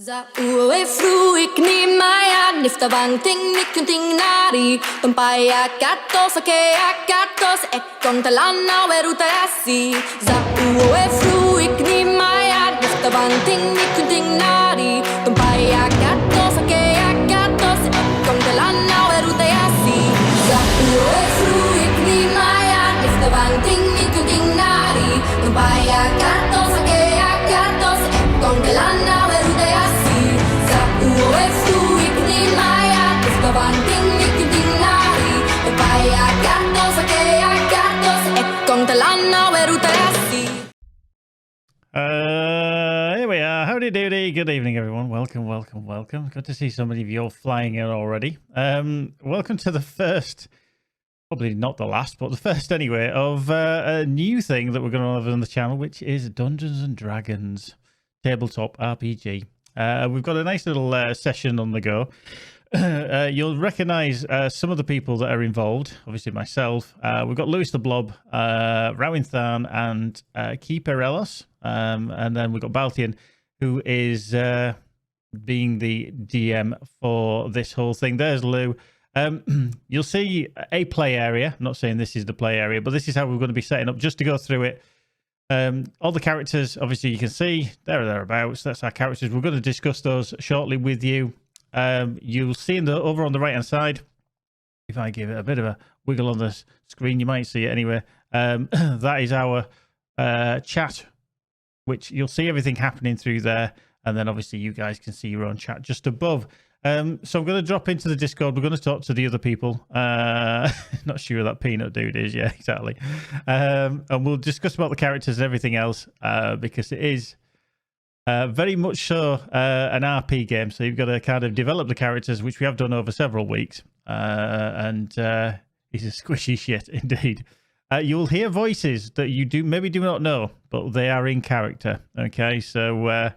Za ue fruik ni maya nifta ting nikunting nari tumpaya katos ake akatos ekon talana weruta yasi. Za ue fruik ni maya nifta ting nikunting nari tumpaya katos ake akatos ekon talana weruta yasi. Za ue fruik ni maya nifta ting nikunting nari tumpaya katos ake akatos ekon talana weruta yasi. Here we are. Howdy doody. Good evening, everyone. Welcome. Good to see so many of you all flying in already. Welcome to the first, probably not the last, but the first anyway, of a new thing that we're going to have on the channel, which is Dungeons and Dragons tabletop RPG. We've got a nice little session on the go. You'll recognize some of the people that are involved. Obviously myself. We've got Lewis the Blob, Rawinthan, and Kiperelos. And then we've got Balthelion, who is being the DM for this whole thing. There's Lou. You'll see a play area. I'm not saying this is the play area, but this is how we're going to be setting up just to go through it. All the characters, obviously, you can see there or thereabouts. That's our characters. We're going to discuss those shortly with you. You'll see over on the right hand side, if I give it a bit of a wiggle on the screen, you might see it anyway. That is our chat, which you'll see everything happening through there, and then obviously you guys can see your own chat just above. So I'm going to drop into the Discord. We're going to talk to the other people. Not sure who that peanut dude is. Yeah, exactly. And we'll discuss about the characters and everything else, because it is very much so an RP game. So you've got to kind of develop the characters, which we have done over several weeks. And he's a squishy shit indeed. You'll hear voices that you maybe do not know, but they are in character. Okay, so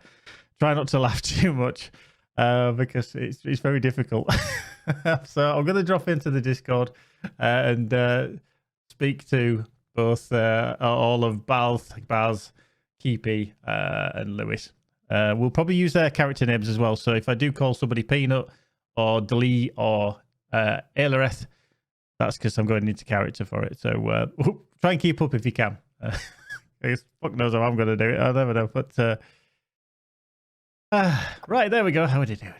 try not to laugh too much. Because it's very difficult. So I'm going to drop into the Discord and speak to both all of Baz, Keepy, and Lewis. We'll probably use their character names as well. So if I do call somebody Peanut or Dlee or Ailereth, that's because I'm going into character for it. So try and keep up if you can. I guess fuck knows how I'm going to do it. I never know. But right, there we go. How would you do it?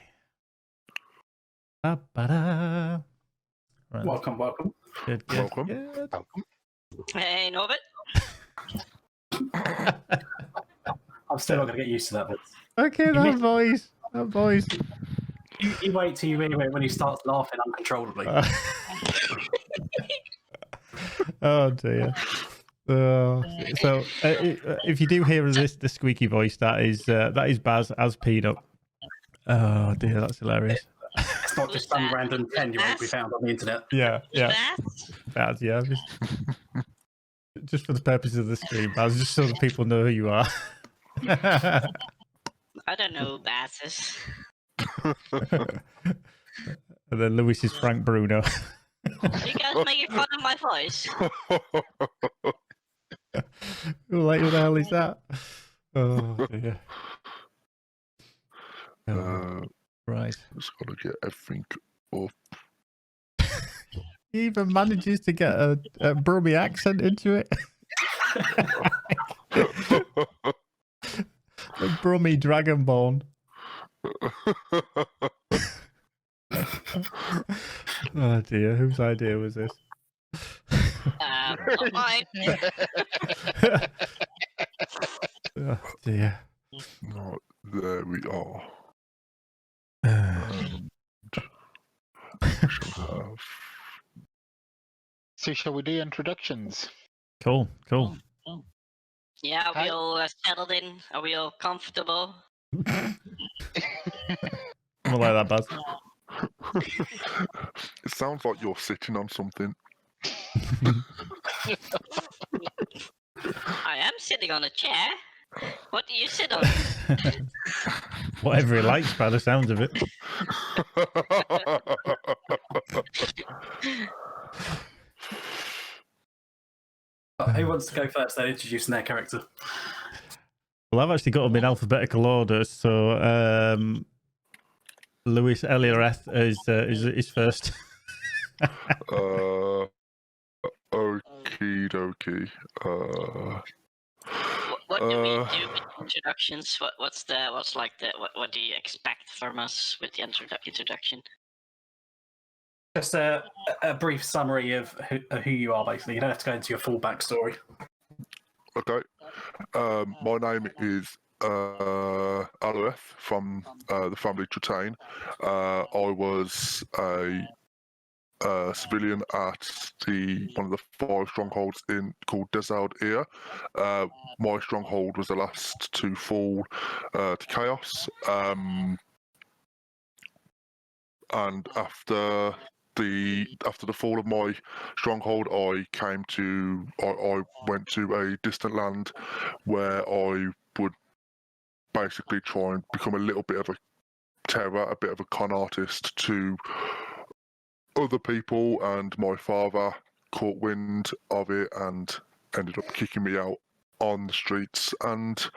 Right. Welcome. Good. Welcome. Hey, Norbert. I'm still not going to get used to that. But Okay, that voice. you wait till you hear it when he starts laughing uncontrollably. Oh dear. So if you do hear the squeaky voice, that is Baz as Peanut. Oh dear, that's hilarious. It's not just some random 10-year-old we found on the internet. Yeah. Baz, yeah. Just for the purposes of the stream, Baz, just so that people know who you are. I don't know who Bass is. And then Lewis is Frank Bruno. You guys making fun of my voice? Like, what the hell is that? Oh dear. Right. Just got to get everything up. He even manages to get a Brummy accent into it. A Brummy Dragonborn. Oh dear, whose idea was this? Not mine. Oh dear. Right, there we are. We shall have... So shall we do introductions? Cool. Yeah, are we all settled in? Are we all comfortable? I'm like that, Baz. It sounds like you're sitting on something. I am sitting on a chair. What do you sit on? Whatever he likes, by the sounds of it. Who wants to go first? They're introducing their character. Well, I've actually got them in alphabetical order. So Lewis Eliareth is first. Okie dokie. What do we do with introductions? What do you expect from us with the introduction? Just a brief summary of who you are, basically. You don't have to go into your full backstory. Okay. My name is Alareth from the family Tretaine. I was a civilian at one of the 5 strongholds called Desald Ear. My stronghold was the last to fall to chaos. And after the fall of my stronghold, I went to a distant land where I would basically try and become a little bit of a terror, a bit of a con artist to other people, and my father caught wind of it and ended up kicking me out on the streets and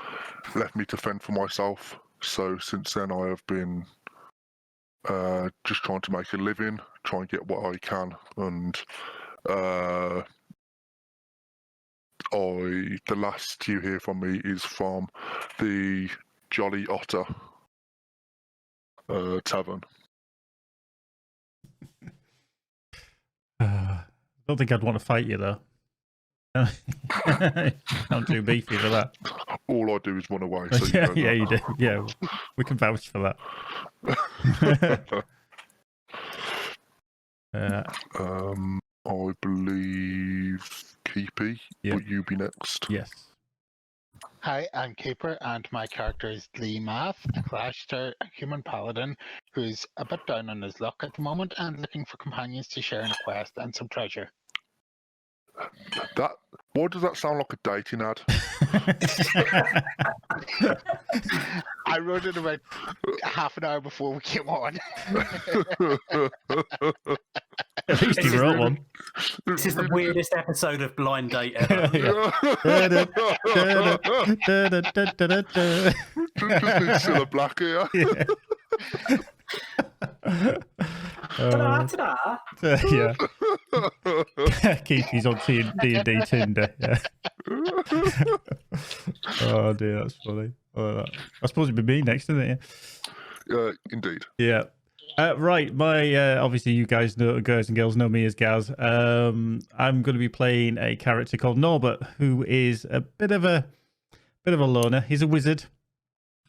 left me to fend for myself. So since then I have been just trying to make a living, try and get what I can, and the last you hear from me is from the Jolly Otter Tavern. I don't think I'd want to fight you though. I'm too beefy for that. All I do is run away. So yeah, you do. Yeah, we can vouch for that. I believe Keepy. Yep. Will you be next? Yes. Hi, I'm Caper, and my character is Lee Math, a Clashter, a human paladin who's a bit down on his luck at the moment and looking for companions to share in a quest and some treasure. Why does that sound like a dating ad? I wrote it about half an hour before we came on. At least you wrote one. This is the weirdest episode of Blind Date ever. Just need Cilla Black here. Yeah. Keith, on D&D Tinder. Yeah. Oh dear, that's funny. I suppose it'd be me next, isn't it? Indeed. Yeah. Right, obviously you guys and girls know me as Gaz. I'm going to be playing a character called Norbert, who is a bit of a loner. He's a wizard,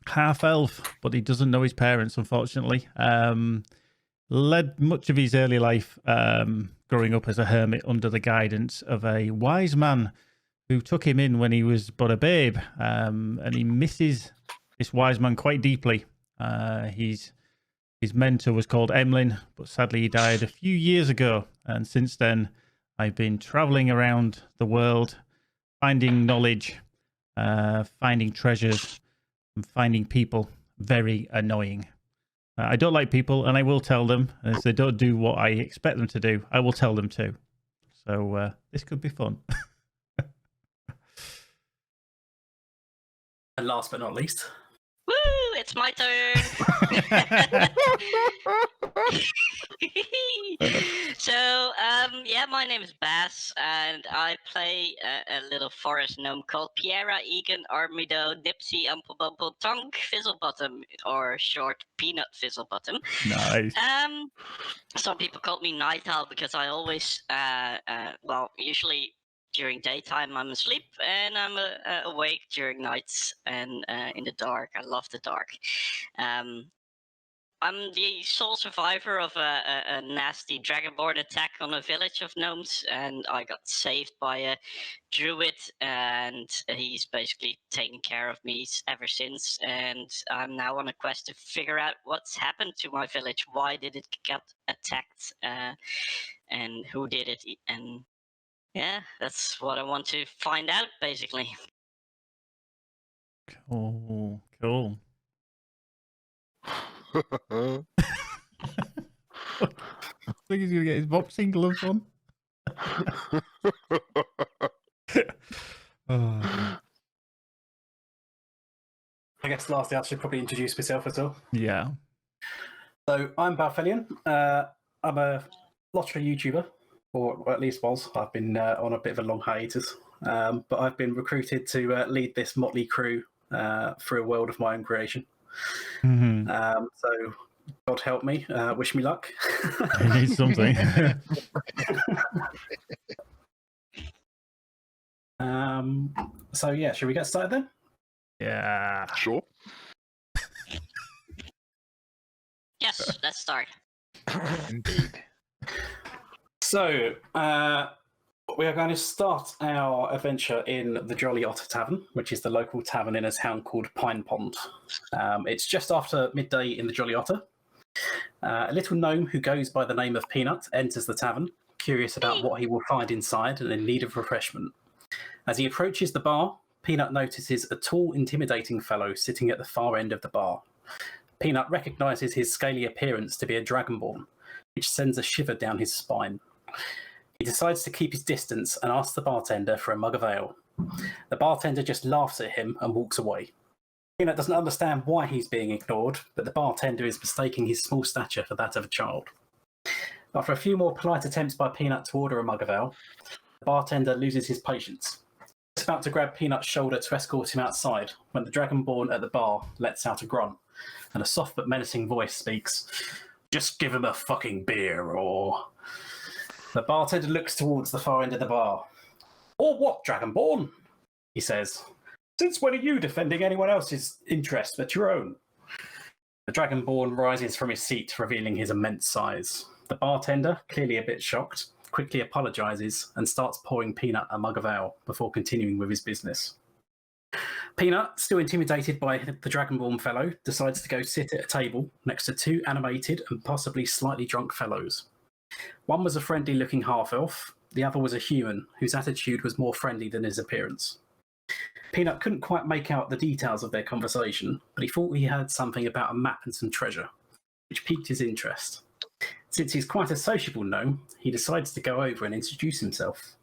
half elf, but he doesn't know his parents, unfortunately. Led much of his early life growing up as a hermit under the guidance of a wise man who took him in when he was but a babe, and he misses this wise man quite deeply. His mentor was called Emlyn, but sadly he died a few years ago. And since then, I've been traveling around the world, finding knowledge, finding treasures, and finding people very annoying. I don't like people, and I will tell them. And if they don't do what I expect them to do, I will tell them to. So this could be fun. And last but not least, Woo! It's my turn. So, my name is Bass, and I play a little forest gnome called Piera Egan Armido Dipsy Umplebumple Tongue Fizzlebottom, or short Peanut Fizzlebottom. Nice. Some people call me Night Owl because I always, usually during daytime I'm asleep, and I'm awake during nights and in the dark. I love the dark. I'm the sole survivor of a nasty dragonborn attack on a village of gnomes, and I got saved by a druid, and he's basically taken care of me ever since. And I'm now on a quest to figure out what's happened to my village. Why did it get attacked? And who did it? And yeah, that's what I want to find out, basically. Cool. I think he's going to get his boxing gloves on. Oh. I guess lastly, I should probably introduce myself as well. Yeah. So I'm Balthelion. I'm a lottery YouTuber, or at least was. I've been on a bit of a long hiatus, but I've been recruited to lead this motley crew through a world of my own creation. Mm-hmm. So God help me, wish me luck. I need something. So yeah, should we get started then? Yeah. Sure. Yes, let's start. Indeed. So we are going to start our adventure in the Jolly Otter Tavern, which is the local tavern in a town called Pinepond. It's just after midday in the Jolly Otter. A little gnome who goes by the name of Peanut enters the tavern, curious about what he will find inside and in need of refreshment. As he approaches the bar, Peanut notices a tall, intimidating fellow sitting at the far end of the bar. Peanut recognizes his scaly appearance to be a dragonborn, which sends a shiver down his spine. He decides to keep his distance and asks the bartender for a mug of ale. The bartender just laughs at him and walks away. Peanut doesn't understand why he's being ignored, but the bartender is mistaking his small stature for that of a child. After a few more polite attempts by Peanut to order a mug of ale, the bartender loses his patience. He's about to grab Peanut's shoulder to escort him outside when the dragonborn at the bar lets out a grunt, and a soft but menacing voice speaks, "Just give him a fucking beer, or..." The bartender looks towards the far end of the bar. "Or what, dragonborn?" he says. "Since when are you defending anyone else's interests but your own?" The dragonborn rises from his seat, revealing his immense size. The bartender, clearly a bit shocked, quickly apologizes and starts pouring Peanut a mug of ale before continuing with his business. Peanut, still intimidated by the dragonborn fellow, decides to go sit at a table next to two animated and possibly slightly drunk fellows. One was a friendly-looking half-elf, the other was a human whose attitude was more friendly than his appearance. Peanut couldn't quite make out the details of their conversation, but he thought he heard something about a map and some treasure, which piqued his interest. Since he's quite a sociable gnome, he decides to go over and introduce himself.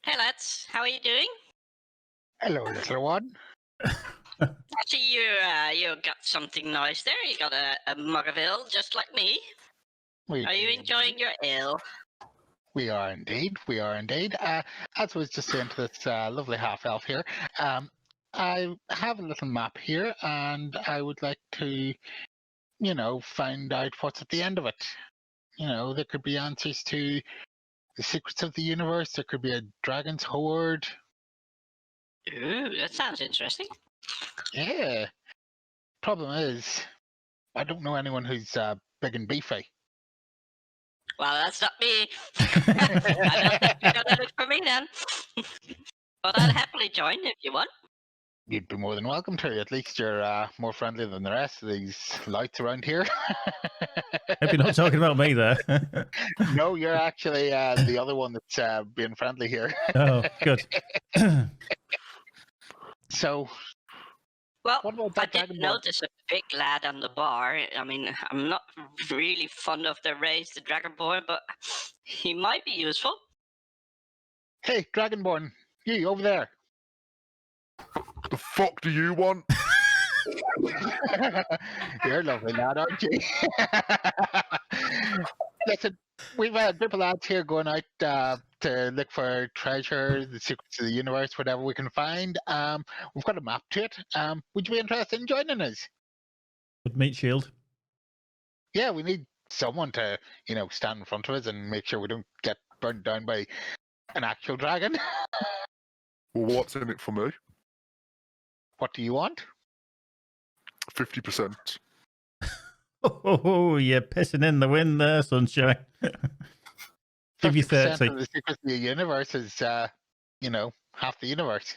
Hey lads, how are you doing? Hello, little one. Actually, you got something nice there. You got a mug of ale, just like me. Are you enjoying your ale? We are indeed. We are indeed. As I was just saying to this lovely half-elf here, I have a little map here, and I would like to, find out what's at the end of it. There could be answers to the secrets of the universe. There could be a dragon's hoard. Ooh, that sounds interesting. Yeah. Problem is, I don't know anyone who's big and beefy. Well, that's not me. I don't think you're gonna look for me then. But I'll happily join if you want. You'd be more than welcome to. At least you're more friendly than the rest of these lights around here. Hope you're not talking about me there. No, you're actually the other one that's being friendly here. Oh, good. So, Well, what about I that did dragonborn? notice a big lad on the bar. I mean, I'm not really fond of the race, the dragonborn, but he might be useful. Hey, dragonborn, you over there. The fuck do you want? You're a lovely lad, aren't you? Listen, we've a group of lads here going out to look for treasure, the secrets of the universe, whatever we can find. We've got a map to it. Would you be interested in joining us? Good meat shield. Yeah, we need someone to, stand in front of us and make sure we don't get burnt down by an actual dragon. Well, what's in it for me? What do you want? 50%. Oh, you're pissing in the wind there, sunshine. Give you 50% 30. of the secrets of the universe is, half the universe.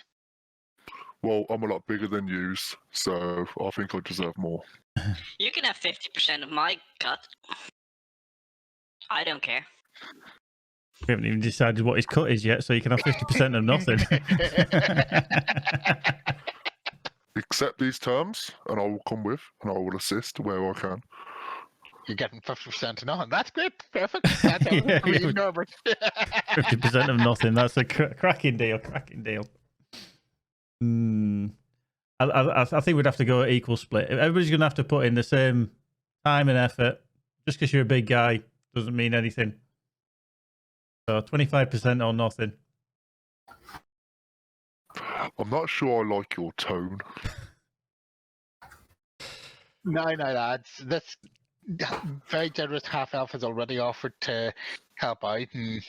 Well, I'm a lot bigger than you, so I think I deserve more. You can have 50% of my cut. I don't care. We haven't even decided what his cut is yet, so you can have 50% of nothing. Accept these terms, and I will come with, and I will assist where I can. You're getting 50% of nothing. That's great. Perfect. That's everything for me, Norbert. 50% of nothing. That's a cracking deal. Cracking deal. I think we'd have to go equal split. Everybody's going to have to put in the same time and effort. Just because you're a big guy doesn't mean anything. So 25% or nothing. I'm not sure I like your tone. No, lads. This very generous half elf has already offered to help out, and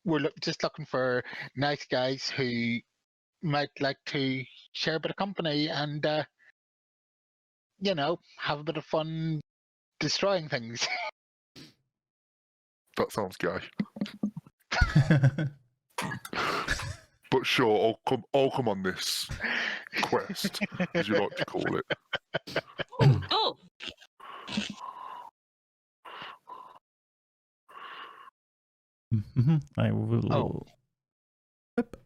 we're just looking for nice guys who might like to share a bit of company and have a bit of fun destroying things. That sounds gay. But sure, I'll come on this quest, as you like to call it. Oh, I will. Oh. Yep.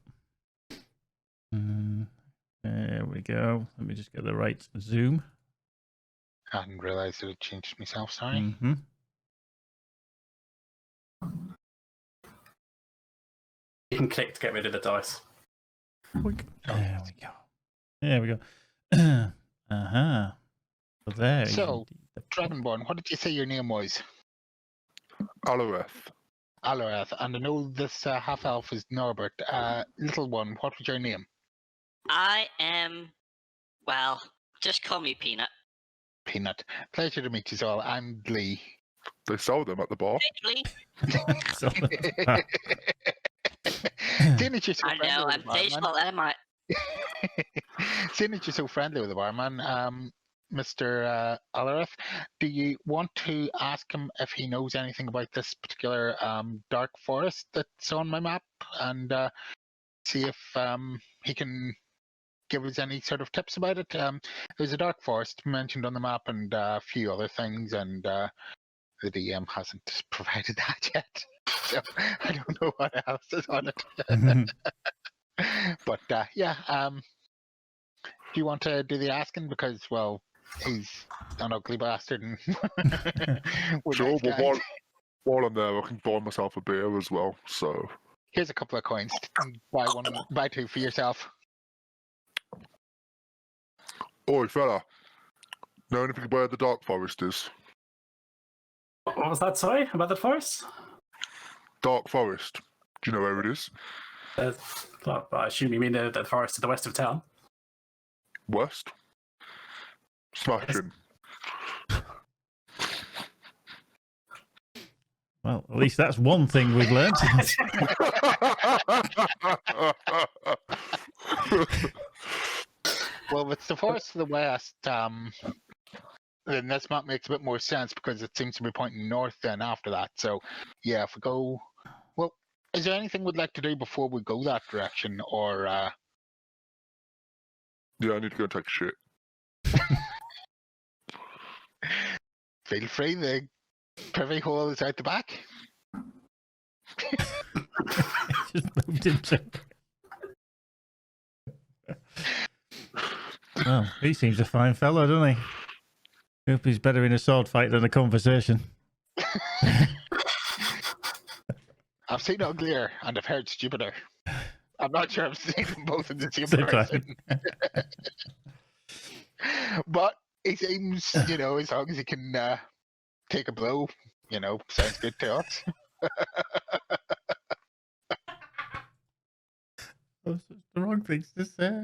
There we go. Let me just get the right zoom. I hadn't realised it had changed myself, sorry. Mm-hmm. You can click to get rid of the dice. There we go. There we go. Uh-huh. So there. So, Dragonborn, what did you say your name was? Alareth. Alareth, and I know this half-elf is Norbert. Little one, what was your name? I am. Well, just call me Peanut. Peanut. Pleasure to meet you all. I'm Lee. They sell them at the bar. Actually, Seeing as you're so I friendly know, with I'm the barman- faithful, am I? Seeing as you're so friendly with the barman, Mr. Alareth, do you want to ask him if he knows anything about this particular dark forest that's on my map, and see if he can give us any sort of tips about it? There's a dark forest mentioned on the map and a few other things, and the DM hasn't provided that yet. So I don't know what else is on it. But yeah, do you want to do the asking? Because, well, he's an ugly bastard. And we're Sure, nice but guys. while I'm there, I can buy myself a beer as well. So, Here's a couple of coins. Buy two for yourself. oi, fella, know anything about where the dark forest is? What was that, sorry, about the forest? Dark forest. Do you know where it is? Well, I assume you mean the forest to the west of town. West. Smashing. Well, at least that's one thing we've learned. Well, if it's the forest to the west, then this map makes a bit more sense because it seems to be pointing north then after that. So, yeah, if we go... Well, is there anything we'd like to do before we go that direction, or... Yeah, I need to go and take a shit. Feel free, the privy hole is out the back. Just moved into. Well, he seems a fine fellow, doesn't he? Hope he's better in a sword fight than a conversation. I've seen uglier and I've heard stupider. I'm not sure I've seen them both in the same Same person. time. But he seems, as long as he can take a blow, sounds good to us. Those are the wrong things to say.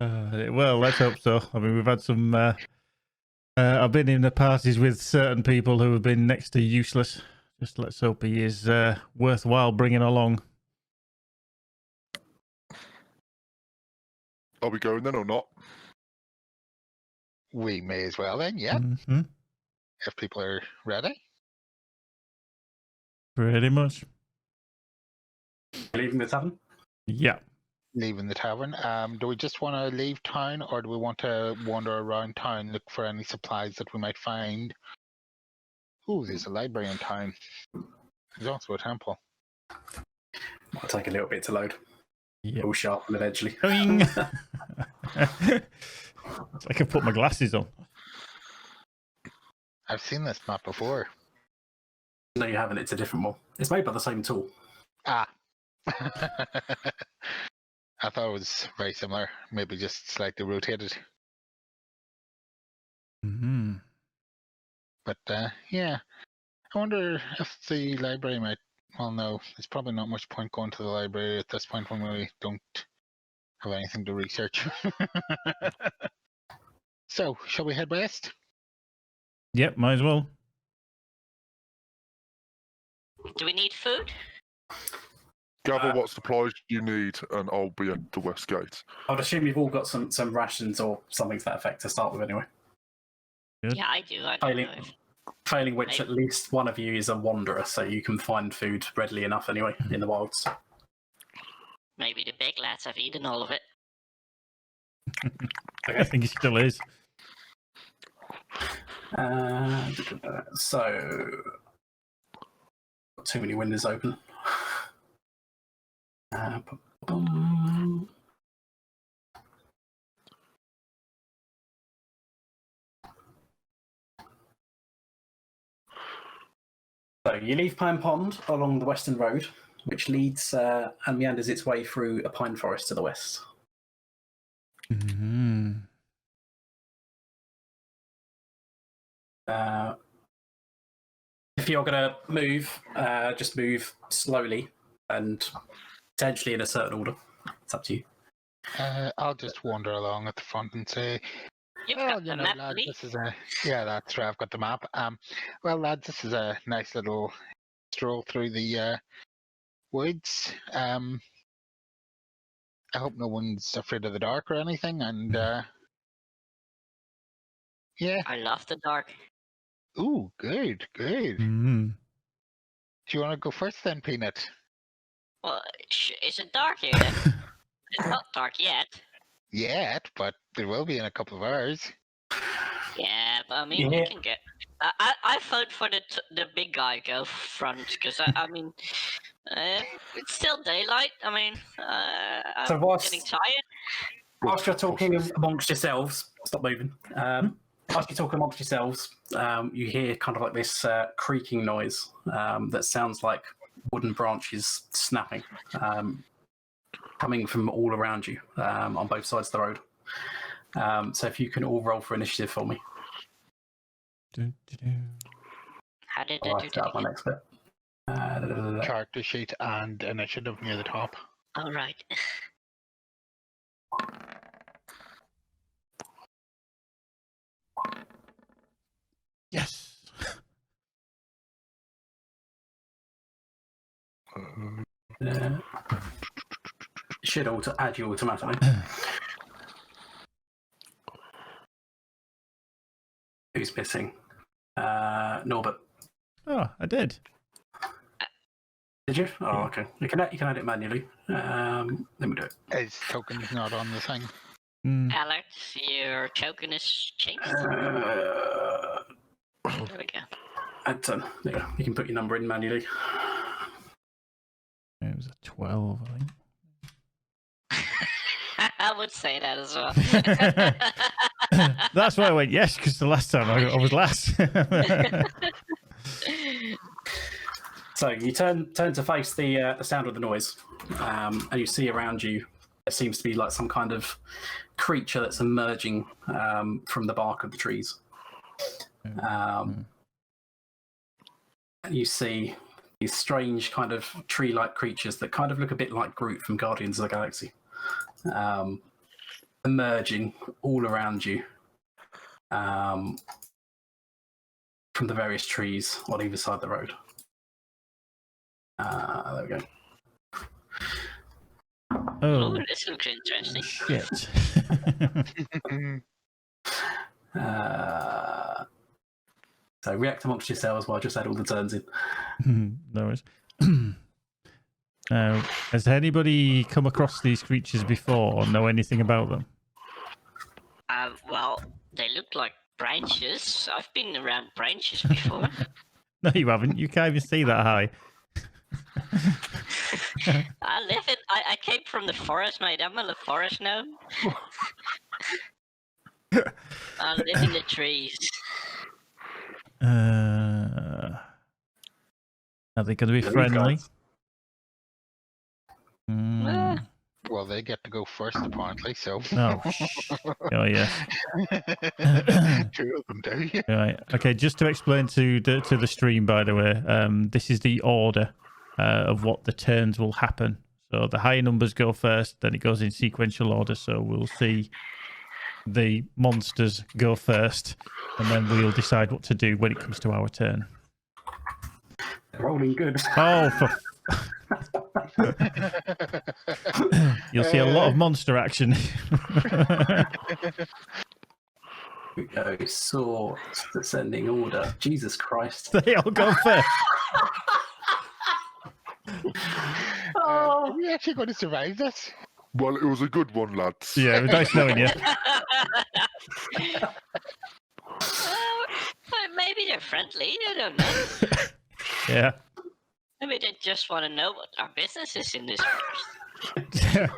Well, let's hope so. I mean, we've had some. I've been in the parties with certain people who have been next to useless. Just let's hope he is worthwhile bringing along. Are we going then or not? We may as well then, yeah, Mm-hmm. if people are ready. Pretty much. Leaving the tavern? Yeah. Leaving the tavern. Do we just want to leave town, or do we want to wander around town, look for any supplies that we might find? Ooh, there's a library in town. There's also a temple. It'll take a little bit to load. Yeah. All sharpen eventually. Boing. It's like I put my glasses on. I've seen this map before. No, you haven't. It's a different one. It's made by the same tool. Ah. I thought it was very similar, maybe just slightly rotated. Mm-hmm. But yeah, I wonder if the library might. Well, no, there's probably not much point going to the library at this point when we don't have anything to research. So, shall we head west? Yep, might as well. Do we need food? Gather what supplies you need, and I'll be at the west gate. I'd assume you've all got some rations or something to that effect to start with anyway. Good. Yeah, I do. I don't know if... Failing which, Maybe. at least one of you is a wanderer, so you can find food readily enough anyway in the wilds. Maybe the big lads have eaten all of it. I think he still is. So, got too many windows open. So you leave Pinepond along the western road, which leads and meanders its way through a pine forest to the west. Mm-hmm. If you're going to move, just move slowly and potentially in a certain order. It's up to you. I'll just wander along at the front and say, You've well, got you the know, map, lads, Lee. this is a... Yeah, that's right, I've got the map. Well, lads, this is a nice little stroll through the woods. I hope no one's afraid of the dark or anything, and yeah. I love the dark. Ooh, good. Mm-hmm. Do you want to go first then, Peanut? Well, is it dark here then? It's not dark yet. Yet, but there will be in a couple of hours. Yeah, but I mean, Yeah. we can get. I vote for the big guy go front because I mean, it's still daylight. I mean, I'm So whilst- getting tired. Whilst you're talking amongst yourselves, stop moving. Whilst you're talking amongst yourselves, you hear kind of like this creaking noise that sounds like wooden branches snapping, coming from all around you on both sides of the road. So if you can all roll for initiative for me. How did I'll I do write out my that? next bit. Character sheet and initiative near the top. All right. Yes. Should add you automatically. Who's missing? Norbert. Oh, I did. Did you? Oh, okay. You can add it manually. Let me do it. His token's not on the thing. Mm. Alex, your token is changed. There There we go. and there you go. You can put your number in manually. It was a 12, I think. I would say that as well. That's why I went yes, because the last time I was last. So you turn to face the sound of the noise, and you see around you there seems to be like some kind of creature that's emerging from the bark of the trees. You see these strange kind of tree-like creatures that kind of look a bit like Groot from Guardians of the Galaxy, emerging all around you from the various trees on either side of the road. There we go. Oh, Oh, this looks interesting. shit. So react amongst yourselves while I just add all the turns in. No worries. Now, has anybody come across these creatures before or know anything about them? Well, they look like branches. I've been around branches before. No, you haven't. You can't even see that high. I came from the forest, mate. I'm a forest gnome. I live in the trees. Are they going to be These friendly? guys. Mm. Well, they get to go first, apparently. So. Oh yeah. 2 of them do. Right. Okay. Just to explain to the stream, by the way, this is the order of what the turns will happen. So the higher numbers go first, then it goes in sequential order. So we'll see the monsters go first, and then we'll decide what to do when it comes to our turn. Rolling good. Oh, you'll see a lot of monster action. We go. Sort descending order. Jesus Christ. They all go first. Are we actually going to survive this? Well, it was a good one, lads. Yeah, it was nice knowing you. Maybe they're friendly. I don't know. Yeah. Maybe they just want to know what our business is in this forest.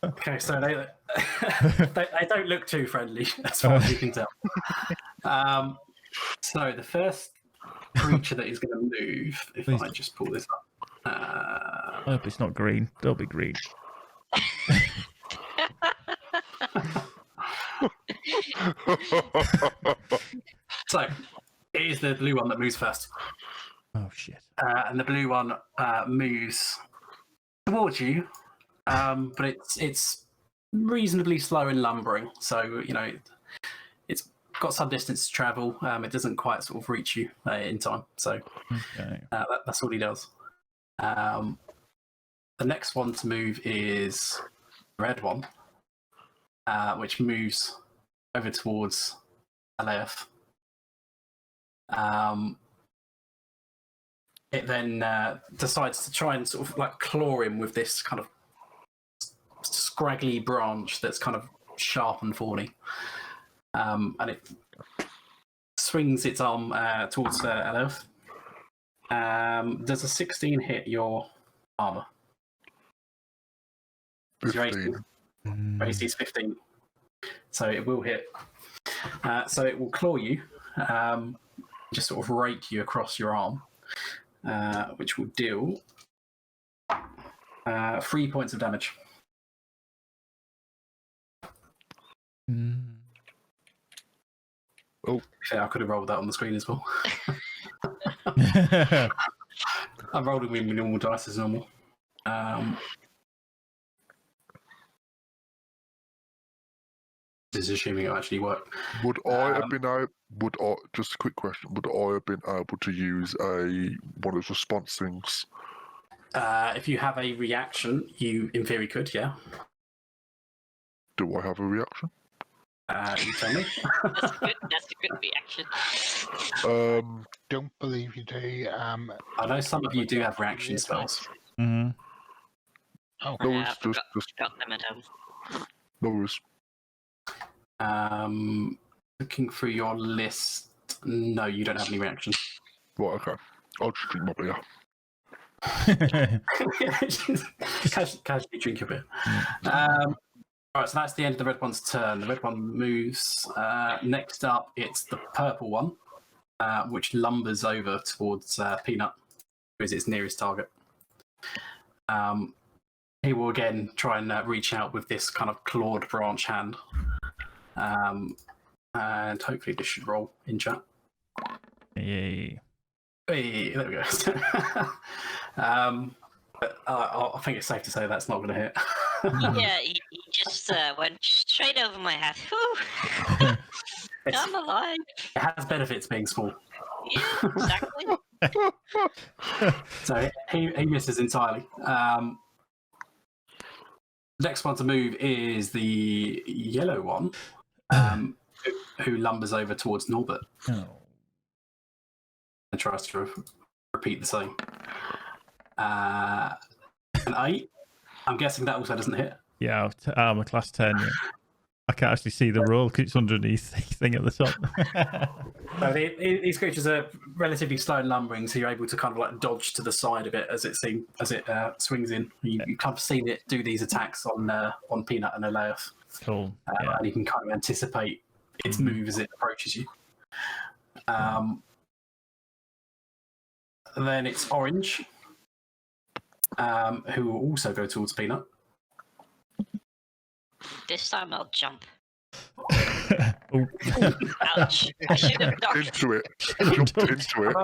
Okay, so they don't look too friendly, as far as you can tell. So the first creature that is going to move, if Please. I just pull this up. I hope it's not green. Don't be green. So it is the blue one that moves first. Oh shit. And the blue one moves towards you, but it's reasonably slow and lumbering. So it's got some distance to travel. It doesn't quite sort of reach you in time. So Okay. that's all he does. The next one to move is the red one, which moves over towards Alef. It then decides to try and sort of like claw him with this kind of scraggly branch that's kind of sharp and thorny. And it swings its arm towards Alef. Does a 16 hit your armor? 15. Your AC is 15. So it will hit. So it will claw you, just sort of rake you across your arm. Which will deal 3 points of damage. Oh. Yeah, I could have rolled that on the screen as well. I'm rolling with my normal dice as normal. This is assuming it actually worked. Would I have been able? Just a quick question. Would I have been able to use one of those response things? If you have a reaction, you in theory could, yeah. Do I have a reaction? You tell me. That's a good reaction. Don't believe you do. I know some of you do have reaction spells. Mm-hmm. Oh, No, I it's just got them at home. no worries. Looking through your list, no, you don't have any reactions. Right, okay. I'll just drink my beer. Casually drink a bit. Alright, so that's the end of the red one's turn. The red one moves. Next up, it's the purple one, which lumbers over towards Peanut, who is its nearest target. He will again try and reach out with this kind of clawed branch hand. And hopefully this should roll in chat. Yay. Hey, there we go. But I think it's safe to say that's not going to hit. Yeah, he just went straight over my head. Whew. I'm alive. It has benefits being small. Yeah, exactly. So he misses entirely. Next one to move is the yellow one, who lumbers over towards Norbert Oh. and tries to repeat the same. An 8. I'm guessing that also doesn't hit. Yeah, armor class 10. Yeah. I can't actually see the roll because it's underneath the thing at the top. So these creatures are relatively slow and lumbering, so you're able to kind of like dodge to the side a bit as it swings in. You kind of seen it do these attacks on Peanut and Aleath. Cool. Yeah. And you can kind of anticipate its move as it approaches you. Then it's orange. who will also go towards Peanut. This time I'll jump. Oh. Ouch. I should have ducked. Into it. Jumped into it.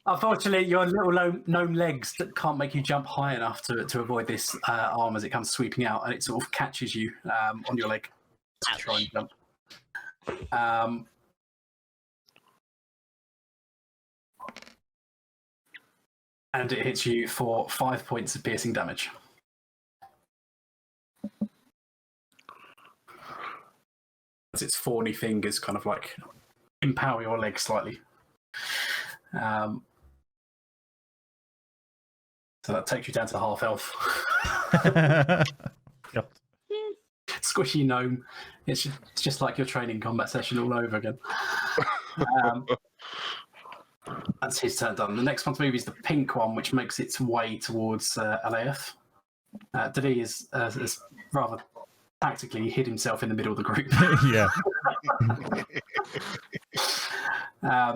Unfortunately, your little gnome legs that can't make you jump high enough to avoid this arm as it comes sweeping out, and it sort of catches you on your leg to try and jump. And it hits you for 5 points of piercing damage. As its thorny fingers kind of like empower your leg slightly. So that takes you down to half health. God. Squishy gnome. It's just like your training combat session all over again. That's his turn done. The next one to move is the pink one, which makes its way towards LAF. Dali is rather tactically hid himself in the middle of the group. Yeah.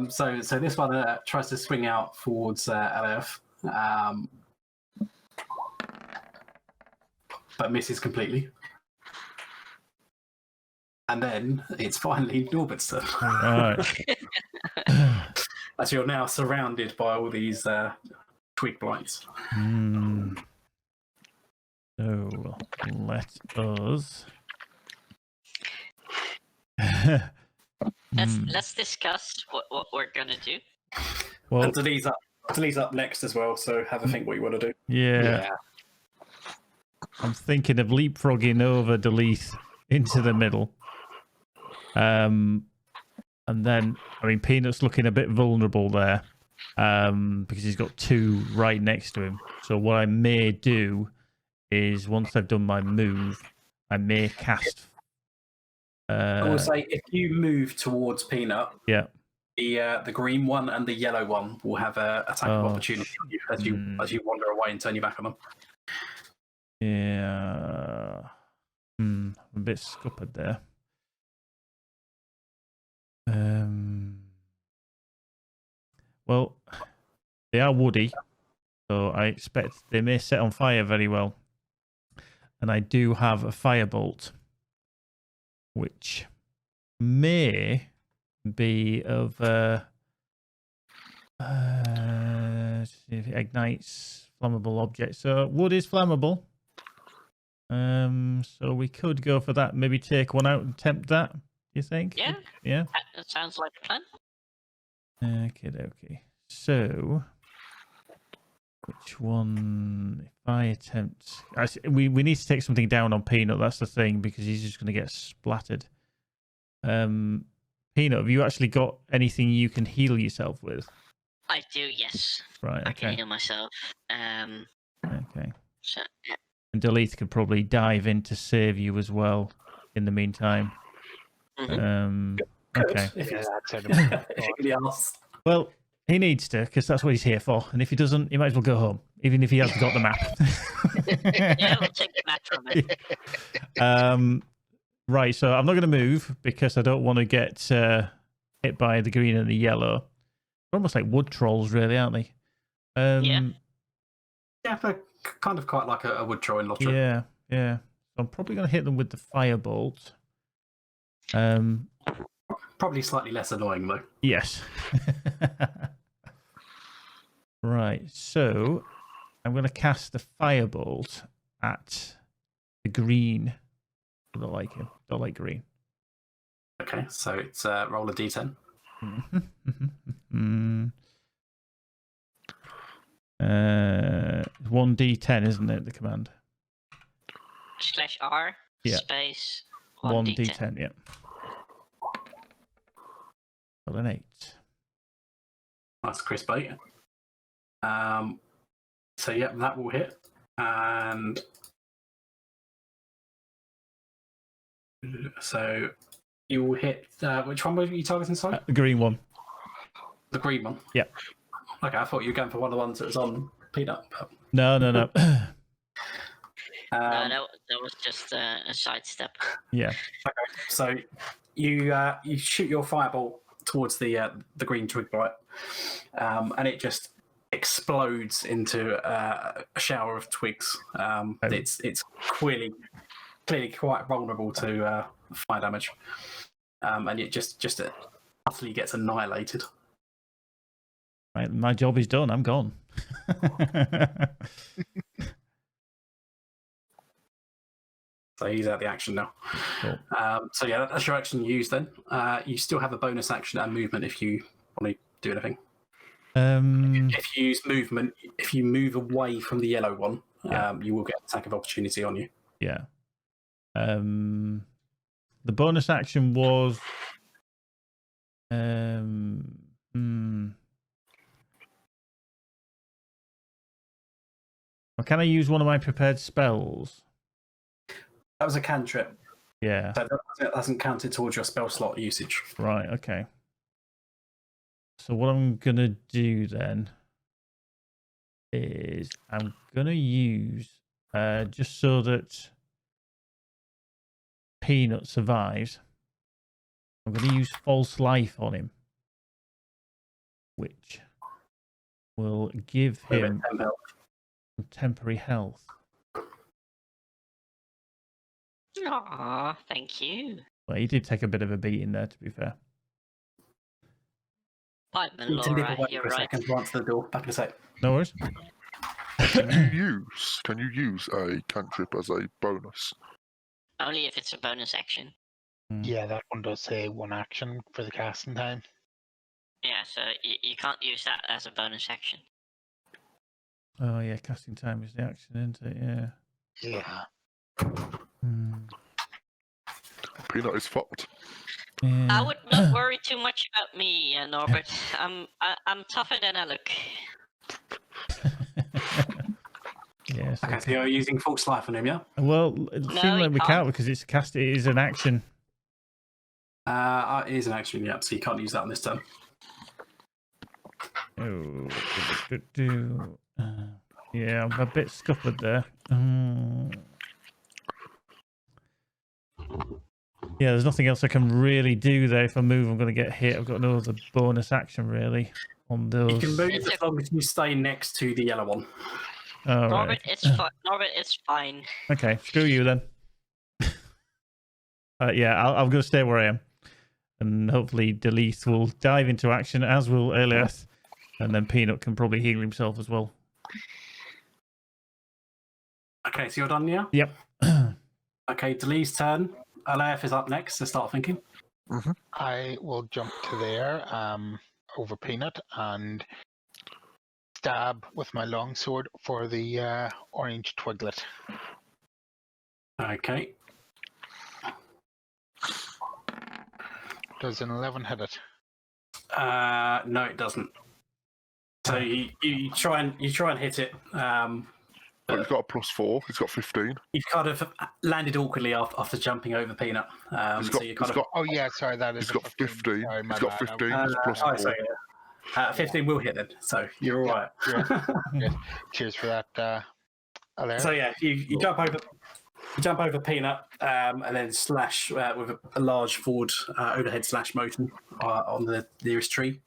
So this one tries to swing out towards LAF, but misses completely. And then it's finally Norbert's turn. Right. As you're now surrounded by all these twig blights. So let us. Let's discuss what we're gonna do. Well, And Dali's up next as well, so have a think what you want to do. yeah. I'm thinking of leapfrogging over Delete into the middle. And then, I mean, Peanut's looking a bit vulnerable there because he's got two right next to him. So what I may do is once I've done my move, I may cast. I will say if you move towards Peanut, Yeah. the green one and the yellow one will have a attack of opportunity on you as you wander away and turn your back on them. Yeah. I'm a bit scuppered there. Well, they are woody, so I expect they may set on fire very well. And I do have a firebolt, which may be of see if it ignites flammable objects. So wood is flammable. So we could go for that. Maybe take one out and tempt that. You think? Yeah. Yeah. That sounds like a plan. Okay. So, which one? If I attempt, we need to take something down on Peanut. That's the thing because he's just going to get splattered. Peanut, have you actually got anything you can heal yourself with? I do, yes. Right. I can Okay. heal myself. Okay. So, yeah. And Delete could probably dive in to save you as well. In the meantime. Okay. If Yeah, it's that sounded fun. really asked. Well, he needs to because that's what he's here for. And if he doesn't, he might as well go home, even if he hasn't got the map. Yeah, we'll take the match from it. Right. So I'm not going to move because I don't want to get hit by the green and the yellow. They're almost like wood trolls, really, aren't they? Yeah. Yeah, they're kind of quite like a wood troll in Lottery. Yeah. So I'm probably going to hit them with the firebolt. Probably slightly less annoying though. Yes. Right. So I'm going to cast the firebolt at the green. I don't like him. Don't like green. Okay, so it's roll a d10. 1d10, isn't it? The command. /R Yeah. space 1d10. Yeah. Got an 8. That's Chris Bate. So yeah, that will hit. And so you will hit. Which one were you targeting? Sorry, The green one. the green one. Yeah. Okay, I thought you were going for one of the ones that was on Peanut. But, No. No, that was just a sidestep. Yeah. So you shoot your fireball towards the green twig blight, and it just explodes into a shower of twigs. It's clearly quite vulnerable to fire damage, and it just utterly gets annihilated. Right, my job is done. I'm gone. So he's out of the action now. Cool. So yeah, that's your action used. Then you still have a bonus action and movement if you want to do anything. If you use movement, if you move away from the yellow one, you will get an attack of opportunity on you. Yeah. The bonus action was. Well, can I use one of my prepared spells? That was a cantrip. Yeah. So that hasn't counted towards your spell slot usage. Right. Okay. So what I'm gonna do then is I'm gonna use just so that Peanut survives. I'm gonna use false life on him, which will give him some temporary health. Aw, thank you. Well, he did take a bit of a beating there, to be fair. Bye, You need to nip Melora, away you're for a right. second to answer the door. Back in a sec. No worries. Can you use a cantrip as a bonus? Only if it's a bonus action. Yeah, that one does say one action for the casting time. Yeah, so you can't use that as a bonus action. Oh yeah, casting time is the action, isn't it? Yeah. Yeah. Peanut is fucked. Yeah. I would not worry too much about me, Norbert. I'm tougher than I look. Yes. Okay, so you're using false life on him, yeah? Well, it No, seems you like we can't. can't because it's cast. It is an action. It is an action, yeah, so you can't use that on this turn. Oh, yeah, I'm a bit scuppered there. Yeah, there's nothing else I can really do there. If I move, I'm going to get hit. I've got no other bonus action really on those. You can move as long as you stay next to the yellow one. Oh, Norbert, right. it's fine. Norbert, it's fine. Okay, screw you then. Yeah, I'm going to stay where I am. And hopefully Delith will dive into action, as will Elias. And then Peanut can probably heal himself as well. Okay, so you're done, yeah? Yep. Okay, Delith's turn. Alaf is up next to start thinking. I will jump to there, over Peanut, and stab with my longsword for the orange twiglet. Okay. Does an 11 hit it? No, it doesn't. So you try and hit it. But he's got a +4. He's got 15. You've kind of landed awkwardly after jumping over Peanut. So you kind of. Oh yeah, sorry, that is. He's got 15. Sorry, my He's got bad. 15. Oh, It's +4. sorry, yeah. 15 will hit then, so you're all right. Yes. Cheers for that, Alaire. So yeah, you jump over. You jump over Peanut and then slash with a large forward overhead slash motion on the nearest tree,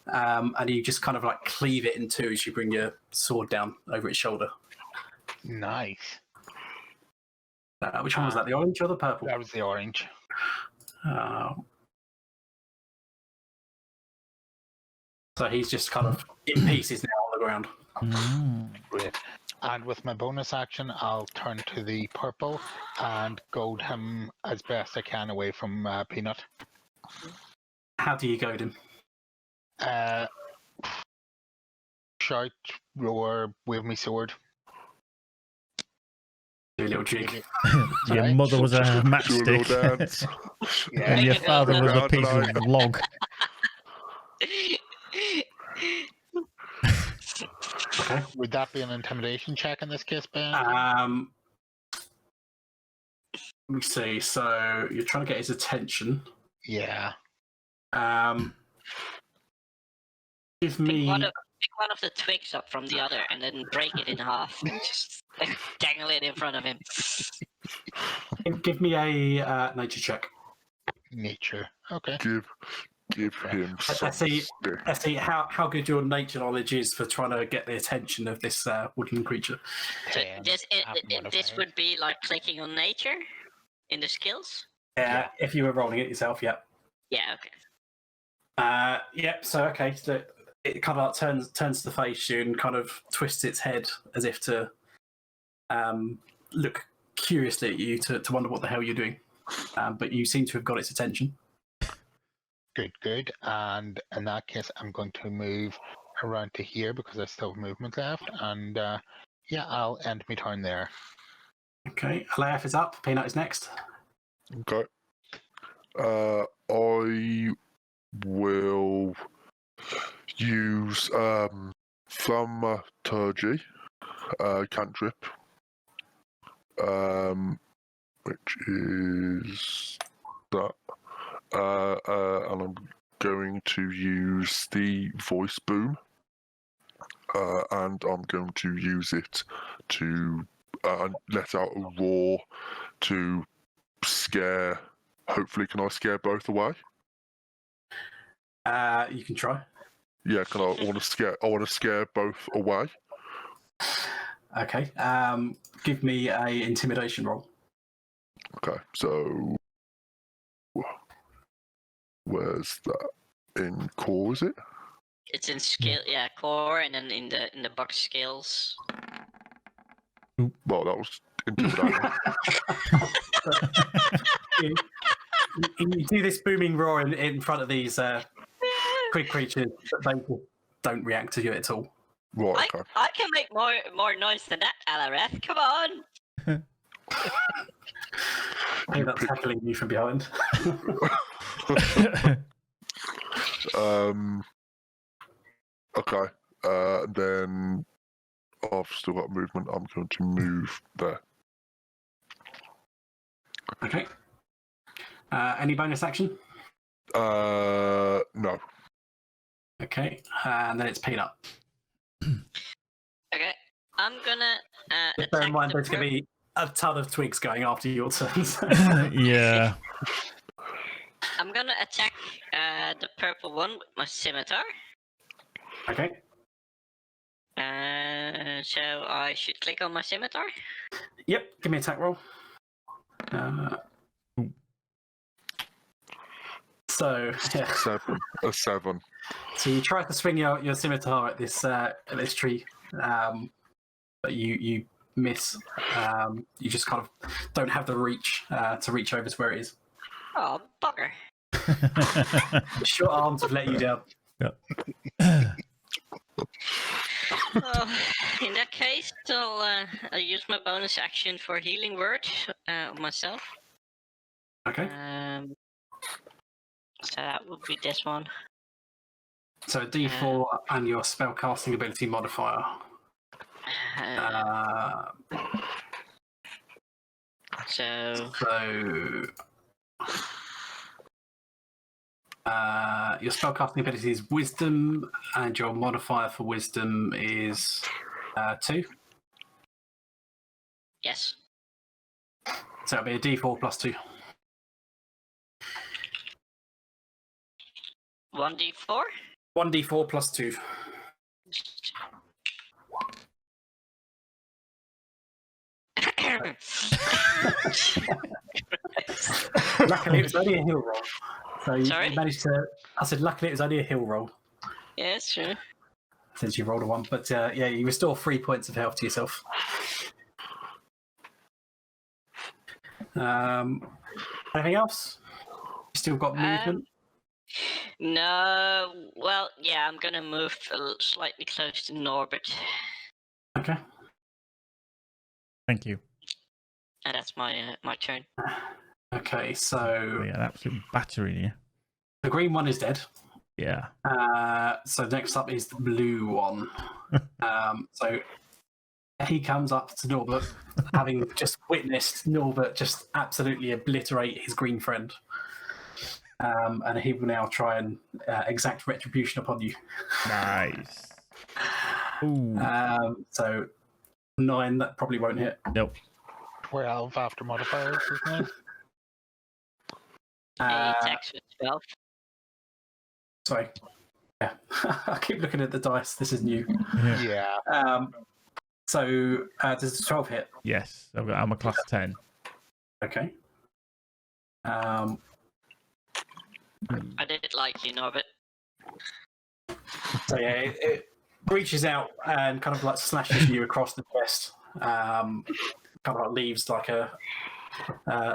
and you just kind of like cleave it in two as you bring your sword down over its shoulder. Nice. Which one was that? The orange or the purple? That was the orange. So he's just kind of in pieces now on the ground. Great. And with my bonus action, I'll turn to the purple and goad him as best I can away from Peanut. How do you goad him? Shout, roar, wave me sword. Do a little jig. Your Sorry? mother was a Do a matchstick, little dance. Yeah. and your Make it father was a go piece round of log. Okay. Would that be an intimidation check in this case, Ben? Let me see. So you're trying to get his attention. Yeah. Give Pick me. one of the twigs up from the other and then break it in half. Just dangle it in front of him. Give me a nature check. Nature. Okay. give him some Let's see. stick. Let's see how good your nature knowledge is for trying to get the attention of this woodland creature. So 10, this half this modifier. would be like clicking on nature in the skills. Yeah, if you were rolling it yourself, yeah. Yeah. Okay. Yep. So okay, so it kind of like turns to face you and kind of twists its head as if to look curiously at you to wonder what the hell you're doing. But you seem to have got its attention. Good. And in that case, I'm going to move around to here because I still have movement left. And yeah, I'll end my turn there. Okay, Alaf is up. Peanut is next. Okay. I will use Thaumaturgy cantrip, which is that, and I'm going to use the voice boom, and I'm going to use it to let out a roar to scare. Hopefully, can I scare both away? You can try. Yeah, can I want to scare both away. Okay. Give me a intimidation roll. Okay, so where's that in core? Is it? It's in skill, yeah, core, and then in the box skills. Well, that was intimidating. You do this booming roar in front of these quick creatures, but they don't react to you at all. Right. Okay. I can make more noise than that, Alareth. Come on. I think that's tackling you from behind. Okay. Then I've still got movement. I'm going to move there. Okay. Any bonus action? No. Okay. And then it's Peanut. Okay, I'm gonna. Just bear in attack mind, the there's going to be a ton of twigs going after your turns. Yeah. I'm gonna attack the purple one with my scimitar. Okay. So I should click on my scimitar. Yep. Give me an attack roll. So yeah. A 7. So you try to swing your scimitar at this tree, but you miss. You just kind of don't have the reach to reach over to where it is. Oh, bugger. Your short arms have let you down. Well, in that case, I'll use my bonus action for healing word on myself. Okay. So that would be this one. So a D4 and your spellcasting ability modifier. So your spellcasting ability is wisdom, and your modifier for wisdom is 2. yes. So it'll be a D4 plus 2. 1d4. 1D4 plus 2. Luckily, it was only a hill roll. So you Sorry? managed to. I said, luckily, it was only a hill roll Yeah, it's true. since you rolled a 1. But yeah, you restore 3 points of health to yourself. Anything else? You still got movement? No, well, yeah, I'm gonna move slightly close to Norbert. Okay. Thank you. And that's my my turn. Okay, so We got an absolute battery here. the green one is dead. Yeah. So next up is the blue one. So he comes up to Norbert, having just witnessed Norbert just absolutely obliterate his green friend. And he will now try and exact retribution upon you. Nice. Ooh. So 9, that probably won't hit. Nope. 12 after modifiers, isn't it? He attacks with 12. Sorry. Yeah, I keep looking at the dice. This is new. Yeah. So does the 12 hit? Yes, I've got armor class 10. Okay. I did like you, Norbert. So yeah, it reaches out and kind of like slashes you across the chest. Kind of like leaves like a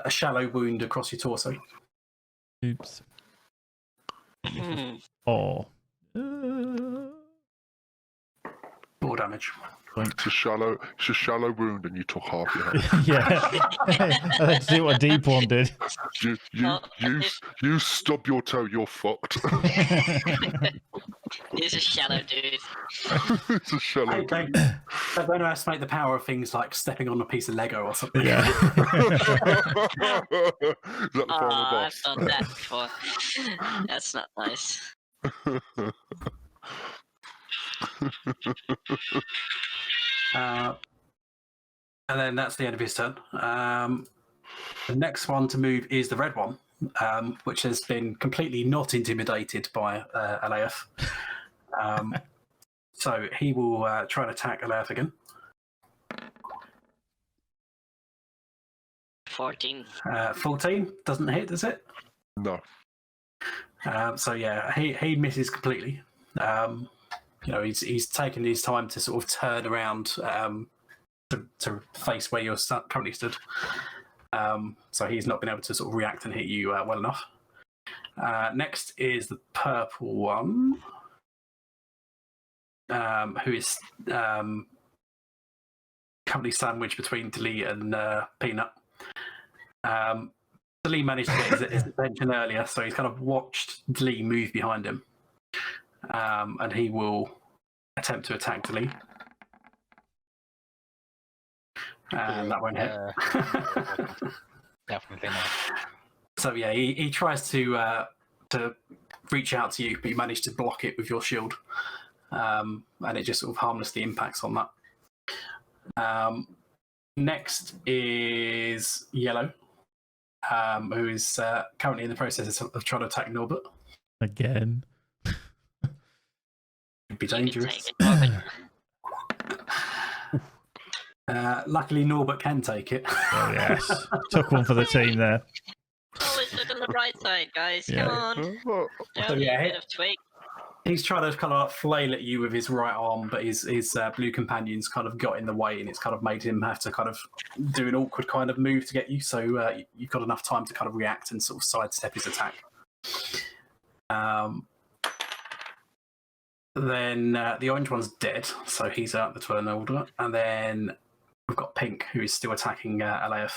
shallow wound across your torso. Oops. Hmm. 4. 4 damage. It's a shallow wound, and you took half your head. Yeah. Let's see what deep one did. You stub your toe, you're fucked. He's a shallow dude. It's a shallow. Don't underestimate the power of things like stepping on a piece of Lego or something. Yeah. Is that the final I've boss? done that before. That's not nice. And then that's the end of his turn. The next one to move is the red one, which has been completely not intimidated by Alaev. So he will try and attack Alaev again. 14. 14 doesn't hit, does it? No. So yeah, he misses completely. He's taken his time to sort of turn around to face where you're currently stood. So he's not been able to sort of react and hit you well enough. Next is the purple one, who is currently sandwiched between Dlee and Peanut. Dlee managed to get his attention earlier, so he's kind of watched Dlee move behind him. And he will attempt to attack Dlee. And that won't hit. Definitely not. So yeah, he tries to reach out to you, but you manage to block it with your shield, and it just sort of harmlessly impacts on that. Next is Yellow, who is currently in the process of trying to attack Norbert. Again. Could be You can dangerous. take it, Norbert. Luckily, Norbert can take it. Oh, yes. Took one for the team there. Always look on the bright side, guys. Yeah. Come on. Oh, Don't need yeah, a bit of twig. He's trying to kind of flail at you with his right arm, but his blue companion's kind of got in the way, and it's kind of made him have to kind of do an awkward kind of move to get you. So you've got enough time to kind of react and sort of sidestep his attack. Then the orange one's dead, so he's out the turn order. And then we've got Pink, who is still attacking Alaev.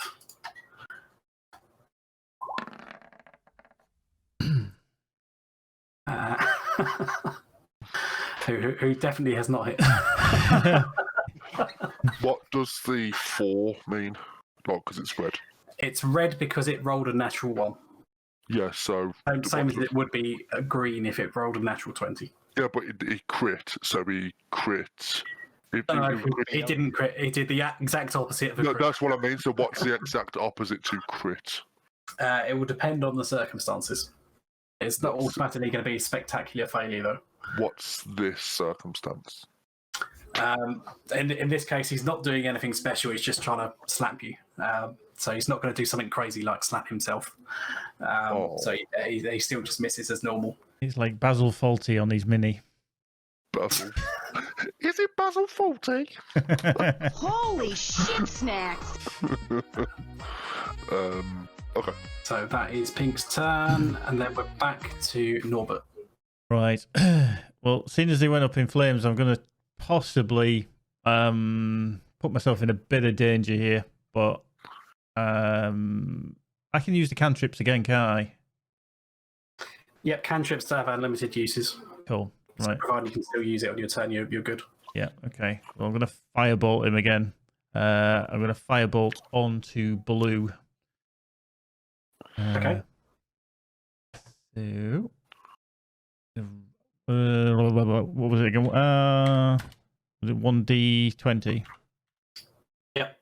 Who definitely has not hit. what does the 4 mean? Like, because it's red. It's red because it rolled a natural 1. Yeah, so... Same as it would be green if it rolled a natural 20. Yeah, but he crit, so he crit... He didn't crit. He did the exact opposite of a No, crit. that's what I mean. So what's the exact opposite to crit? It will depend on the circumstances. It's not automatically going to be a spectacular failure, though. What's this circumstance? In this case, he's not doing anything special. He's just trying to slap you. So he's not going to do something crazy like slap himself. So he still just misses as normal. He's like Basil Fawlty on his mini. Basil. Is it Basil Fawlty? Holy shit snacks! Okay. So that is Pink's turn, and then we're back to Norbert. Right. Well, seeing as they went up in flames, I'm going to possibly put myself in a bit of danger here, but I can use the cantrips again, can't I? Yep, cantrips to have unlimited uses. Cool. So Right. provided you can still use it on your turn, you're good. Yeah, okay. Well, I'm going to firebolt him again. I'm going to firebolt onto blue. Okay. So... what was it again? Was it 1d20? Yep.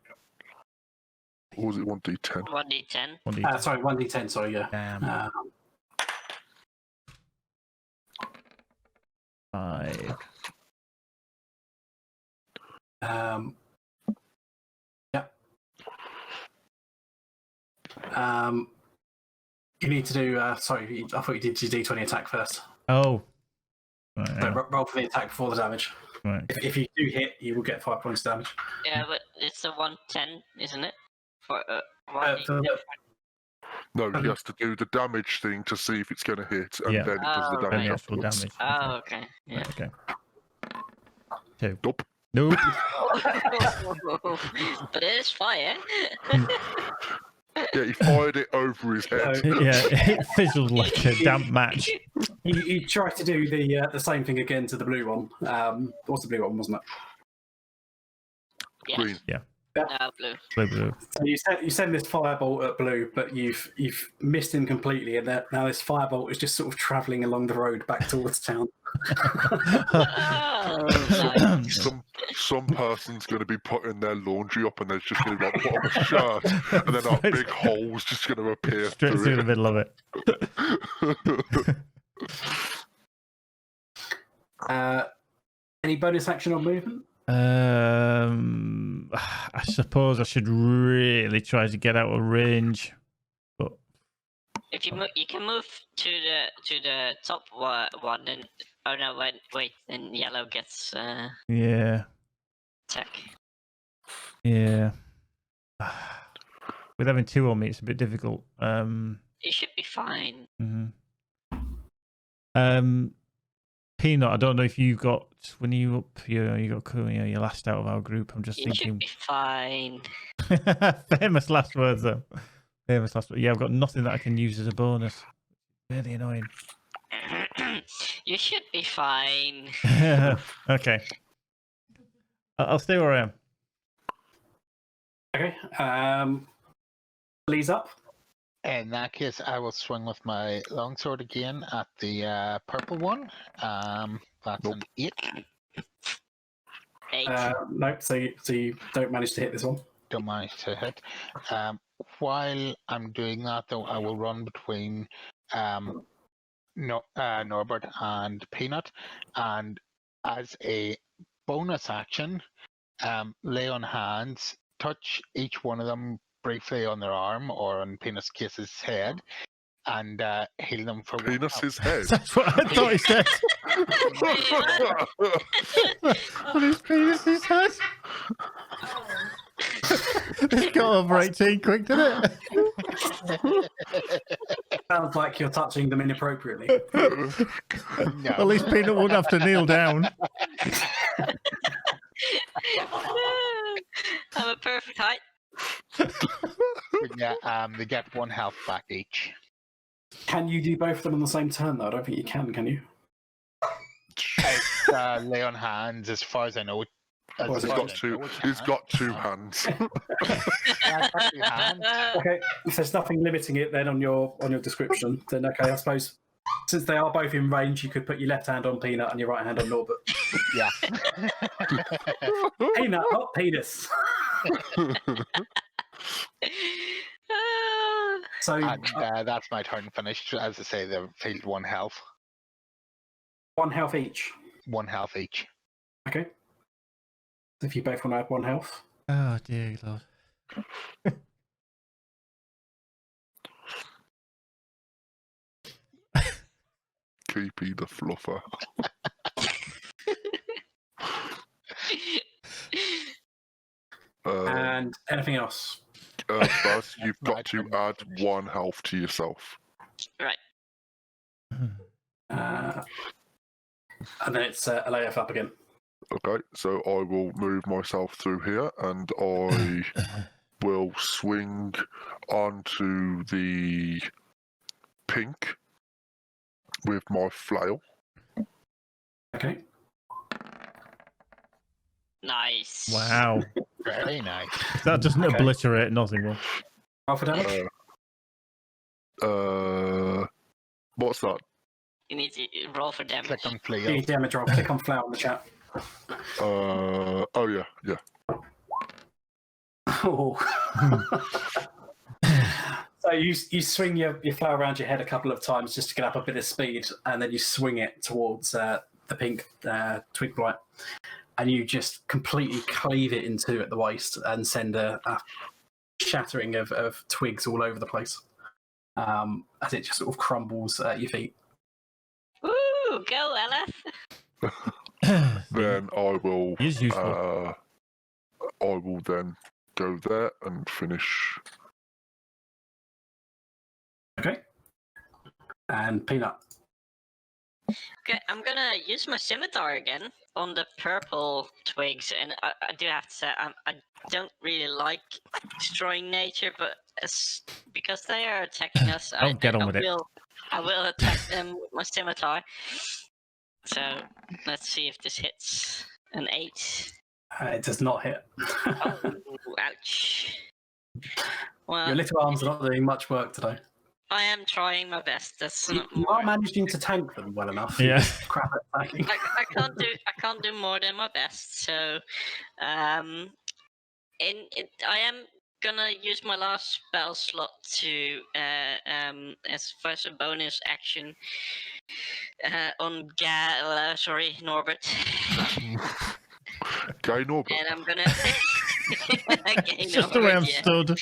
Or was it 1d10? 1d10. 1d10. Sorry, 1d10, sorry, yeah. Damn. 5. Yep. You need to do. Sorry, I thought you did your D20 attack first. Oh. Right, So roll for the attack before the damage. right. If you do hit, you will get 5 points damage. Yeah, but it's a 110, isn't it? For No, he has to do the damage thing to see if it's going to hit, and Yeah. then it does the Oh, damage And the actual afterwards. damage. Oh, okay. Yeah. Okay. 2. Nope. Nope. But it is fire. Yeah, he fired it over his head. Yeah, it fizzled like a damp match. You try to do the same thing again to the blue one. What's the blue one, wasn't it? Yes. Green. No, blue. Blue. So you send this firebolt at blue, but you've missed him completely, and now this firebolt is just sort of travelling along the road back towards town. Oh, nice. Some person's going to be putting their laundry up, and there's just going to be like put on a shirt, and then a big hole's just going to appear Straight through the middle of it. Any bonus action on movement? I suppose I should really try to get out of range, but If you you can move to the top one, then oh no, wait, then yellow gets yeah. attack. With having 2 on me, it's a bit difficult. You should be fine. Peanut, I don't know if you got when you up you got you're last out of our group. I'm just You should thinking. be fine. Famous last words though. Famous last words. Yeah, I've got nothing that I can use as a bonus. Really annoying. You should be fine. Okay. I'll stay where I am. Okay. Lee's up. In that case, I will swing with my longsword again at the purple one. That's an 8. 8. Nope. So you don't manage to hit this one. Don't manage to hit. While I'm doing that, though, I will run between Norbert and Peanut, and as a bonus action, lay on hands, touch each one of them briefly on their arm or on Peanut's case's head, and heal them for Penis's head. That's what I thought he said. On his penis's head. It's got over 18 quick, didn't it? Sounds like you're touching them inappropriately. No. At least Peanut wouldn't have to kneel down. I'm a perfect height. Yeah, they get 1 health back each. Can you do both of them on the same turn, though? I don't think you can you? Lay on hands, as far as I know. He's got 2 hands. Okay, if there's nothing limiting it then on your description, then okay, I suppose since they are both in range, you could put your left hand on Peanut and your right hand on Norbert. Yeah. Peanut, not penis. So And that's my turn finished. As I say, they've filled 1 health. 1 health each. 1 health each. Okay. So if you both want to add 1 health. Oh dear Lord. Keepy the fluffer. And anything else? Buzz, you've got to add 1 health to yourself. Right. And then it's LAF up again. Okay, so I will move myself through here, and I will swing onto the pink with my flail. Okay. Nice. Wow. Very nice. That doesn't Okay. obliterate nothing. Well. Roll for damage. What's that? You need to roll for damage. Click on You flail. need damage roll. Click on flower in the chat. Oh yeah. Oh. So you swing your flower around your head a couple of times just to get up a bit of speed, and then you swing it towards the pink twig blight, and you just completely cleave it in two at the waist and send a shattering of twigs all over the place as it just sort of crumbles at your feet. Ooh, go, Ella. Then I will. Is useful. I will then go there and finish. Okay. And Peanut. Okay, I'm gonna use my scimitar again on the purple twigs, and I do have to say I don't really like destroying nature, but because they are attacking us, I will attack them with my scimitar. So let's see if this hits. An 8. It does not hit. Oh, ouch. Well, Your little arms are not doing much work today. I am trying my best. That's You are managing to tank them well enough. Yeah. Crap at attacking. I can't do more than my best. So, I am gonna use my last spell slot to as first a bonus action on Norbert. Gay Norbert. And I'm gonna. It's just the way I'm stood.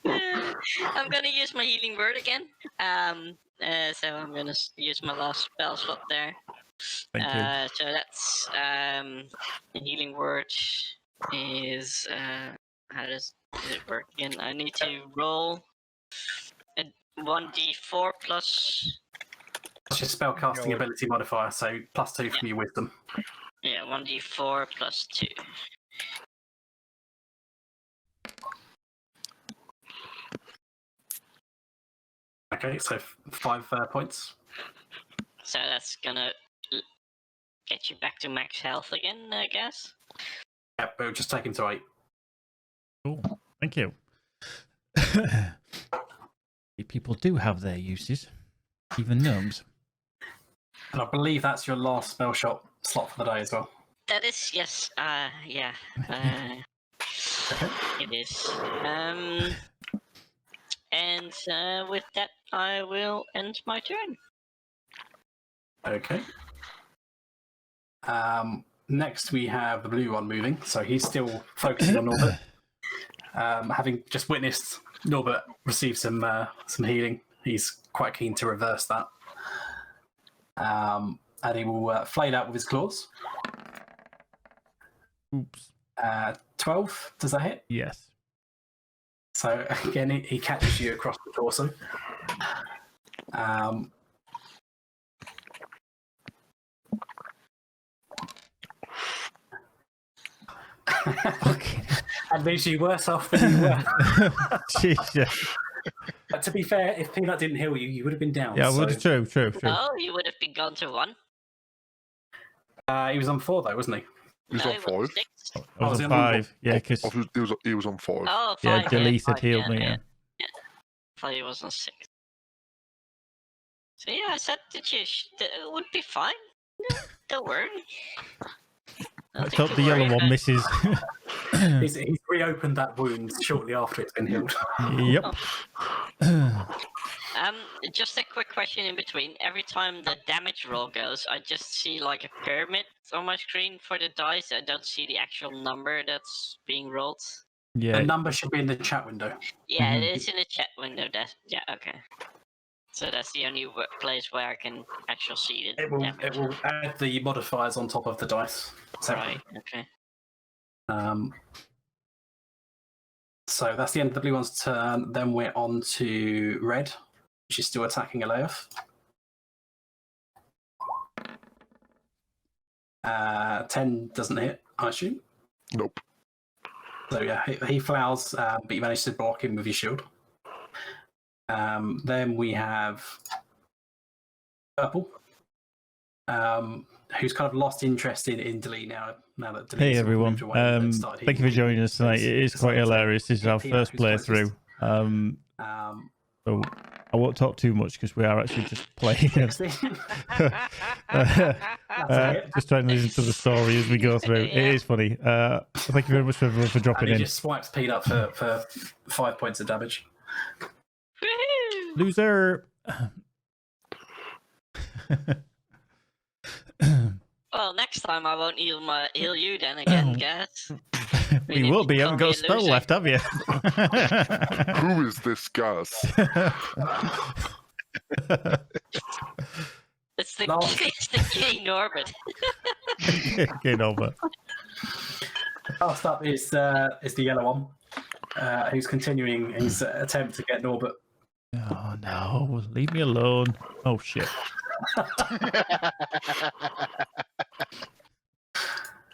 I'm gonna use my healing word again. So I'm gonna use my last spell slot there. Thank you. So that's the healing word is how does it work again? I need to roll a 1d4 plus. It's your spell casting ability modifier, so +2 from your wisdom. Yeah, 1d4 plus 2. Okay, so 5 points. So that's gonna get you back to max health again, I guess. Yep, but we'll just take him to 8. Cool. Thank you. People do have their uses, even gnomes. And I believe that's your last spell shot slot for the day as well. That is, yes. Yeah. It is. And with that, I will end my turn. Okay. Next, we have the blue one moving, so he's still focusing on Norbert. Having just witnessed Norbert receive some healing, he's quite keen to reverse that. And he will flayed out with his claws. Oops. 12, does that hit? Yes. So again, he catches you across the torso. Okay. And leaves you worse off than you were. Jesus. But to be fair, if Peanut didn't heal you, you would have been down. Yeah, so... true. Oh, you would have been gone to 1. He was on 4 though, wasn't he? He was on 5. 6. I was on 5. Yeah, because He was on 5. Oh, 5. yeah, Delete had healed me. Yeah. I thought he was on 6. So yeah, I said that it would be fine. Don't worry. Let's hope the yellow one misses. He's reopened that wound shortly after it's been healed. Yep. Just a quick question in between. Every time the damage roll goes, I just see like a pyramid on my screen for the dice. I don't see the actual number that's being rolled. Yeah. The number should be in the chat window. Yeah, it is in the chat window. Yeah, okay. So that's the only place where I can actually see the damage. It will add the modifiers on top of the dice. Right, okay. So that's the end of the blue one's turn. Then we're on to red, which is still attacking Aleoth. 10 doesn't hit, I assume. Nope. So yeah, he flowers, but you manage to block him with your shield. Then we have purple, who's kind of lost interest in Delee now that Delee Hey everyone, thank you for joining us tonight. It is quite hilarious. This is our first playthrough. So I won't talk too much because we are actually just playing. Just trying to listen to the story as we go through. Yeah. It is funny. Thank you very much everyone for dropping and he in. just swipes Peanut for 5 points of damage. Woohoo! Loser. Well, next time I won't heal you then again, guys. We will be. You haven't got a spell left, have you? Who is this Gaz? It's the No. it's the King Orbit. Get over. Last up is the yellow one, who's continuing his attempt to get Norbert. Oh no! Leave me alone. Oh shit!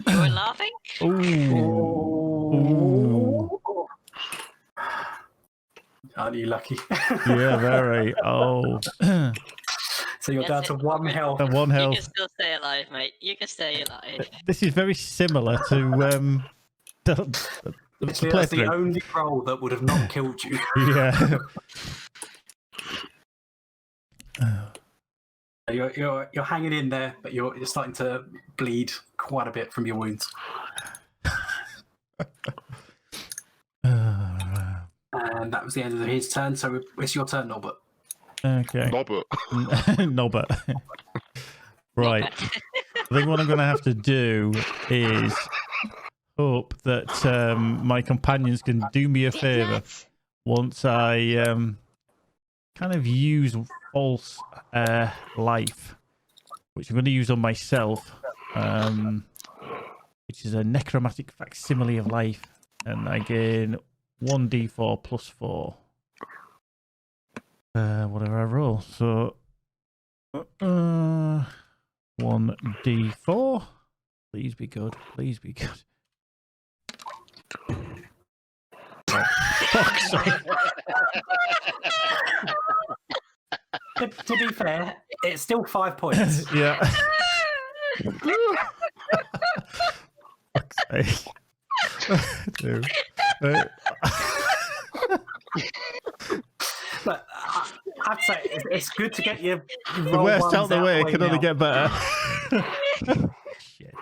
You were laughing? Ooh. Aren't you lucky? Yeah, very. Oh. So you're down That's to it. 1 health. And 1 You health. can still stay alive, mate. You can stay alive. This is very similar to the Literally, that's the playthrough. only roll that would have not killed you. Yeah. You're hanging in there, but you're starting to bleed quite a bit from your wounds. And that was the end of his turn. So it's your turn, Norbert. Okay. Nobbert. No, but right. I think what I'm going to have to do is hope that my companions can do me a favor once I kind of use false life, which I'm going to use on myself, which is a necromantic facsimile of life, and I gain 1d4 plus 4. Whatever I roll. So 1d4. Please be good. Please be good. Oh, fuck's sake. To be fair, it's still 5 points. Yeah. Fuck's sake. Dude. But I'd say it's good to get your The roll worst ones out the way, it can only now. get better. Shit.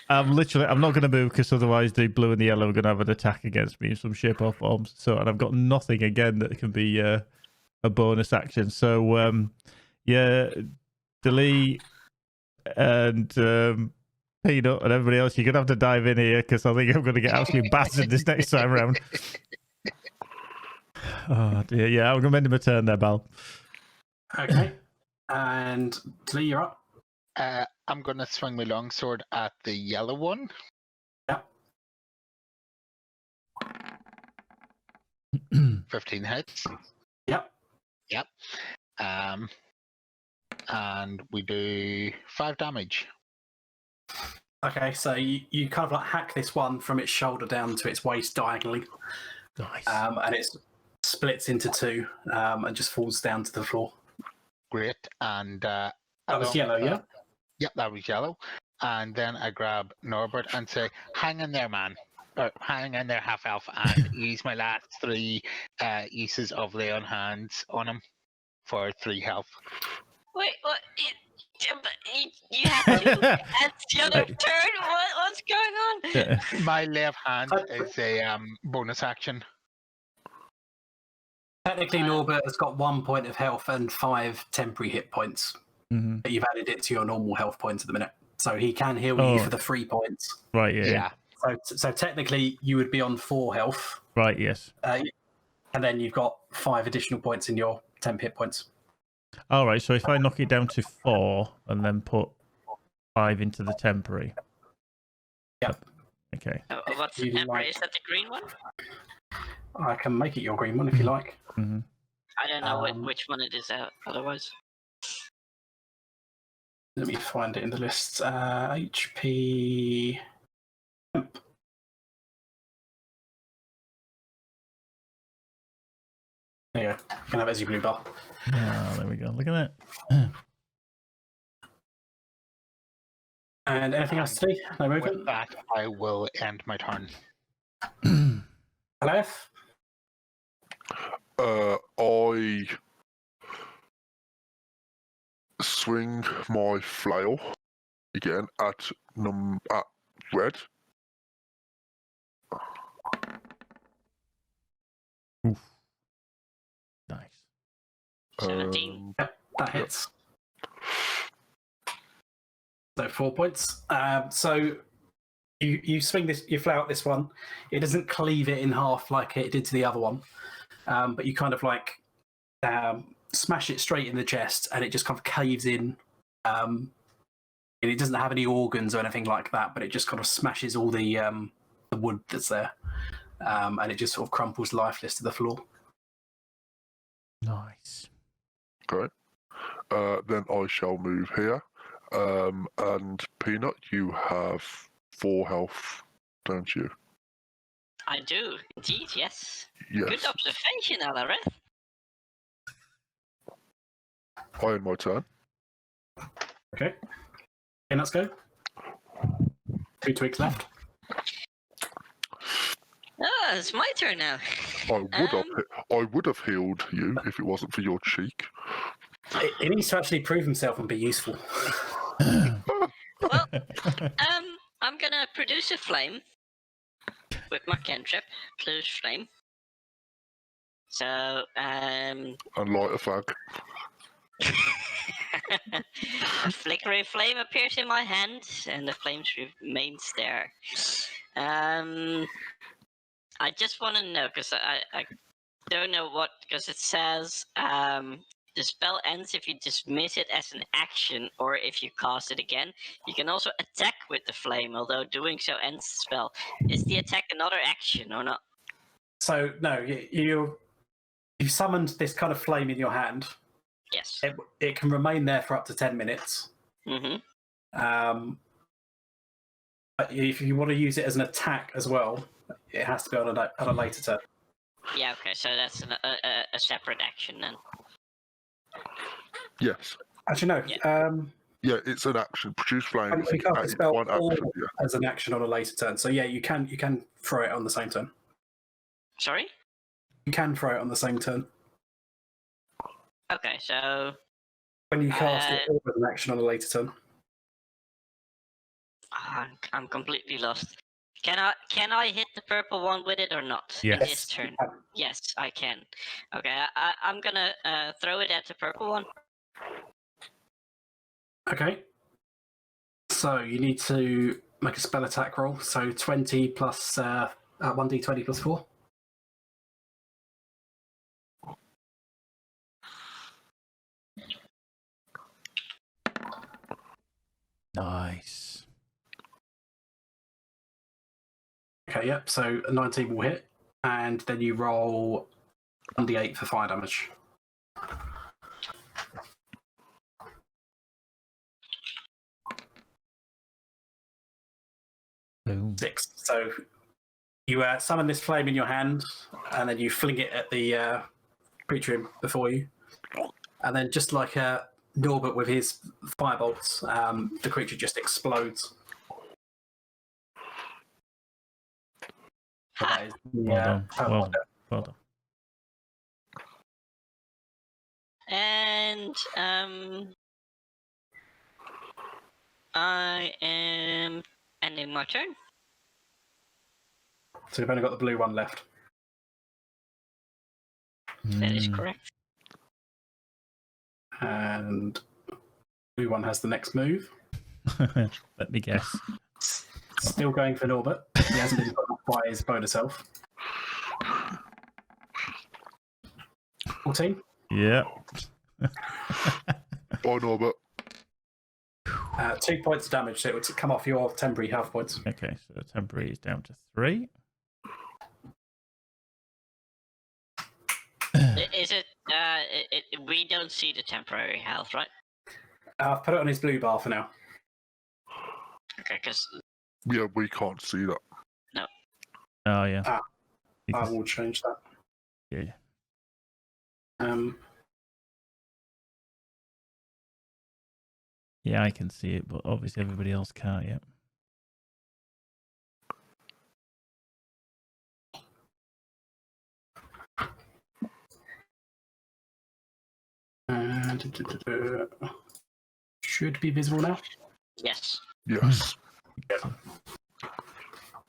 I'm not going to move because otherwise the blue and the yellow are going to have an attack against me in some shape or form. So, and I've got nothing again that can be a bonus action. So, yeah, Delete and Peanut and everybody else, you're going to have to dive in here because I think I'm going to get absolutely battered this next time around. Oh dear, yeah, I'm going to end my turn there, Bal. Okay. And Lee, you're up. I'm going to swing my longsword at the yellow one. Yep. 15 hits. Yep. Yep. And we do 5 damage. Okay, so you kind of like hack this one from its shoulder down to its waist diagonally. Nice. And it splits into 2 and just falls down to the floor. Great. And That was yellow, yeah? Yep, that was yellow. And then I grab Norbert and say, hang in there, man. Or hang in there, half elf, and use my last 3 uses of lay on hands on him for 3 health. Wait, what? You have to. That's the other turn. What's going on? Yeah. My left hand is a bonus action. Technically, Norbert has got 1 point of health and 5 temporary hit points. Mm-hmm. But you've added it to your normal health points at the minute. So he can heal you for the 3 points. Right, yeah. So technically, you would be on 4 health. Right, yes. And then you've got 5 additional points in your temp hit points. All right, so if I knock it down to 4 and then put 5 into the temporary. Yep. Okay. What's the temporary? Is that the green one? I can make it your green one if you like. Mm-hmm. I don't know which one it is otherwise. Let me find it in the list. HP. Temp. There you go. You can have it as your blue bar. Oh, there we go. Look at that. And anything else to do? No With movement? that, I will end my turn. Hello? I swing my flail again at red. Oof. Nice. 17. That hits. So 4 points. So you swing this, you flout this one. It doesn't cleave it in half like it did to the other one, but you kind of like smash it straight in the chest, and it just kind of caves in. And it doesn't have any organs or anything like that, but it just kind of smashes all the wood that's there, and it just sort of crumples lifeless to the floor. Nice. Okay. Then I shall move here. And Peanut, you have 4 health, don't you? I do, indeed, yes. Yes. Good observation, Alareth. I end my turn. Okay. Let's go. 2 twigs left. Ah, it's my turn now. I would have healed you if it wasn't for your cheek. It needs to actually prove himself and be useful. Well, I'm gonna produce a flame with my cantrip, produce flame. So, And light a fag. a flickering flame appears in my hand, and the flame remains there. I just want to know, because I don't know what, because it says the spell ends if you dismiss it as an action, or if you cast it again. You can also attack with the flame, although doing so ends the spell. Is the attack another action or not? So no, you summoned this kind of flame in your hand. Yes. It can remain there for up to 10 minutes. Mm-hmm. But if you want to use it as an attack as well, it has to be on a later turn. Yeah, okay, so that's a separate action then. Yes. Actually, no. Yeah. Yeah, it's an action. Produce flame. You can cast a spell one action, as an action on a later turn. So yeah, you can throw it on the same turn. Sorry? You can throw it on the same turn. Okay, so When you cast it or as an action on a later turn. I'm completely lost. Can I hit the purple one with it or not? Yes. In this turn? Yes, I can. Okay, I'm gonna throw it at the purple one. Okay. So you need to make a spell attack roll. So 20 plus 1d20 plus 4. Nice. Okay, yep. So a 19 will hit, and then you roll 1d8 for fire damage. Boom. 6. So you summon this flame in your hand, and then you fling it at the creature before you, and then just like Norbert with his firebolts, the creature just explodes. So that is Well done. Well done. And I am ending my turn. So you've only got the blue one left. That is correct. And blue one has the next move. Let me guess. Still going for Norbert. He hasn't been put up by his bonus health. 14. Yeah. Bye, Norbert. 2 points of damage, so it would come off your temporary health points. Okay, so the temporary is down to 3. Is it? We don't see the temporary health, right? I've put it on his blue bar for now. Okay, because Yeah, we can't see that. no. Oh, yeah. I Because- will change that. yeah. Yeah, I can see it, but obviously everybody else can't yet. Should be visible now. Yes. Yes.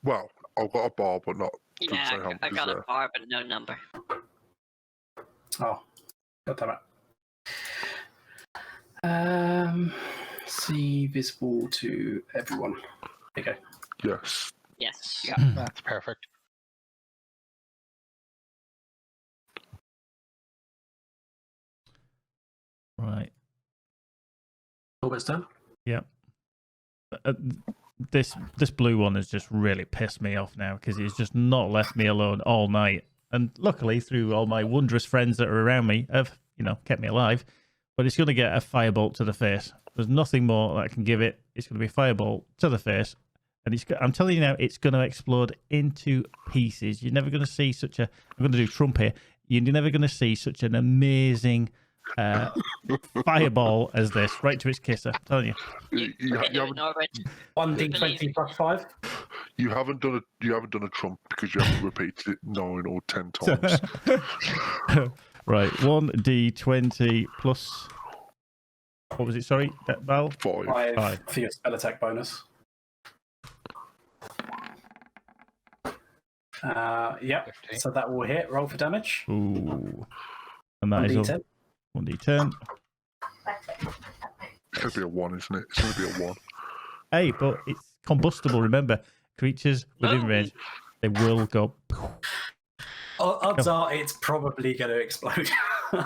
Well, I've got a bar, but not. doesn't Yeah, say how I much is got a there. bar, but no number. Oh, God damn it. See visible to everyone. There you go. Yes. Yes. Yeah, that's perfect. Right. Almost done. Yep. This blue one has just really pissed me off now because he's just not left me alone all night. And luckily, through all my wondrous friends that are around me, have kept me alive. But it's going to get a firebolt to the face. There's nothing more that can give it. It's going to be a firebolt to the face, and I'm telling you now, it's going to explode into pieces. You're never going to see such a. I'm going to do Trump here. You're never going to see such an amazing fireball as this, right to its kisser. I'm telling you. You haven't, 1d20 plus 5. you haven't done a Trump because you haven't repeated it 9 or 10 times. Right, 1d20 plus. What was it? Sorry, Val? 5. 5 for your spell attack bonus. Yep. 15. So that will hit. Roll for damage. Ooh. And that is 1d10. 1d10. It's going to be a 1, isn't it? It's going to be a 1. Hey, but it's combustible, remember. Creatures within range, they will go. Odds are it's probably going to explode.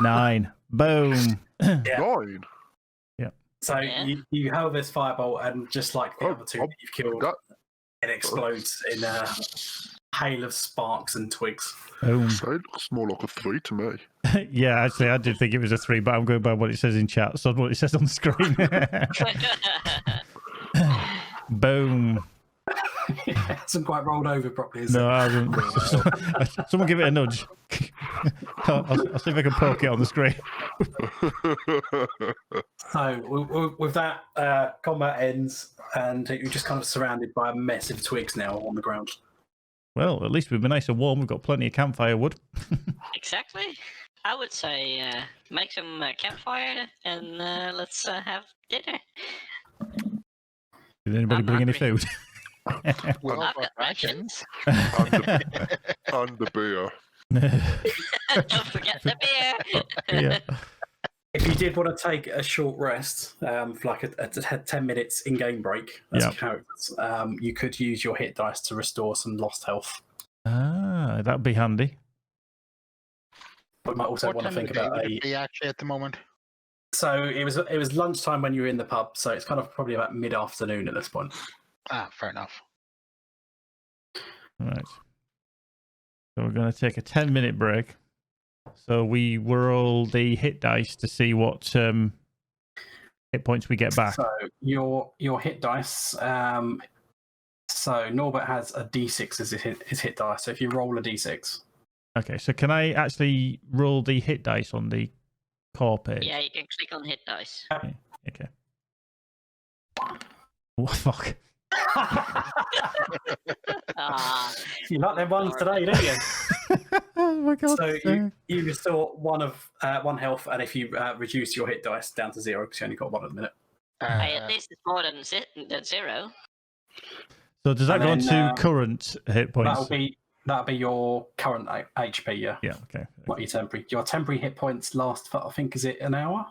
9. Boom. Yeah. 9? So Yeah. you have this firebolt, and just like the other two that you've killed, it explodes in a hail of sparks and twigs. Boom. So it looks more like a 3 to me. Yeah, actually, I did think it was a 3, but I'm going by what it says in chat. So what it says on the screen. Boom. It hasn't quite rolled over properly, is No, it? I haven't. Someone give it a nudge. I'll see if I can poke it on the screen. So with that, combat ends, and you're just kind of surrounded by a mess of twigs now on the ground. Well, at least we've been nice and warm. We've got plenty of campfire wood. Exactly. I would say make some campfire and let's have dinner. Did anybody I'm bring any hungry. food? Well, I've for got rations. And the beer. Don't forget the beer. Yeah. If you did want to take a short rest, for like a 10 minutes in-game break, as Yeah. characters, you could use your hit dice to restore some lost health. Ah, that'd be handy. But you might also What want to time of think day about would it be actually at the moment? So it was lunchtime when you were in the pub, so it's kind of probably about mid-afternoon at this point. Ah, fair enough. Right. So we're going to take a 10-minute break. So we roll the hit dice to see what hit points we get back. So your hit dice. So Norbert has a D6 as his hit dice. So if you roll a D6, Okay, so can I actually roll the hit dice on the core page? Yeah, you can click on hit dice. Okay. What fuck? Ah, you like them ones today, don't you? Oh my god. So you restore one health, and if you reduce your hit dice down to 0 because you only got one at the minute. at least it's more than 0. So does that and go then, into current hit points? That'll be your current HP. Yeah. Yeah, okay. Not your temporary. Your temporary hit points last for, I think, is it an hour?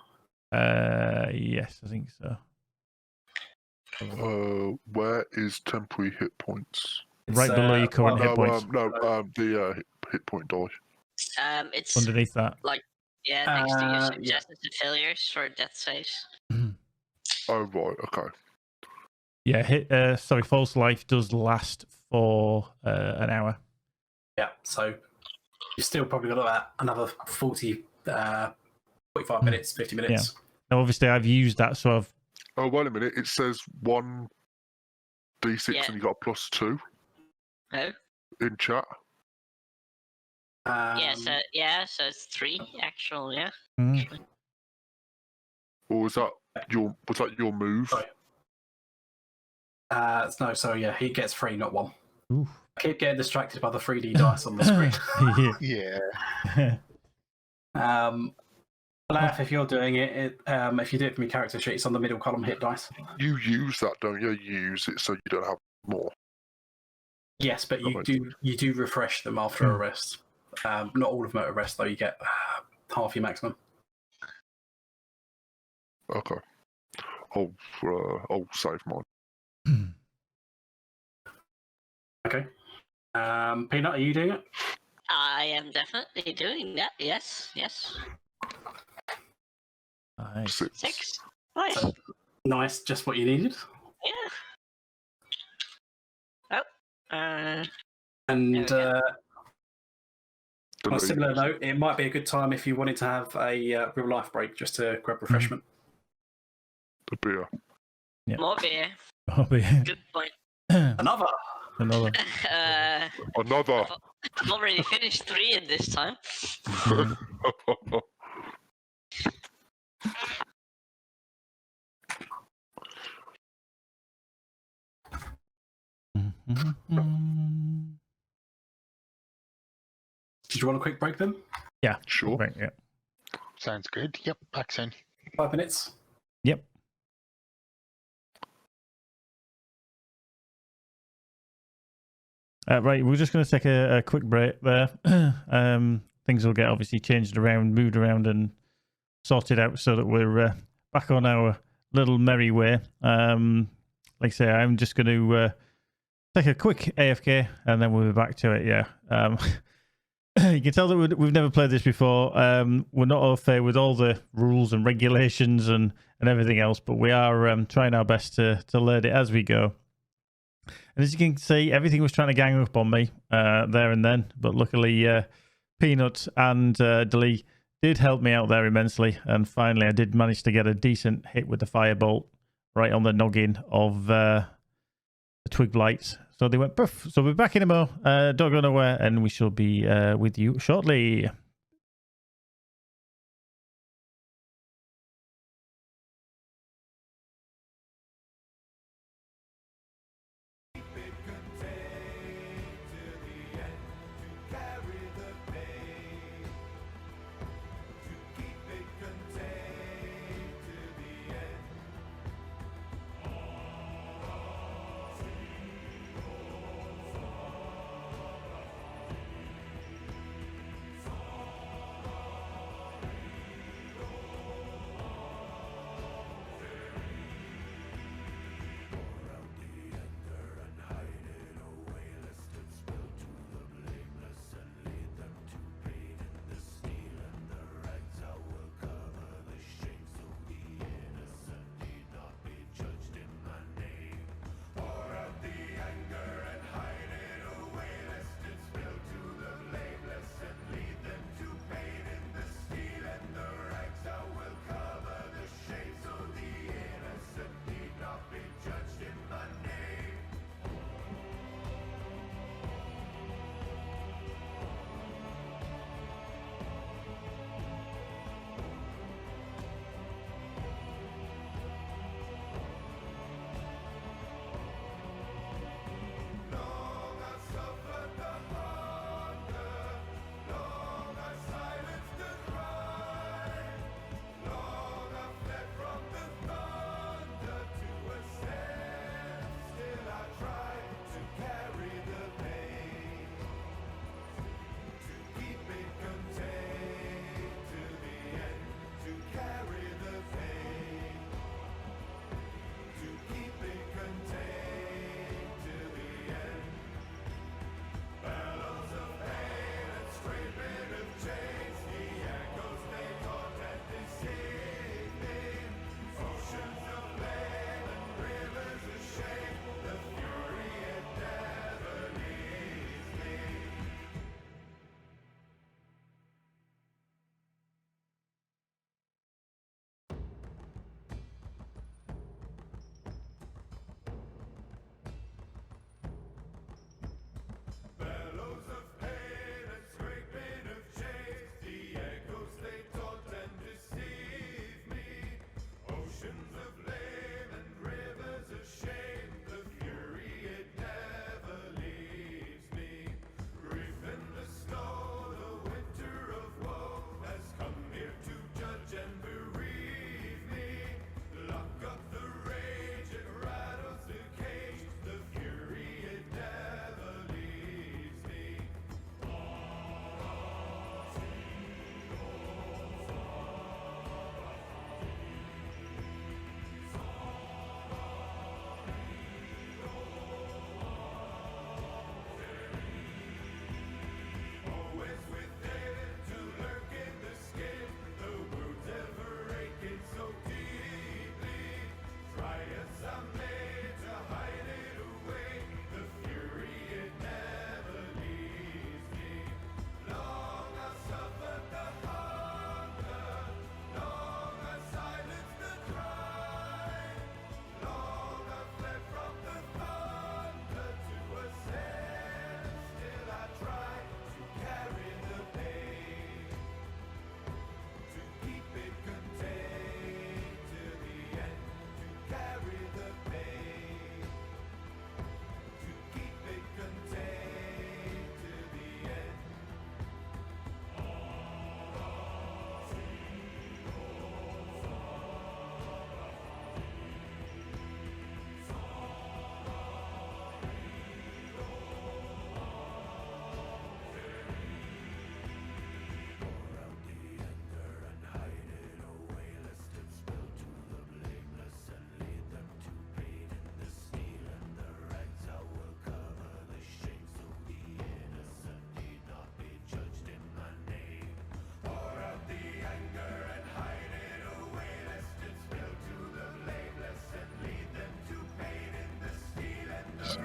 Yes, I think so. Where is temporary hit points? Right below your current hit points. The hit point die. It's Underneath that. next to your yeah. successes and failures for death saves. Oh, right, okay. Yeah, false life does last for an hour. Yeah. So you've still probably got about another 45 minutes, 50 minutes. Now, obviously, I've used that, so I've. Oh, wait a minute. It says 1d6 and you got a +2 Oh, in chat. so it's 3 actual, yeah. Mm. Or was that your move? Sorry. No, so yeah, he gets 3, not 1. Oof. I keep getting distracted by the 3D dice on the screen. Yeah. Laugh if you're doing it. If you do it from your character sheet, it's on the middle column hit dice. You use that, don't you? You use it so you don't have more. Yes, but Right. you do refresh them after a rest. Not all of them at a rest though. You get half your maximum. Okay. I'll save mine. Okay. Peanut, are you doing it? I am definitely doing that. Yes. Nice. 6. Nice. Nice, just what you needed. Yeah. Oh. And There on a similar note, it might be a good time if you wanted to have a real life break just to grab refreshment. The beer. Yeah. More beer. Hobby. Good point. Another. Another. Another. I've already finished 3 in this time. Did you want a quick break then? Yeah. Sure. Right, yeah. Sounds good. Yep, back soon. 5 minutes. Yep. Right, we're just going to take a quick break there. Things will get obviously changed around, moved around, and sorted out so that we're back on our little merry way. Like I say, I'm just going to take a quick AFK, and then we'll be back to it. Yeah. You can tell that we've never played this before. We're not au fait with all the rules and regulations and everything else, but we are trying our best to learn it as we go. And as you can see, everything was trying to gang up on me there and then, but luckily Peanut and Dilly did help me out there immensely, and finally I did manage to get a decent hit with the firebolt right on the noggin of the twig blights. So they went poof. So we're back in a mo. Don't go nowhere, and we shall be with you shortly.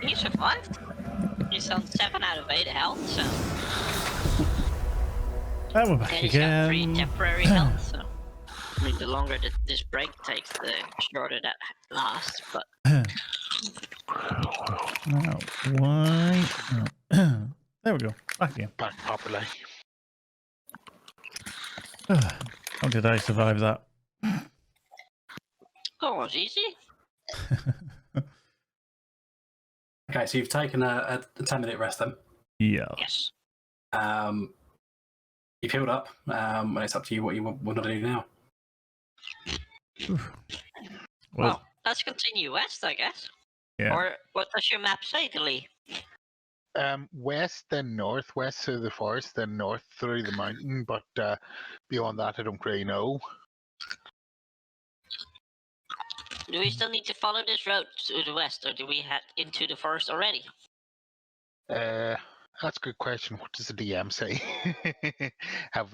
You survived. He's on 7 out of 8 health, so. And we're back And he's got 3 again. temporary health, so. I mean, the longer that this break takes, the shorter that lasts, but. Now, why? Oh. There we go. Back again. Back properly. How did I survive that? Oh, it was easy. Okay, so you've taken a 10-minute rest then. Yeah. Yes. You've healed up, and it's up to you what you want to do now. Well, let's continue west, I guess. Yeah. Or what does your map say, Lee? West, then north, west through the forest, then north through the mountain, but beyond that, I don't really know. Do we still need to follow this road to the west, or do we head into the forest already? That's a good question. What does the DM say? Are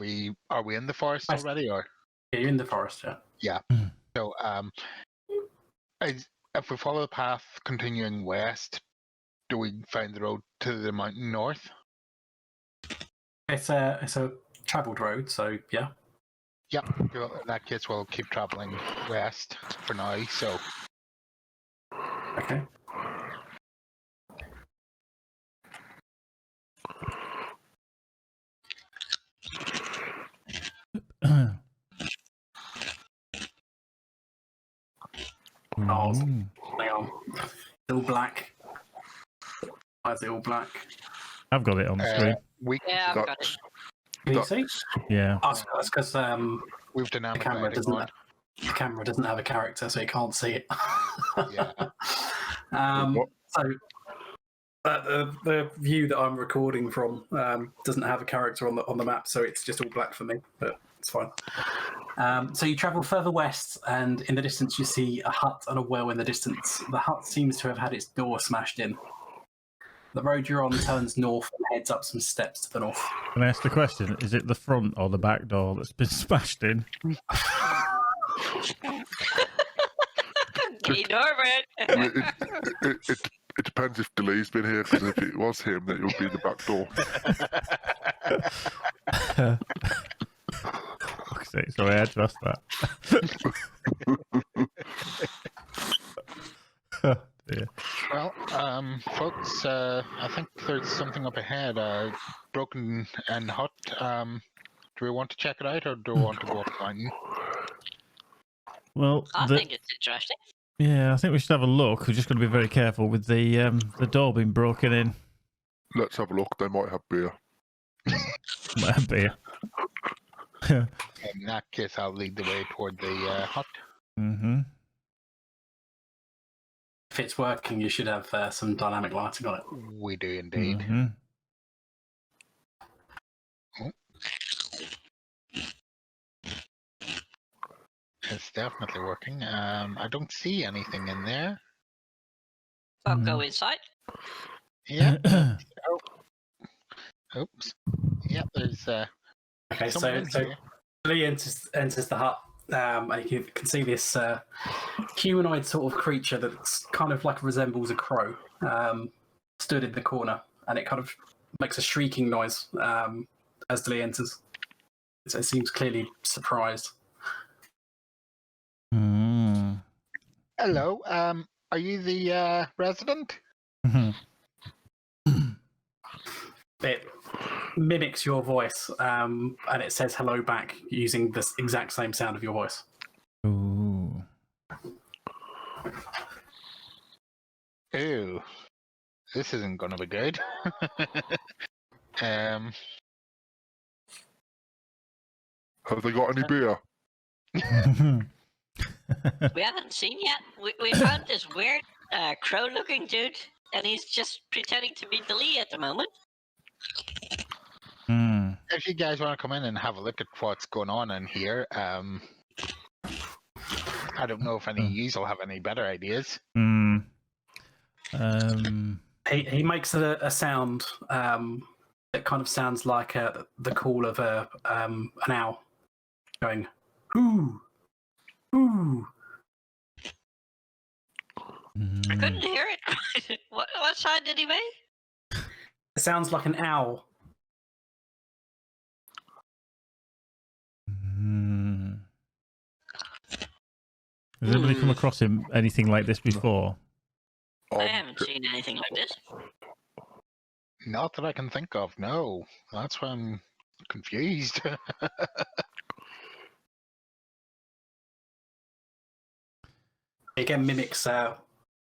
we in the forest already, or? Yeah, you're in the forest, yeah. Yeah. So, if we follow the path continuing west, do we find the road to the mountain north? It's a travelled road, so yeah. Yep. Well, in that case, we'll keep traveling west for now. So. Okay. Oh, hang on. All black. Why is it all black? I've got it on the screen. Yeah, I've got it. Can you see? Yeah. Oh, that's because We've the dynamic camera lighting on. doesn't have a character, so you can't see it. Yeah. So the view that I'm recording from doesn't have a character on the map, so it's just all black for me. But it's fine. So you travel further west, and in the distance you see a hut and a well in the distance. The hut seems to have had its door smashed in. The road you're on turns north and heads up some steps to the north. Can I ask the question? Is it the front or the back door that's been smashed in? Hey, Norbert! It depends if Delee's been here, because if it was him, then it would be the back door. Fuck's sake, sorry, I had to ask that. Yeah. Well, folks, I think there's something up ahead. Broken and hut. Do we want to check it out, or do we want to go up the mountain? Well, I think it's interesting. yeah, I think we should have a look. We're just going to be very careful with the door being broken in. Let's have a look. They might have beer. Might have beer. In that case, I'll lead the way toward the hut. Mm-hmm. If it's working, you should have some dynamic lighting on it. We do indeed. Mm-hmm. It's definitely working. I don't see anything in there. I'll go inside. Yeah. Oops. Yeah, there's Okay, someone so here. Lee enters the hut, and you can see this humanoid sort of creature that's kind of like resembles a crow, stood in the corner, and it kind of makes a shrieking noise as Lee enters. So it seems clearly surprised. Mm. Hello. Are you the resident? Mm-hmm. It mimics your voice, and it says hello back using this exact same sound of your voice. Ooh. Ew. This isn't gonna be good. Have they got any beer? We haven't seen yet. We found this weird crow-looking dude, and he's just pretending to be Lee at the moment. Mm. If you guys want to come in and have a look at what's going on in here, I don't know if any of you will have any better ideas. Mm. He makes a sound that kind of sounds like the call of an owl, going "hoo, hoo." I couldn't hear it. What sound did he make? It sounds like an owl. Has anybody come across anything like this before? I haven't seen anything like this. Not that I can think of, no. That's why I'm confused. Again, mimics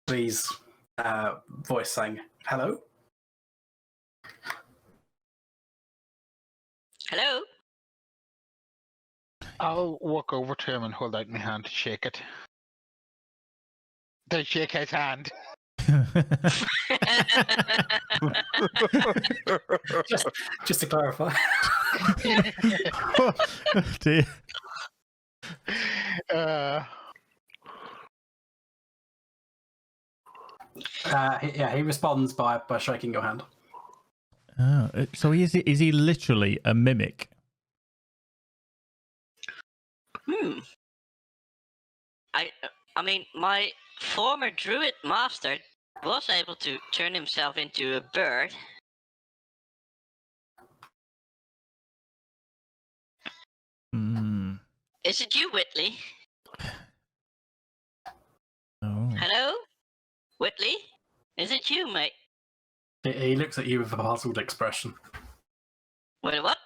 Lee's voice saying, hello? Hello? I'll walk over to him and hold out my hand to shake it. They shake his hand. Just to clarify. Oh, dear. He responds by shaking your hand. Oh, so is he literally a mimic? I mean, my former druid master was able to turn himself into a bird. Is it you, Whitley? Oh. Hello? Whitley? Is it you, mate? He looks at you with a puzzled expression. Wait, what?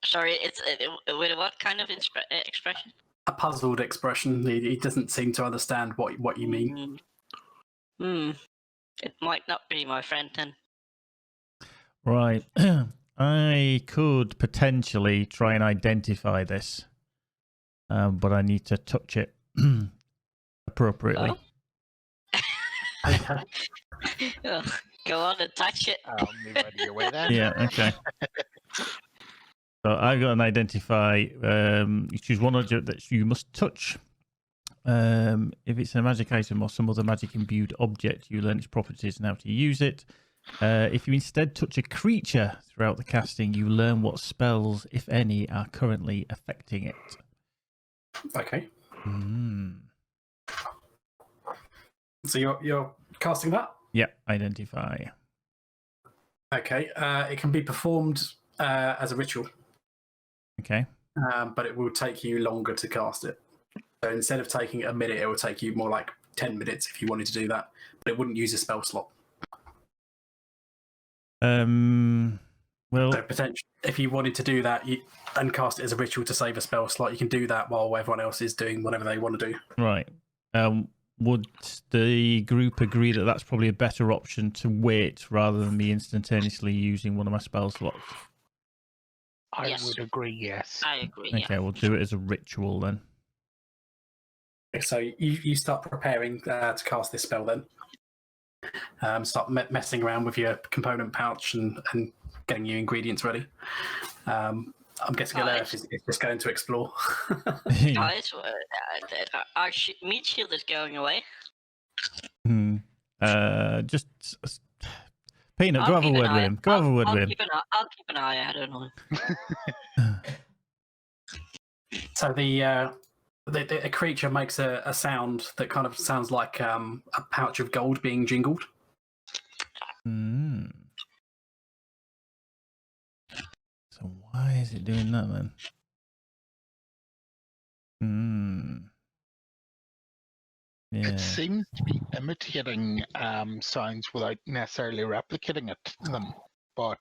Sorry, it's with what kind of expression? A puzzled expression. He doesn't seem to understand what you mean. It might not be my friend then. Right. I could potentially try and identify this, but I need to touch it appropriately. Oh? Go on and touch it. I'll move out of your way then. Yeah, okay. So I've got an identify. You choose one object that you must touch. If it's a magic item or some other magic imbued object, you learn its properties and how to use it. If you instead touch a creature throughout the casting, you learn what spells, if any, are currently affecting it. Okay. So you're casting that? Yeah, identify. Okay. It can be performed as a ritual. Okay. But it will take you longer to cast it. So instead of taking a minute, it will take you more like 10 minutes if you wanted to do that. But it wouldn't use a spell slot. Well, So potentially, if you wanted to do that and cast it as a ritual to save a spell slot, you can do that while everyone else is doing whatever they want to do. right. Would the group agree that that's probably a better option to wait rather than me instantaneously using one of my spell slots? I Yes. would agree, yes. I agree. Okay, we'll do it as a ritual then. So you start preparing to cast this spell then. Start messing around with your component pouch and getting your ingredients ready. I'm guessing Aleph is just going to explore. Guys, our meat shield is going away. Just Peanut, go have a word with him. Go have a word with him. I'll keep an eye out on him. So the creature makes a sound that kind of sounds like a pouch of gold being jingled. So why is it doing that then? Yeah. It seems to be imitating sounds without necessarily replicating them, but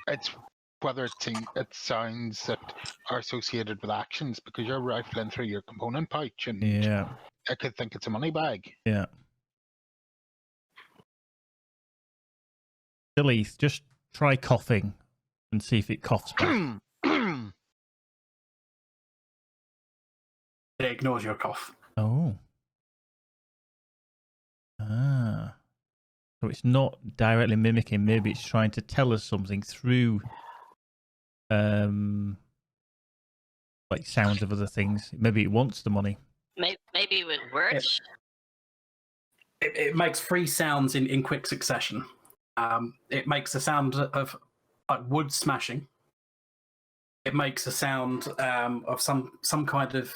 it's whether it's sounds that are associated with actions, because you're rifling through your component pouch and Yeah. I could think it's a money bag. Yeah. Billy, just try coughing and see if it coughs back. It ignores your cough. Oh. Ah. So it's not directly mimicking, maybe it's trying to tell us something through like sounds of other things. Maybe it wants the money. Maybe with words. It makes three sounds in quick succession. It makes a sound of like wood smashing. It makes a sound of some kind of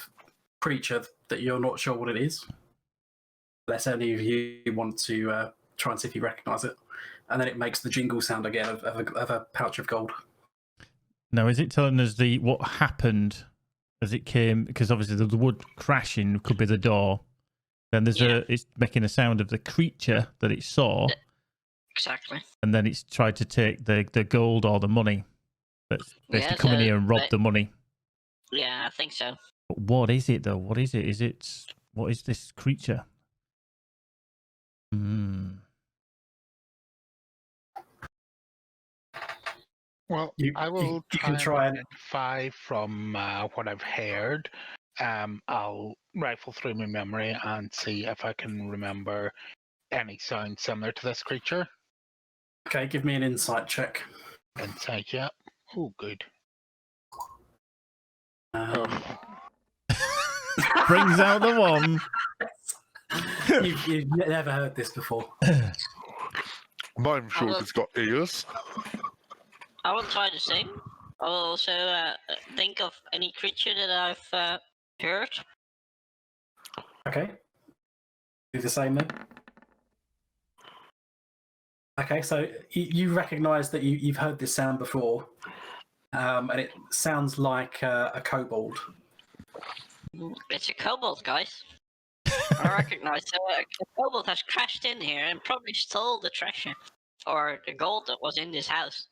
creature that you're not sure what it is. Unless any of you want to try and see if you recognise it. And then it makes the jingle sound again of a pouch of gold. Now, is it telling us what happened as it came? Because obviously the wood crashing could be the door. Then there's it's making a sound of the creature that it saw. Exactly. And then it's tried to take the gold or the money. That's basically come in here and rob the money. Yeah, I think so. But what is it though? What is it? What is this creature? Well, I will try and identify from what I've heard. I'll rifle through my memory and see if I can remember any sound similar to this creature. Okay, give me an insight check. Insight, yeah. Oh, good. Brings out the one. You've never heard this before. I'm not even sure if it's got ears. I will try the same. I will also think of any creature that I've heard. Okay. Do the same then. Okay, so you recognise that you've heard this sound before, and it sounds like a kobold. It's a kobold, guys. I recognise a kobold has crashed in here and probably stole the treasure or the gold that was in this house.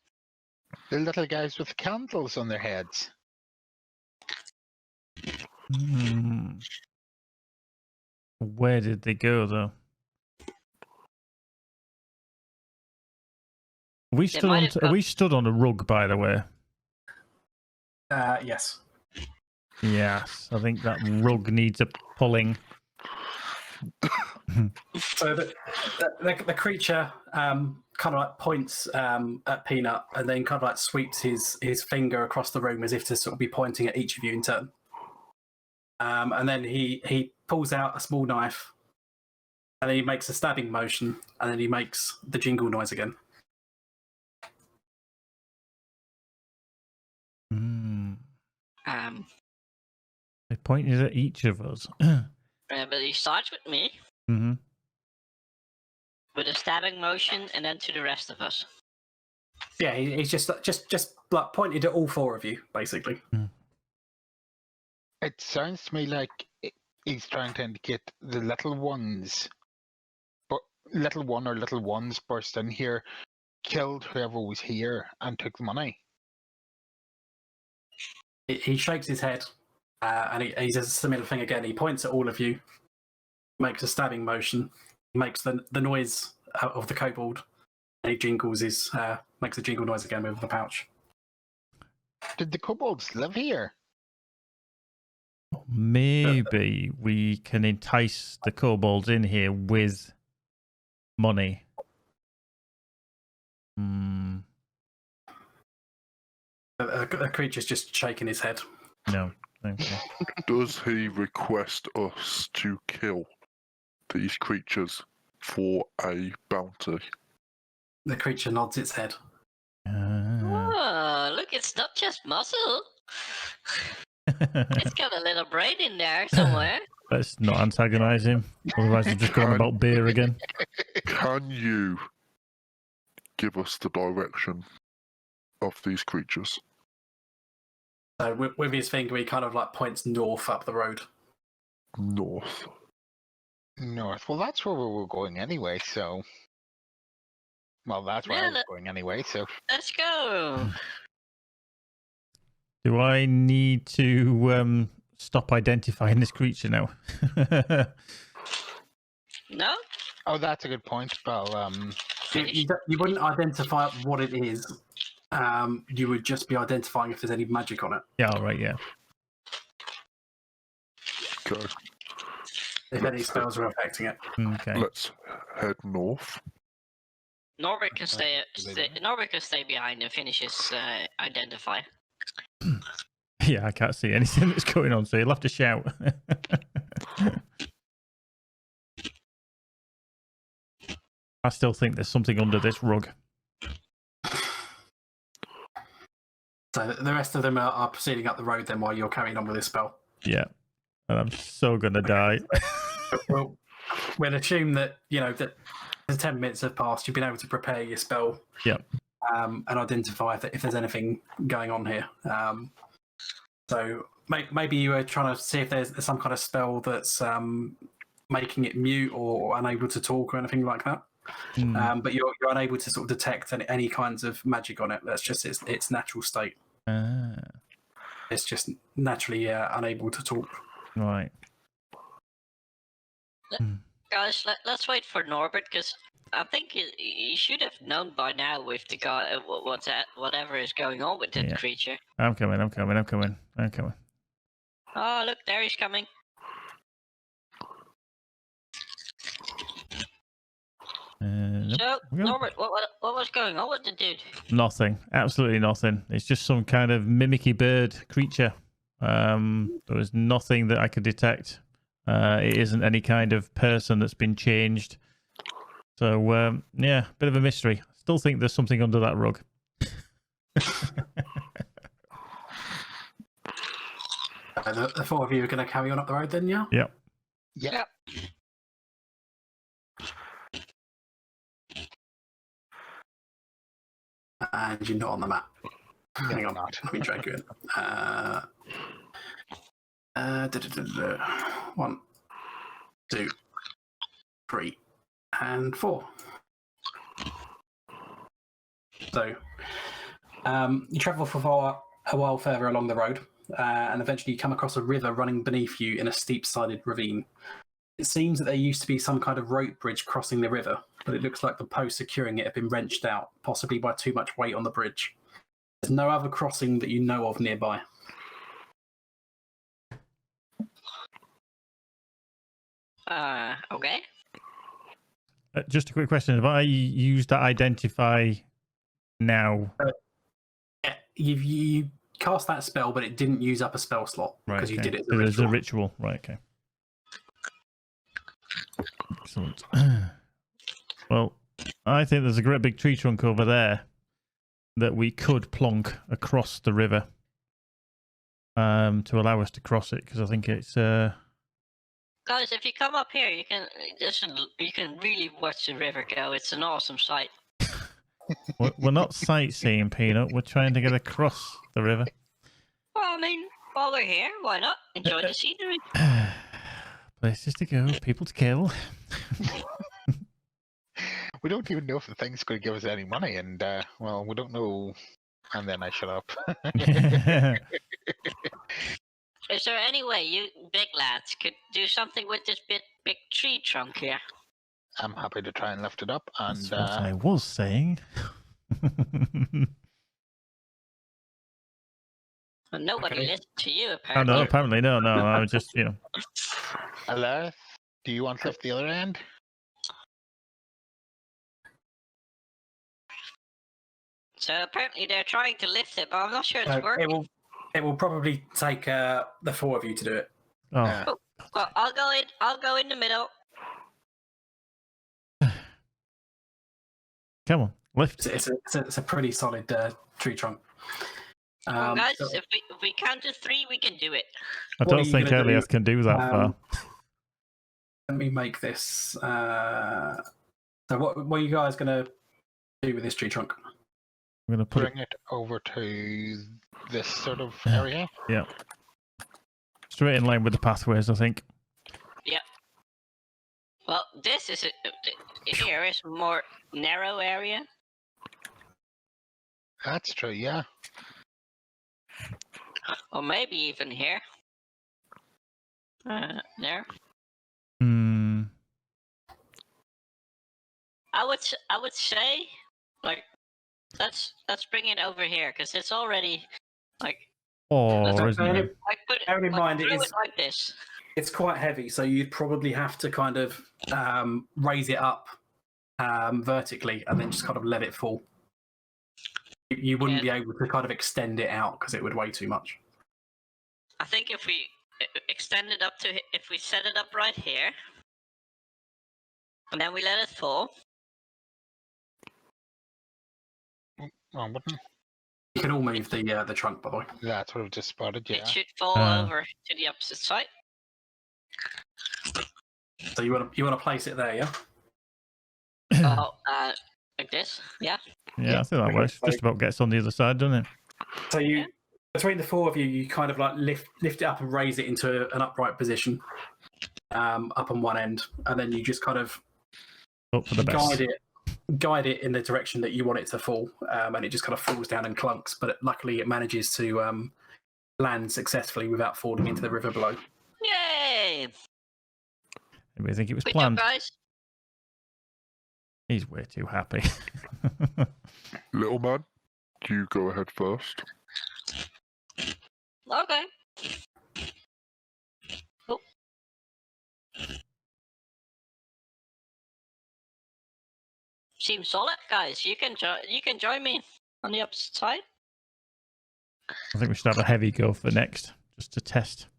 The little guys with candles on their heads. Where did they go though? We stood on a rug, by the way. Yes. Yes, I think that rug needs a pulling. So the creature kind of like points at Peanut and then kind of like sweeps his finger across the room as if to sort of be pointing at each of you in turn. And then he pulls out a small knife and then he makes a stabbing motion and then he makes the jingle noise again. They pointed at each of us. But he starts with me. Mm-hmm. With a stabbing motion and then to the rest of us. Yeah, he's just like pointed at all four of you, basically. It sounds to me like he's trying to indicate the little ones, but little one or little ones burst in here, killed whoever was here, and took the money. He shakes his head, and he does a similar thing again. He points at all of you, makes a stabbing motion, makes the noise of the kobold, and he jingles makes a jingle noise again with the pouch. Did the kobolds live here? Maybe we can entice the kobolds in here with money. The creature's just shaking his head. No, thank you. Does he request us to kill these creatures for a bounty? The creature nods its head. Oh, look, it's not just muscle. It's got a little brain in there somewhere. Let's not antagonise him. Otherwise, he's just going about beer again. Can you give us the direction of these creatures? So with his finger, he kind of like points north up the road. North. Well, that's where we were going anyway, so... Well, that's where I was going anyway, so... Let's go! Do I need to stop identifying this creature now? No? Oh, that's a good point. Well, You wouldn't identify what it is. You would just be identifying if there's any magic on it. Yeah, all right, yeah. Okay. If any spells are affecting it. Okay. Let's head north. Norbert can stay behind and finish his identify. Yeah, I can't see anything that's going on, so you'll have to shout. I still think there's something under this rug. So the rest of them are proceeding up the road then while you're carrying on with this spell. Yeah. And I'm so gonna die. Well, we'll assume that that the 10 minutes have passed. You've been able to prepare your spell. Yep. And identify if there's anything going on here. So maybe you were trying to see if there's some kind of spell that's making it mute or unable to talk or anything like that. But you're unable to sort of detect any kinds of magic on it. That's just its natural state. It's just naturally unable to talk. Right. Guys, let's wait for Norbert, because I think you should have known by now with the guy whatever is going on with that creature. I'm coming. Oh, look, there he's coming. Nope. So, Norbert, what was going on with the dude? Nothing. Absolutely nothing. It's just some kind of mimicky bird creature. There was nothing that I could detect. It isn't any kind of person that's been changed. So, yeah, bit of a mystery. Still think there's something under that rug. The four of you are going to carry on up the road then, yeah? Yep. Yeah. And you're not on the map. No, Hang on, not. let me drag you in. 1, 2, 3, and 4. So, you travel for a while further along the road, and eventually you come across a river running beneath you in a steep-sided ravine. It seems that there used to be some kind of rope bridge crossing the river, but it looks like the posts securing it have been wrenched out, possibly by too much weight on the bridge. There's no other crossing that you know of nearby. Okay. Just a quick question. Have I used that identify now? You cast that spell, but it didn't use up a spell slot because you did it as a ritual. Right, okay. Excellent. Well, I think there's a great big tree trunk over there that we could plonk across the river to allow us to cross it, because I think it's... Guys, if you come up here, you can really watch the river go. It's an awesome sight. We're not sightseeing, Peanut. We're trying to get across the river. Well, I mean, while we're here, why not? Enjoy the scenery. Places to go, people to kill. We don't even know if the thing's going to give us any money, and, well, we don't know. And then I shut up. Is there any way you big lads could do something with this big tree trunk here? I'm happy to try and lift it up, and That's what I was saying. Well, nobody Okay. listened to you, Oh, apparently. no, apparently no. I was just, Alarth, do you want to lift the other end? So apparently they're trying to lift it, but I'm not sure it's working. It will probably take the four of you to do it. Oh, Well, I'll go in the middle. come on, lift. It's a pretty solid tree trunk. Guys, So if we count to 3, we can do it. I what are don't you think gonna do? Elias can do that far. let me make this. So what are you guys going to do with this tree trunk? I'm going to put Bring it over to this sort of area. Yeah. Straight in line with the pathways, I think. Yeah. Well, this is here is a more narrow area. That's true, yeah. Or maybe even here. There. Hmm. I would say, like, let's bring it over here, because it's already like. Or isn't it? Bear in mind, throw it like this. it's quite heavy, so you'd probably have to kind of raise it up vertically and then just kind of let it fall. You wouldn't be able to kind of extend it out because it would weigh too much. I think if we extend it up to, if we set it up right here, and then we let it fall. Wrong button. You can all move the trunk, by the way. That's what I've just spotted, yeah. It should fall over to the opposite side. So you want to place it there, yeah? Oh, like this? Yeah. Yeah, I think that works. Just about gets on the other side, doesn't it? So between the four of you, you kind of like lift it up and raise it into an upright position, up on one end, and then you just kind of Hope for the best. guide it in the direction that you want it to fall, and it just kind of falls down and clunks. But luckily, it manages to land successfully without falling into the river below. Yay! Maybe I think it was Good planned. job, guys. He's way too happy. Little man, you go ahead first. Okay. Oh. Seems solid, guys. You can join me on the opposite side. I think we should have a heavy go for next, just to test.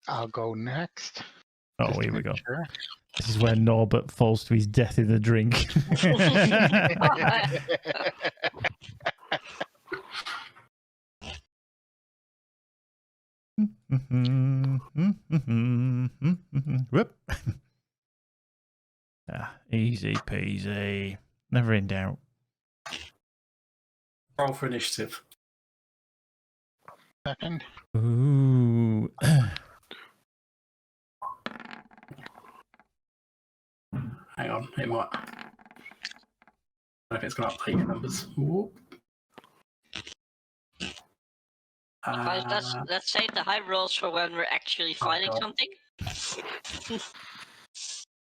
I'll go next. Oh, just to here we make go. sure. This is where Norbert falls to his death in the drink. Whoop. Easy peasy. Never in doubt. Roll for initiative. Second. Ooh. Hang on, it might. I don't know if it's going to update your numbers. Whoop. Guys, let's save the high rolls for when we're actually fighting God. something.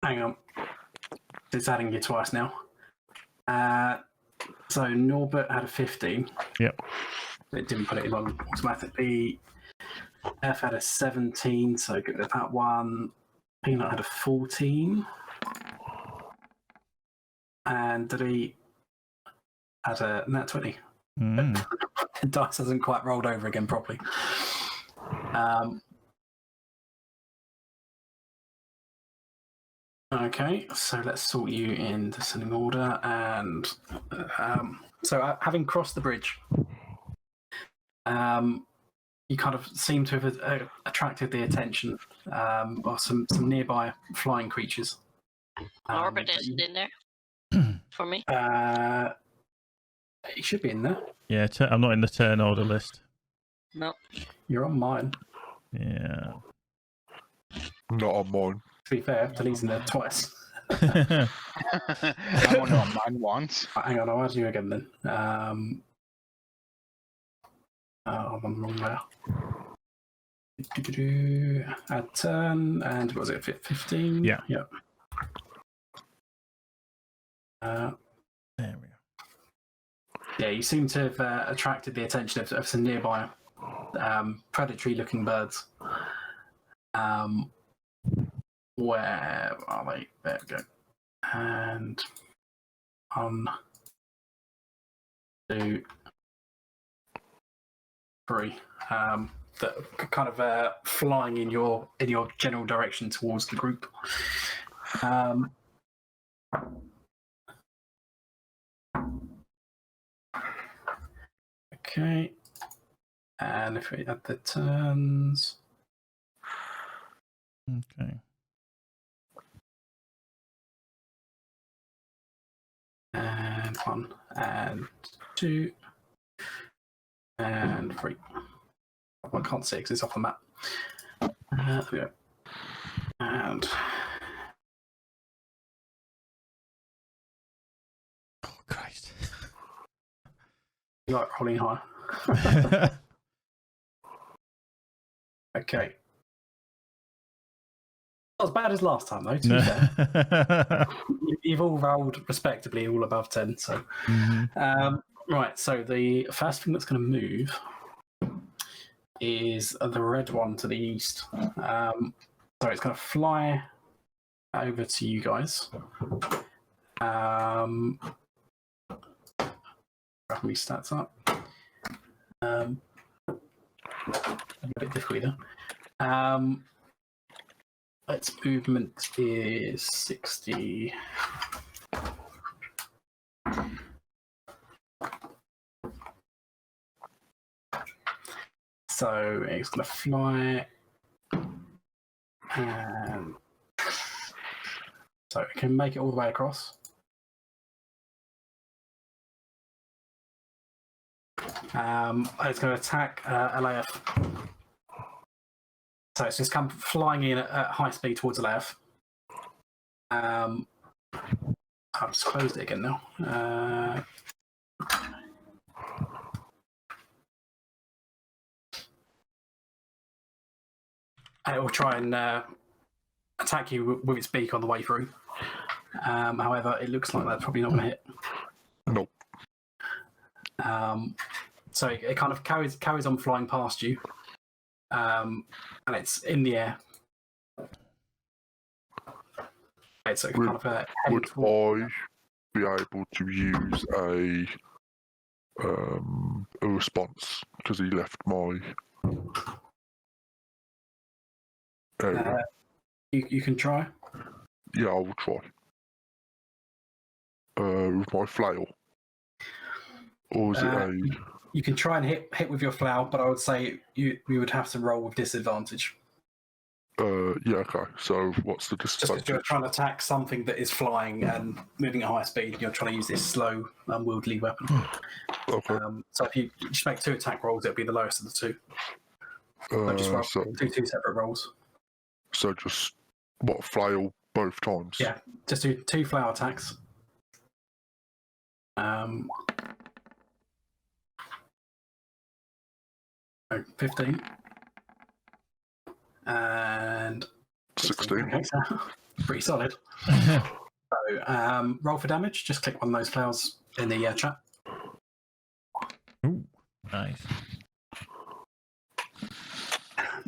Hang on. It's adding you twice now. So Norbert had a 15. Yep. It didn't put it in on automatically. F had a 17, so good at that one. Peanut had a 14. And Diddy had a nat 20. Mm. The dice hasn't quite rolled over again properly. Okay, so let's sort you in descending order. And so having crossed the bridge, you kind of seem to have attracted the attention of some nearby flying creatures. Norbert isn't in there for me. It should be in there. Yeah, I'm not in the turn order list. No. You're on mine. Yeah. Not on mine. To be fair, Delete's in there twice. I'm only on mine once. Hang on, I'll add you again then. I'm on the wrong layer. Add turn, and what was it, 15? Yeah. Yep. There we go. Yeah, you seem to have attracted the attention of some nearby predatory-looking birds. Where are they? There we go. And 1, 2, 3. That kind of flying in your general direction towards the group. Okay. And if we add the turns. Okay. And 1, and 2, and 3. Well, I can't see because it's off the map. There we go. And Oh, Christ. you like rolling high. Okay. Not as bad as last time, though, to be fair. You've all rolled respectably, all above 10. So, right. So the first thing that's going to move is the red one to the east. So it's going to fly over to you guys. Wrap me stats up. A bit difficult either. Its movement is 60. So it's going to fly. And so it can make it all the way across. It's going to attack Aleath. So it's just come flying in at high speed towards Aleath. I've just closed it again now. And it will try and attack you with its beak on the way through. However, it looks like that's probably not going to hit. Nope. So it kind of carries on flying past you, and it's in the air. Right, so kind of Would I be able to use a response because he left my area? You can try. Yeah, I will try. With my flail. Or is it a... You can try and hit with your flail, but I would say you would have to roll with disadvantage. Yeah, okay. So what's the Just disadvantage? because you're trying to attack something that is flying and moving at high speed, and you're trying to use this slow, unwieldy weapon. Okay. So if you just make 2 attack rolls, it'll be the lowest of the 2. So just roll So two separate rolls. So just what, flail both times? Yeah, just do 2 flail attacks. 15 and 16. Okay, so pretty solid. So roll for damage. Just click one of those flails in the chat. Ooh, nice.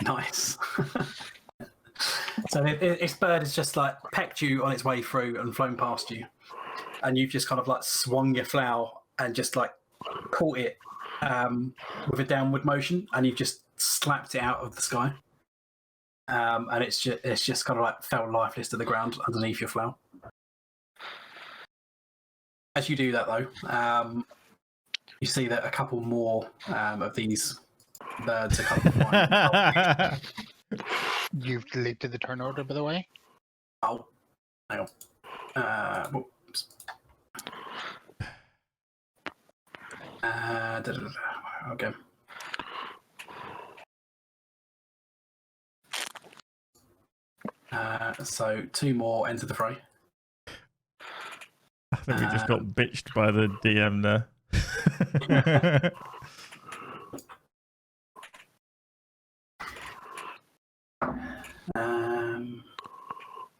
Nice. So this bird has just like pecked you on its way through and flown past you, and you've just kind of like swung your flail and just like caught it with a downward motion, and you've just slapped it out of the sky, and it's just kind of like fell lifeless to the ground underneath your flail. As you do that, though, you see that a couple more of these birds are kind of flying. You've deleted the turn order, by the way? Oh, hang on. Whoops. Okay. So 2 more enter the fray. I think we just got bitched by the DM there.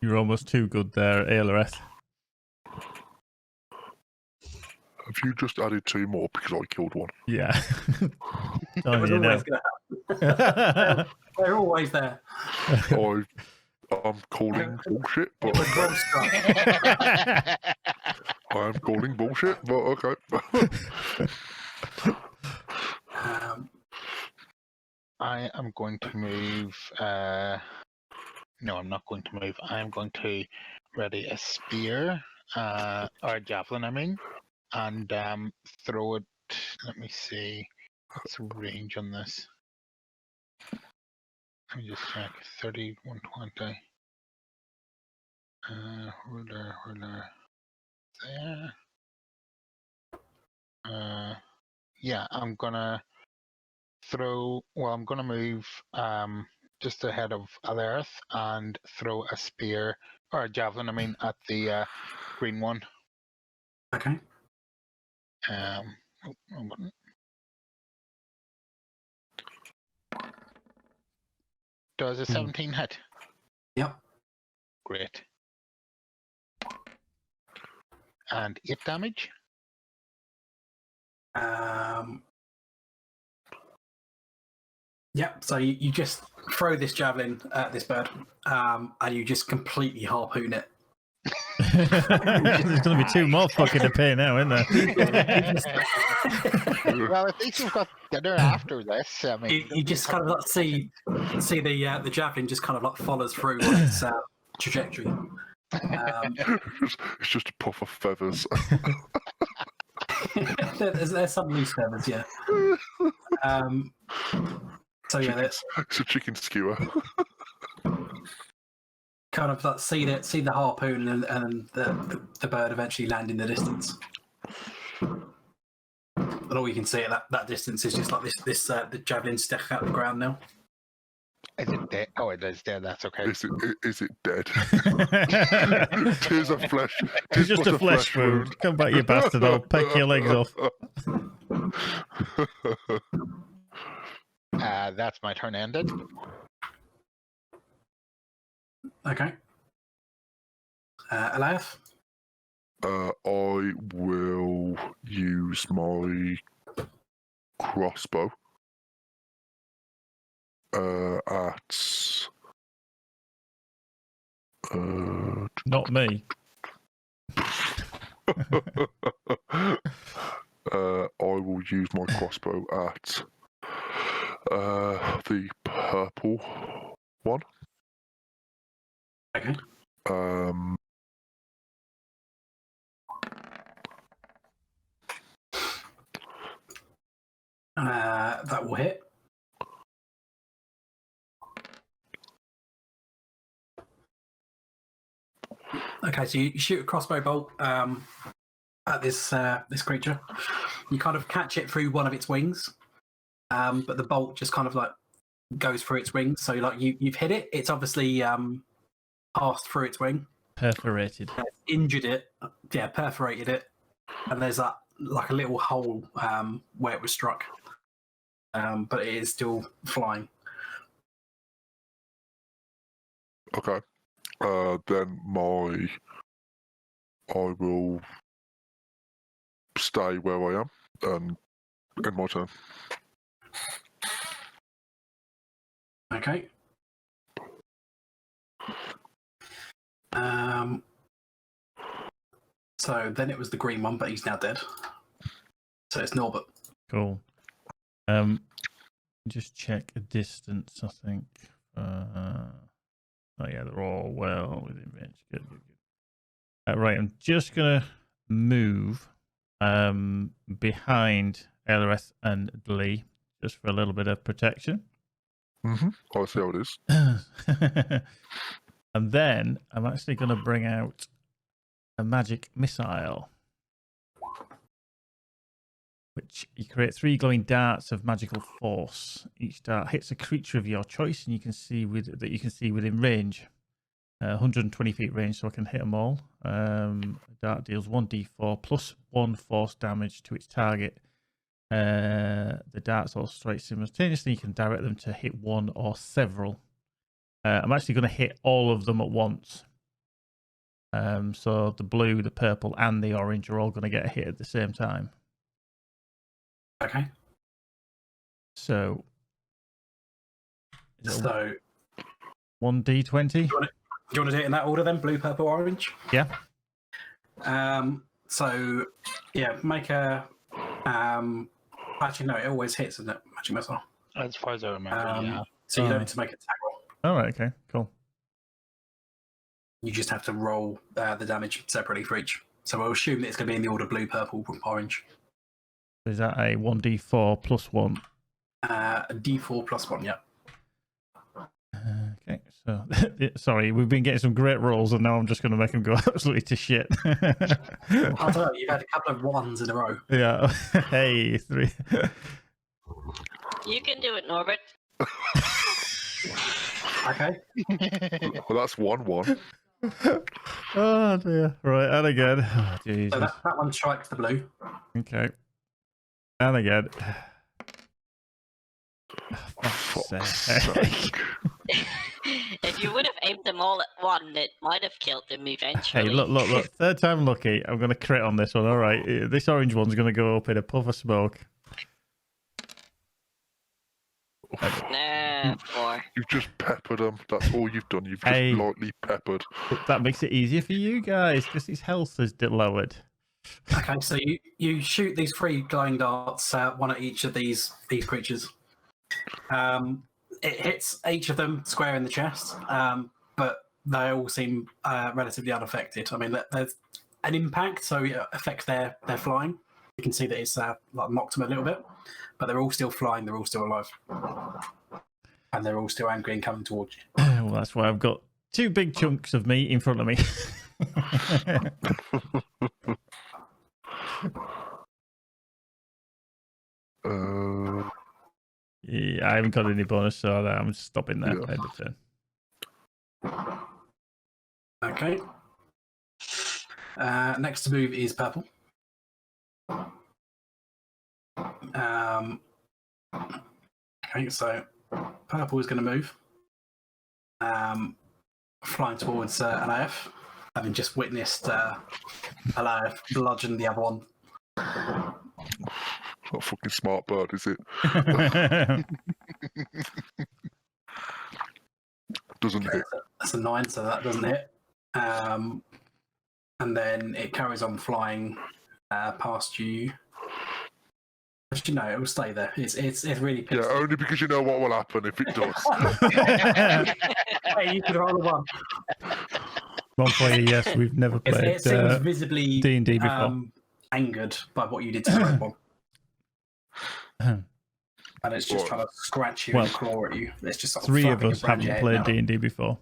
You're almost too good there, Aeloreth. Have you just added 2 more because I killed one? Yeah. It was you know. always going to happen. They're always there. I'm calling bullshit, It but was well struck. I am calling bullshit, but okay. I am going to move. No, I'm not going to move. I am going to ready a spear, or a javelin, I mean, and throw it. Let me see. What's the range on this? Let me just check. 30, 120. Ruler there. Yeah, I'm gonna throw. Well, I'm gonna move just ahead of Alerith and throw a spear or a javelin. I mean, at the green one. Okay. Wrong button. Does a 17 hit? Yep. Great. And 8 damage? Yep. So you just throw this javelin at this bird, and you just completely harpoon it. There's going to be 2 more fucking appear now, isn't there? Well, at least we've got dinner after this. I mean, You just kind of like see the javelin just kind of like follows through on its trajectory. It's just a puff of feathers. There's some loose feathers, yeah. So yeah, that's It's a chicken skewer. kind of like see the harpoon and the bird eventually land in the distance. And all you can see at that distance is just like the javelin sticking out of the ground now. Is it dead? Oh, it is dead. That's okay. Is it dead? Tis a flesh. It's just a flesh wound. Come back, you bastard. I'll peck your legs off. That's my turn ended. Okay. Elias? I will use my crossbow at Not me. I will use my crossbow at the purple one. Okay. That will hit. Okay, so you shoot a crossbow bolt at this creature. You kind of catch it through one of its wings, but the bolt just kind of like goes through its wings. So like you've hit it. It's obviously passed through its wing. Perforated. Injured it. Yeah, perforated it. And there's that like a little hole where it was struck. But it is still flying. Okay. Then I will stay where I am and end my turn. Okay. So then it was the green one, but he's now dead. So it's Norbert. Cool. Just check a distance, I think. Oh yeah, they're all well within range. Good. Right, I'm just gonna move behind Elreth and Lee just for a little bit of protection. I see how it is. And then I'm actually gonna bring out a magic missile, which you create 3 glowing darts of magical force. Each dart hits a creature of your choice, and you can see within range, 120 feet range, so I can hit them all. The dart deals 1d4 plus 1 force damage to its target. The darts all strike simultaneously. You can direct them to hit one or several. I'm actually going to hit all of them at once. So the blue, the purple, and the orange are all going to get a hit at the same time. Okay. So 1d20. Do you want to do it in that order then? Blue, purple, orange? Yeah. So yeah, make a actually no, it always hits, isn't it? Magic missile. As far as I remember, yeah. So you don't need to make a tag roll. All right, okay, cool. You just have to roll the damage separately for each. So we'll assume that it's going to be in the order blue, purple, orange. Is that a 1d4 plus 1? A d4 plus 1, yeah. Okay, so sorry, we've been getting some great rolls, and now I'm just going to make them go absolutely to shit. I don't know, you've had a couple of 1s in a row. Yeah. Hey, 3. You can do it, Norbert. Okay. Well, that's 1-1. Oh dear. Right, and again. Oh, Jesus. So that one strikes the blue. Okay. And again. Fuck's sake. If you would have aimed them all at one, it might have killed them eventually. Hey, look. Third time lucky. I'm going to crit on this one. All right. This orange one's going to go up in a puff of smoke. Nah, 4. You've just peppered them. That's all you've done. You've just lightly peppered. That makes it easier for you guys because his health is lowered. Okay, so you shoot these 3 glowing darts, one at each of these creatures. It hits each of them square in the chest, but they all seem relatively unaffected. I mean, there's an impact, so it affects their flying. You can see that it's like knocked them a little bit, but they're all still flying. They're all still alive, and they're all still angry and coming towards you. Well, that's why I've got 2 big chunks of meat in front of me. Yeah, I haven't got any bonus, so I'm stopping there. Yeah. End of turn. Okay. Next to move is purple. Okay, so purple is going to move, flying towards LAF, having just witnessed LAF bludgeon the other one. Not a fucking smart bird, is it? Doesn't hit. That's a 9, so that doesn't hit. And then it carries on flying past you. Actually, no, it will stay there. It's really pissed. Yeah, only because you know what will happen if it does. Hey, you could roll a 1. One for you, yes. We've never played It seems visibly D&D before. Angered by what you did to the robot. And it's just trying to scratch you and claw at you. It's just sort of 3 of flapping us around your haven't head played now. D&D before.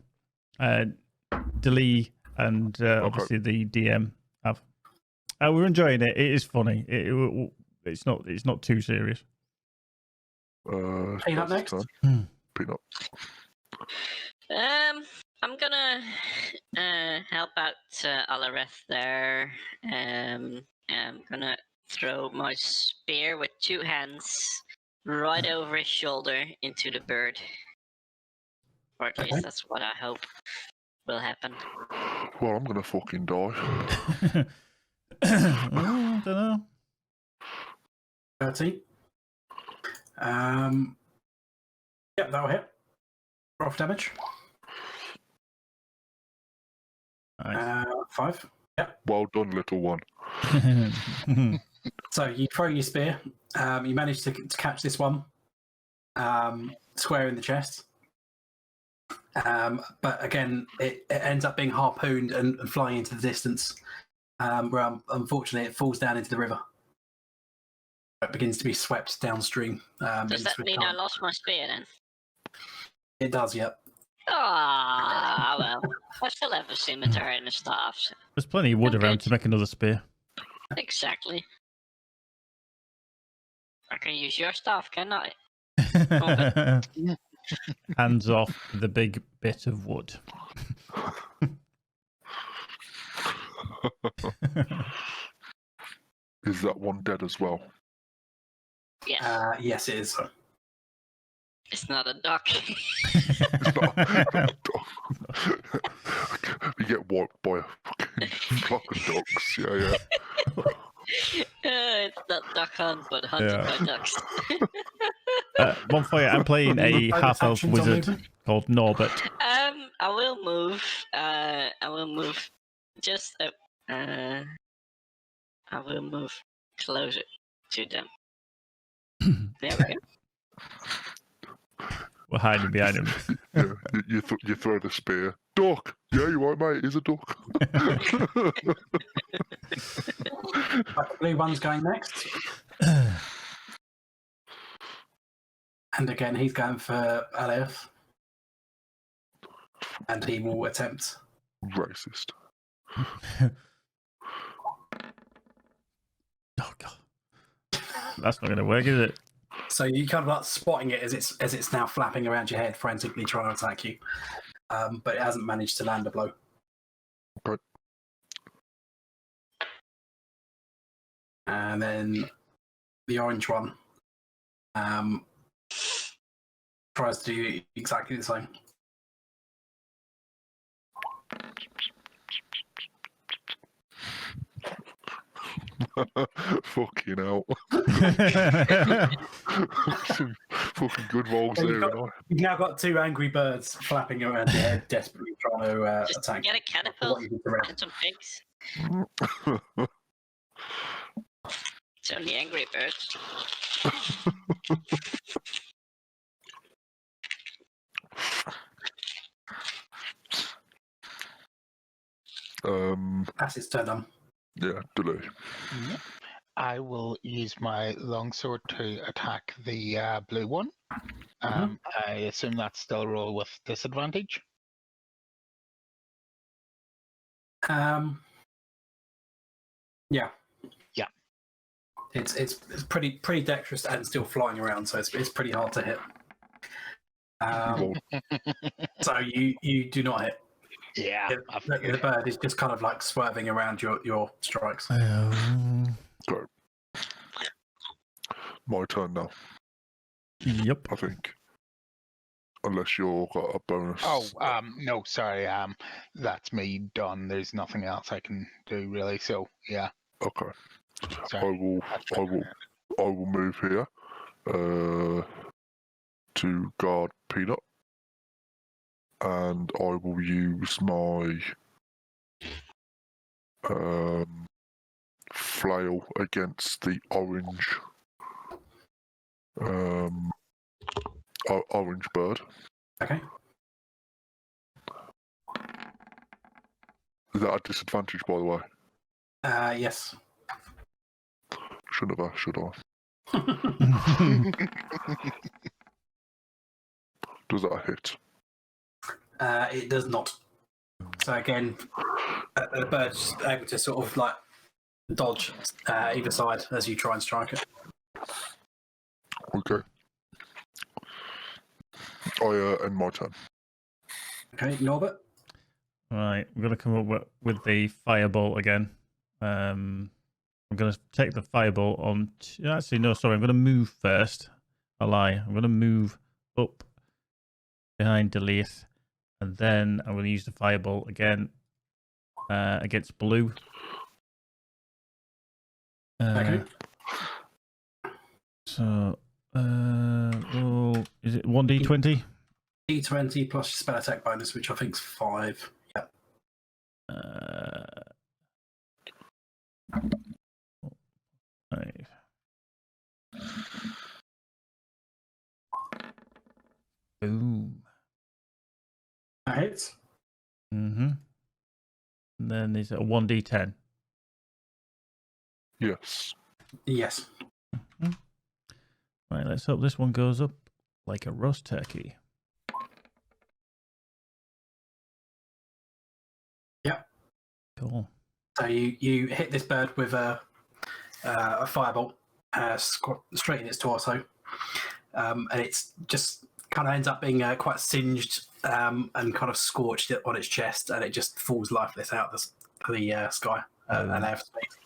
Delee and obviously the DM have. We're enjoying it. It is funny. It's not too serious. Peanut next? Peanut. I'm gonna help out Alareth there. I'm gonna throw my spear with 2 hands right over his shoulder into the bird. Or at least that's what I hope will happen. Well, I'm gonna fucking die. I don't know. 13. Yep, that'll hit. Rough damage. Nice. 5. Yep. Well done, little one. So you throw your spear. You manage to catch this one square in the chest. But again, it ends up being harpooned and flying into the distance, where unfortunately it falls down into the river. It begins to be swept downstream. Does that mean I lost my spear then? It does, yep. Ah, well, I still have a scimitar and a staff. So. There's plenty of wood Okay. around to make another spear. Exactly. I can use your staff, can I? Hands off the big bit of wood. Is that one dead as well? Yes. Yes, it is. It's not a duck. It's not a dog. You get wiped by a fucking flock of ducks. Yeah. It's not duck hunt, but hunted by ducks. One for you. I'm playing a half-elf Actions on wizard movement? called Norbert. I will move. I will move. Just. I will move closer to them. There we go. We're hiding behind him. Yeah, you throw the spear. Duck! Yeah, you right, mate. He's a duck. The blue one's going next. And again, he's going for LF. And he will attempt. Racist. Oh god, that's not going to work, is it? So you kind of like spotting it as it's now flapping around your head, frantically trying to attack you. But it hasn't managed to land a blow. Okay. And then the orange one tries to do exactly the same. Fucking hell. Some fucking good rolls Well, there. you've now got 2 angry birds flapping around your head, desperately trying to Just attack get a you. catapult What you did to Red. and some pigs. It's only angry birds. That's its turn on. Yeah, delay. I will use my longsword to attack the blue one. I assume that's still a roll with disadvantage. Yeah. Yeah. It's pretty dexterous and still flying around, so it's pretty hard to hit. So you do not hit. Yeah. The bird is just kind of like swerving around your strikes. Go. My turn now, Yep. I think. Unless you've got a bonus. Oh, no, sorry. That's me done. There's nothing else I can do really. So yeah. Okay. Sorry. I will move here to guard Peanut, and I will use my flail against the orange orange bird. Okay. Is that a disadvantage, by the way? Yes. Shouldn't have asked, should I? Does that hit? It does not. So again, the bird's able to sort of like dodge either side as you try and strike it. Okay. I end my turn. Okay, Norbert. Right, I'm going to come up with the firebolt again. I'm going to take the firebolt on. Actually, no, sorry. I'm going to move first. I lie. I'm going to move up behind Delith, and then I'm going to use the firebolt again against blue. Okay. So, roll. Is it 1d20? D20 plus your spell attack bonus, which I think is 5. Yep. Five. Boom. That hits. And then is it a 1d10? Yes. Yes. Right, let's hope this one goes up like a roast turkey. Yep. Cool. So you hit this bird with a firebolt straight in its torso, and it's just kind of ends up being quite singed and kind of scorched on its chest, and it just falls lifeless out the sky and out of space.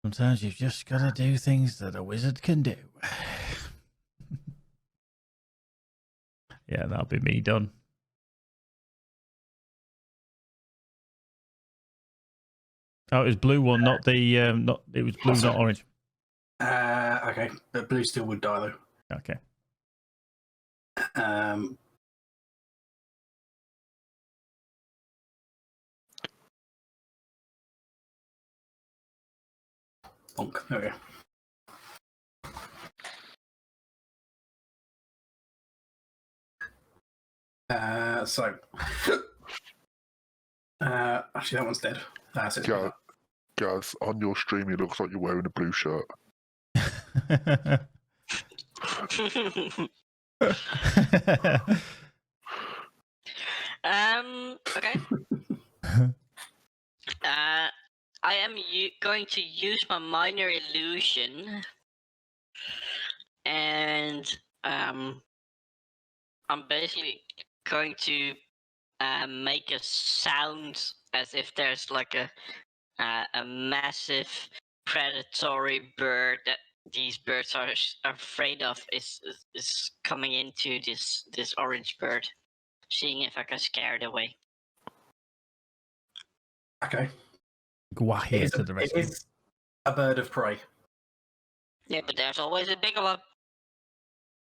Sometimes you've just got to do things that a wizard can do. Yeah, that'll be me done. Oh, it was blue one, not the it was blue, not orange. Okay, but blue still would die though. Okay. Bonk. There we go. So, actually, that one's dead. So it's Gaz, on your stream, it looks like you're wearing a blue shirt. Okay. I am going to use my minor illusion, and I'm basically going to make a sound as if there's like a massive predatory bird that these birds are afraid of is coming into this orange bird, seeing if I can scare it away. Okay. It It is a bird of prey. Yeah, but there's always a bigger one.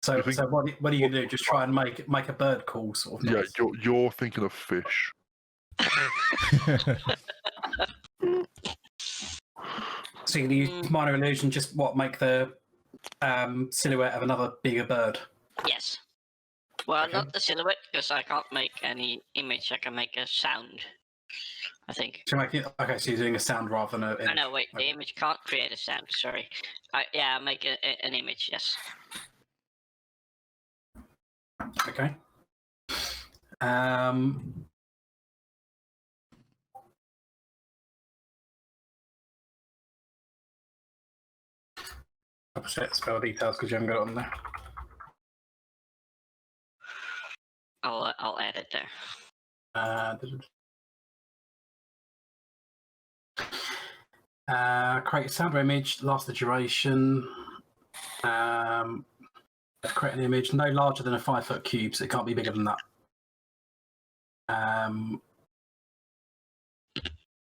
So what are you gonna do? Just try and make a bird call sort of noise? Yeah, you're thinking of fish. So you're gonna use minor illusion, just make the silhouette of another bigger bird. Yes. Well, Okay. not the silhouette, because I can't make any image. I can make a sound. I think. So okay, so you're doing a sound rather than a. Oh, no, wait. The image can't create a sound. Sorry. Yeah, make an image. Yes. Okay. I'll set spell details because you haven't got it on there. I'll add it there. Create a sound or image, last the duration. Create an image no larger than a 5-foot cube, so it can't be bigger than that.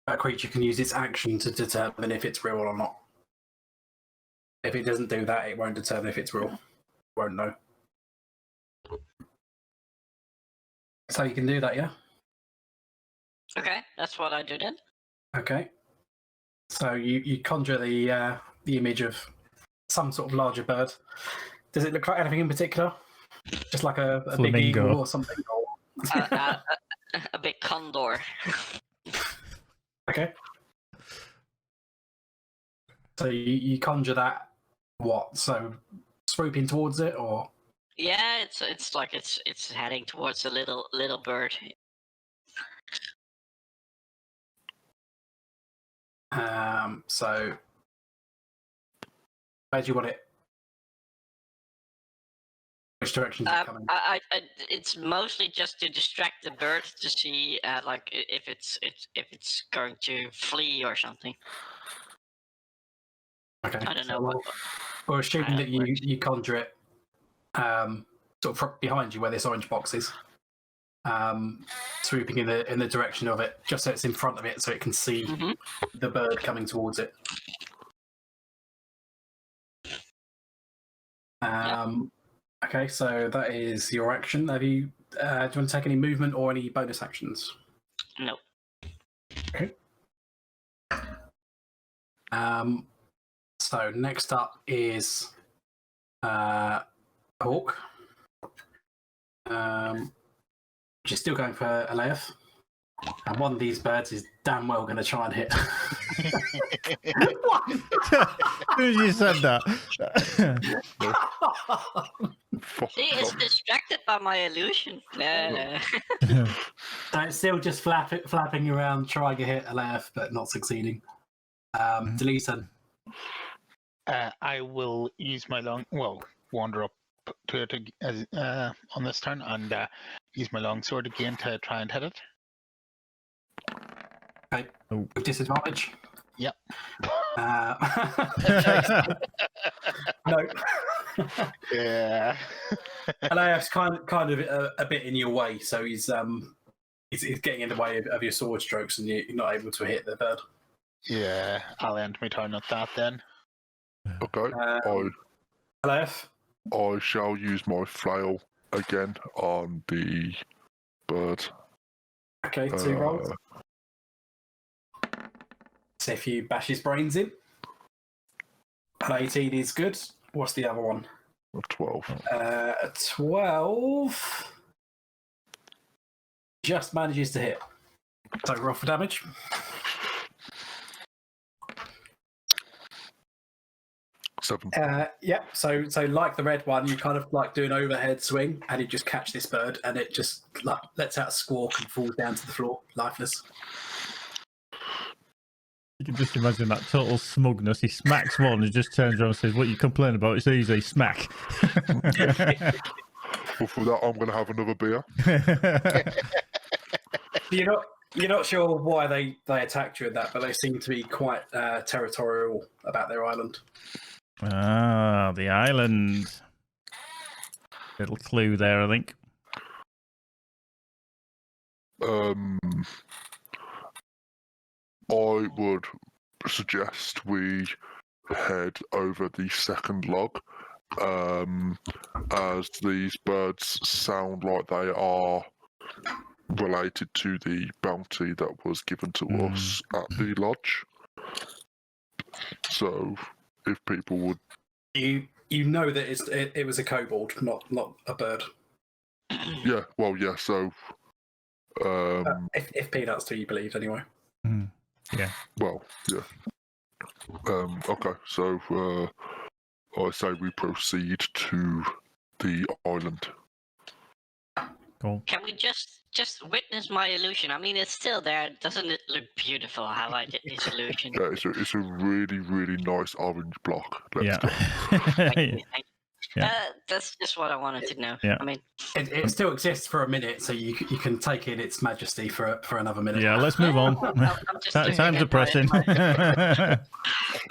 A creature can use its action to determine if it's real or not. If it doesn't do that, it won't determine if it's real. It won't know. So you can do that, yeah? Okay, that's what I do then. Okay. So you conjure the image of some sort of larger bird. Does it look like anything in particular? Just like a big eagle or something? Or... a big condor. Okay. So you conjure that. What? So swooping towards it, or? Yeah, it's like it's heading towards a little bird. So where do you want it? Which direction is it coming? It's mostly just to distract the bird to see, like if it's going to flee or something. Okay. I don't know. So we're assuming that you conjure it sort of behind you where this orange box is, swooping in the direction of it, just so it's in front of it, so it can see the bird coming towards it. Okay, so that is your action. Have you? Do you want to take any movement or any bonus actions? No. Okay. So next up is Hawk. She's still going for Aleif. And one of these birds is damn well going to try and hit. What? Who you said that? See, it's distracted by my illusion. It's still just flapping around, trying to hit Aleif, but not succeeding. Deleton. I will use my wander up to it on this turn and use my longsword again to try and hit it. Okay. With disadvantage? Yep. No. Yeah. Aleif's kind of a bit in your way, so he's getting in the way of your sword strokes, and you're not able to hit the bird. Yeah, I'll end my turn at that then. Okay. Aleif? I shall use my flail again on the bird. Okay, 2 rolls. See if you bash his brains in. An 18 is good. What's the other one? A 12. A 12 just manages to hit. So roll for damage. Seven. Yeah, so like the red one, you kind of like do an overhead swing and you just catch this bird and it just like lets out a squawk and falls down to the floor, lifeless. You can just imagine that total smugness. He smacks one and just turns around and says, "What you complain about? It's easy, smack." Well, for that, I'm going to have another beer. You're not sure why they attacked you at that, but they seem to be quite territorial about their island. Ah, the island. Little clue there, I think. I would suggest we head over the second log, as these birds sound like they are related to the bounty that was given to us at the lodge. So, if people would... You know that it was a kobold, not a bird. Yeah, well, yeah, so... if Peanuts do you believe, anyway. Yeah. Well, yeah. Okay, so I say we proceed to the island. Cool. Can we just witness my illusion? I mean, it's still there. Doesn't it look beautiful how I did this illusion? Yeah, it's a really, really nice orange block. Let's go. Thank you, thank you. Yeah. That's just what I wanted to know. Yeah. I mean, It still exists for a minute, so you can take in its majesty for another minute. Yeah, let's move on. I'm just looking Time's at depressing.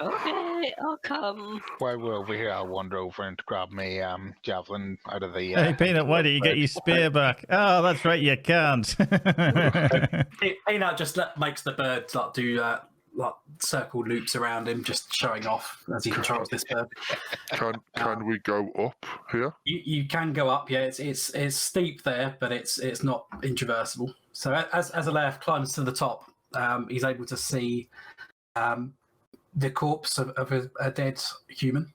Okay, I'll come. While we're over here, I'll wander over and grab me javelin out of the. Hey, Peanut, why don't you get your spear back? Oh, that's right, you can't. Peanut just makes the bird do circle loops around him, just showing off as he controls this bird. Can we go up here? You can go up, yeah. It's steep there, but it's not intraversable. So as Alef climbs to the top, he's able to see the corpse of a dead human.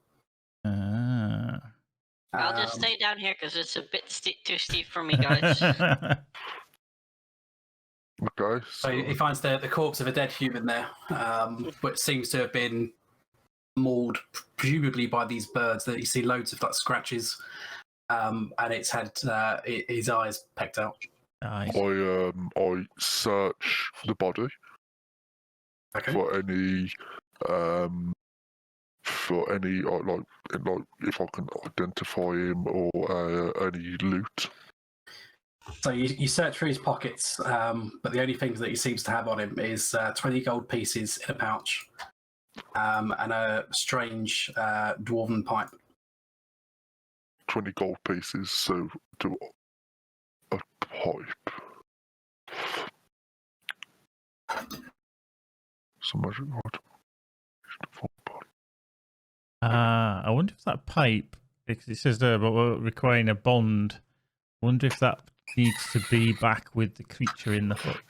Ah. I'll just stay down here because it's a bit too steep for me, guys. Okay. So he finds the corpse of a dead human there, which seems to have been mauled, presumably by these birds. That you see loads of scratches, and it's had his eyes pecked out. Nice. I search the body for any like if I can identify him or any loot. So you search through his pockets, but the only things that he seems to have on him is 20 gold pieces in a pouch and a strange dwarven pipe. 20 gold pieces, so to a pipe. So magic item. I wonder if that pipe, because it says there about requiring a bond, I wonder if that needs to be back with the creature in the hut.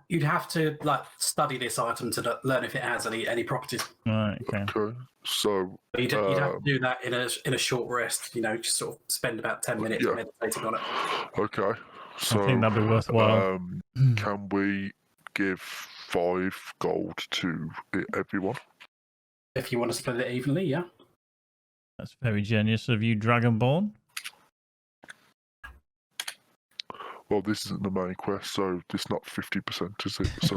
You'd have to study this item to learn if it has any properties. Right, okay. Okay, so You'd have to do that in a short rest. Just sort of spend about 10 minutes meditating on it. Okay, so I think that'd be worthwhile. Can we give 5 gold to everyone? If you want to split it evenly, yeah. That's very generous of you, Dragonborn. Well, this isn't the main quest, so it's not 50%, is it? So,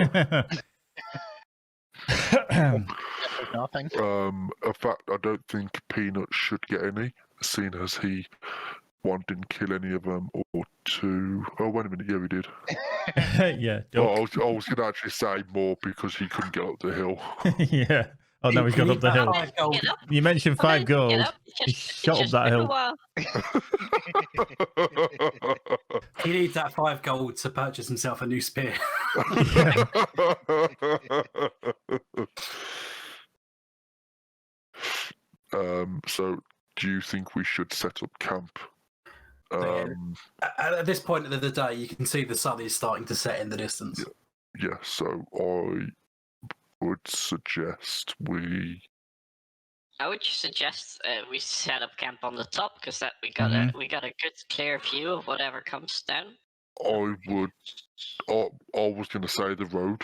Nothing. in fact, I don't think Peanut should get any, seeing as he, one, didn't kill any of them, or two... Oh, wait a minute, yeah, we did. Yeah. Well, I was going to actually say more because he couldn't get up the hill. Yeah. Oh, no, he's got up the hill. You mentioned 5 gold. He shot up that hill. He needs that 5 gold to purchase himself a new spear. So, do you think we should set up camp? At this point of the day, you can see the sun is starting to set in the distance. Yeah, so I would suggest we... I would suggest we set up camp on the top because that we got a good clear view of whatever comes down. I was going to say the road.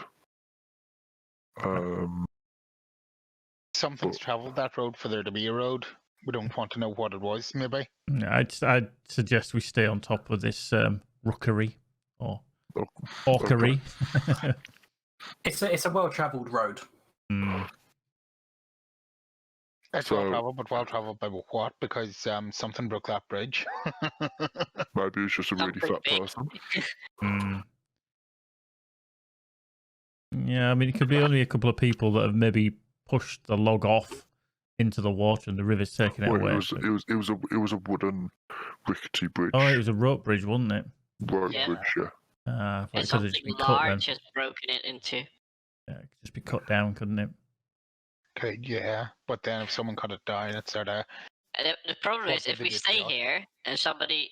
Something's travelled that road for there to be a road. We don't want to know what it was, maybe. Yeah, I'd suggest we stay on top of this rookery or orkery. Okay. It's a well-travelled road. It's well travelled, but well travelled by what? Because something broke that bridge. Maybe it's just a really fat person. Yeah, I mean, it could be only a couple of people that have maybe pushed the log off into the water and the river's taking it away. It was a wooden rickety bridge. Oh, it was a rope bridge, wasn't it? Rope bridge, yeah. Something large has broken it into. Yeah, it could just be cut down, couldn't it? Okay, yeah, but then if someone cut it down, it's sort of... The problem is, if we stay here and somebody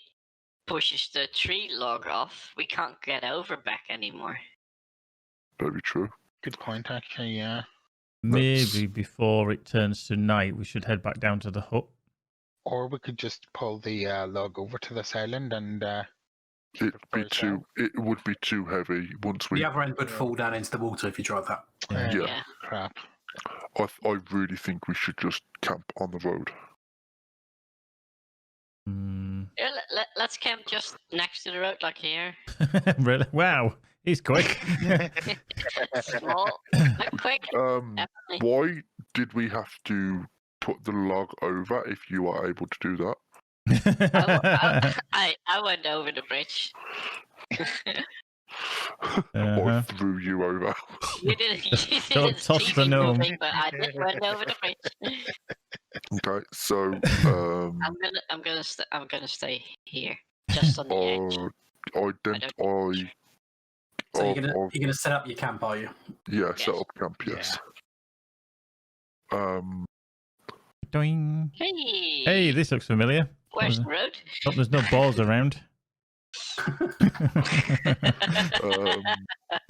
pushes the tree log off, we can't get over back anymore. Very true. Good point, actually, yeah. Maybe before it turns to night, we should head back down to the hut. Or we could just pull the log over to this island and It would be too heavy once we. The other end would fall down into the water if you tried that. Yeah. Crap. I really think we should just camp on the road. Yeah, let's camp just next to the road, like here. Really? Wow, he's quick. Small, but quick. Definitely. Why did we have to put the log over if you are able to do that? I went over the bridge. I threw you over. You didn't Don't toss see the me gnome. moving, but I did went over the bridge. Okay, so I'm gonna stay here, just on the edge. So you're gonna set up your camp, are you? Yeah, Yes. set up camp. Yes. Doing. Hey, Hey, this looks familiar. where's the road? Hope there's no balls around.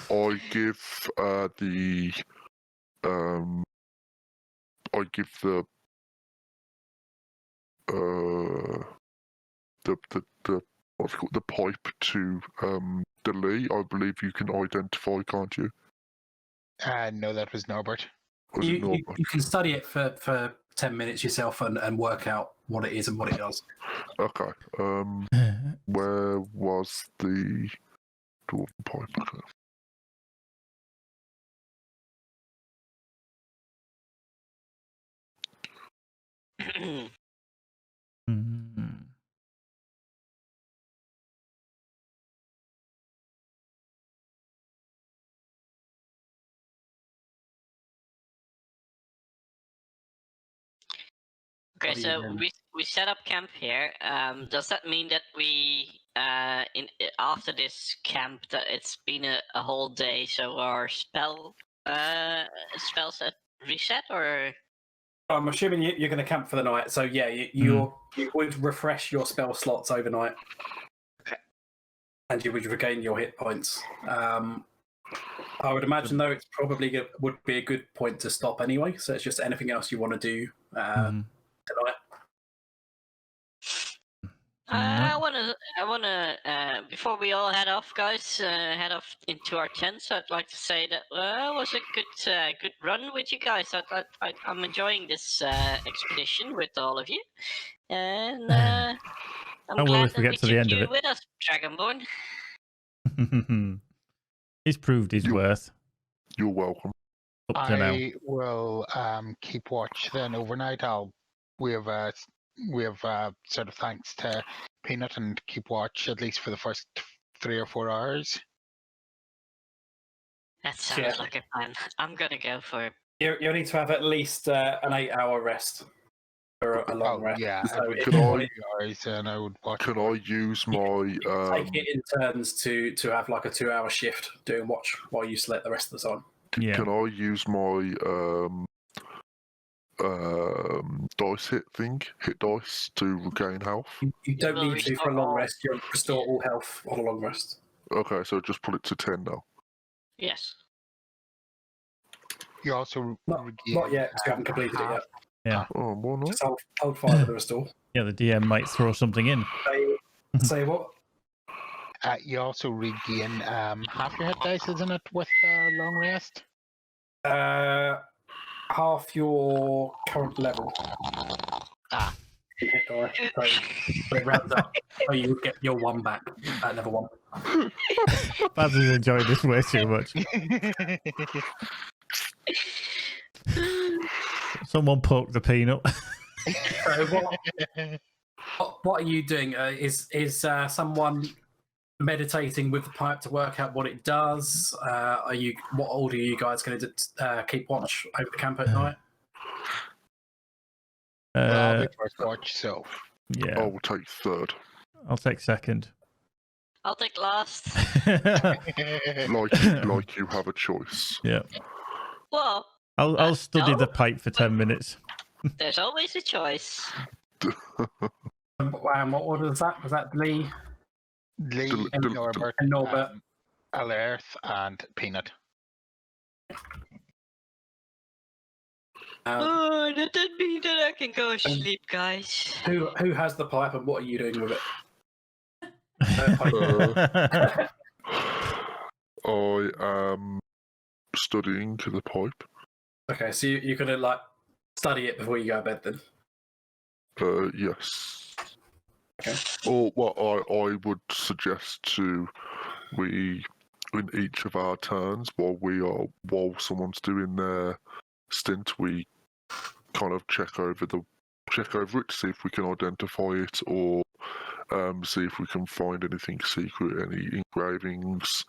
I give the what's it called, the pipe to the Lee. I believe you can identify, can't you? No, that was Norbert. Or is it You Norbert? can study it for 10 minutes yourself and work out what it is and what it does. Okay. Where was the dwarven pipe? Okay. Hmm. Okay, What are you so doing? we set up camp here. Does that mean that we after this camp that it's been a whole day, so our spell set reset, or I'm assuming you're going to camp for the night, so yeah, you would refresh your spell slots overnight, and you would regain your hit points. I would imagine though it's probably would be a good point to stop anyway. So it's just anything else you want to do tonight. I wanna before we all head off, guys, head off into our tents. I'd like to say that it was a good run with you guys. I'm enjoying this expedition with all of you, and I'm Oh, well, glad if we that get to the end of you it. with us, Dragonborn. He's proved his worth. You're welcome. Up to now. I will keep watch then overnight. We have sort of thanks to Peanut and keep watch at least for the first 3 or 4 hours. That sounds like a plan. I'm gonna go for. You need to have at least an 8-hour rest for a long rest. Yeah, So it would if be Can you I- 3 hours, and I would watch. Can I use my take it in turns to have like a 2-hour shift doing watch while you select the rest of the time. Yeah. Can I use my dice hit dice to regain health? You don't will need to for a restore long all- rest. You'll restore all health on a long rest. Okay, so just put it to 10 now. Yes. You also Not yet, because you haven't completed it yet. Oh, why not? Just hold 5 of the restore. Yeah, the DM might throw something in. Say what? You also regain half your hit dice, isn't it, with long rest? Half your current level. Ah. Hit die. So it rounds up. So you would get your 1 back at level 1. Baz is enjoying this way too much. Someone poke the peanut. So what are you doing? Is someone meditating with the pipe to work out what it does? What order are you guys going to keep watch over the camp at night? I'll be first watch, so. Yeah, I will take third. I'll take second. I'll take last. Like you have a choice. Yeah, Well, I'll study no. the pipe for 10 minutes. there's always a choice. And what order was that? Was that Lee? Lee, Del- Norbert, and Norbert. Alerth, and Peanut. Oh, that doesn't mean that I can go sleep, guys. Who has the pipe and what are you doing with it? I am studying the pipe. Okay, so you're gonna like study it before you go to bed then. Yes. Okay. Or what I would suggest we in each of our turns while someone's doing their stint, we kind of check over it to see if we can identify it or see if we can find anything secret, any engravings,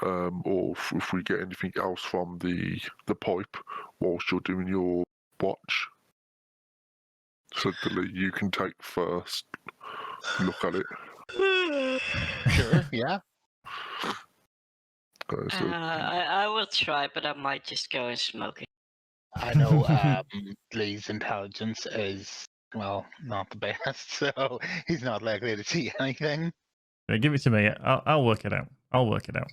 or if we get anything else from the pipe whilst you're doing your watch. So Dilly, you can take first look at it. Sure, yeah. So I will try, but I might just go and smoke it. I know Lee's intelligence is, well, not the best, so he's not likely to see anything. Yeah, give it to me. I'll work it out.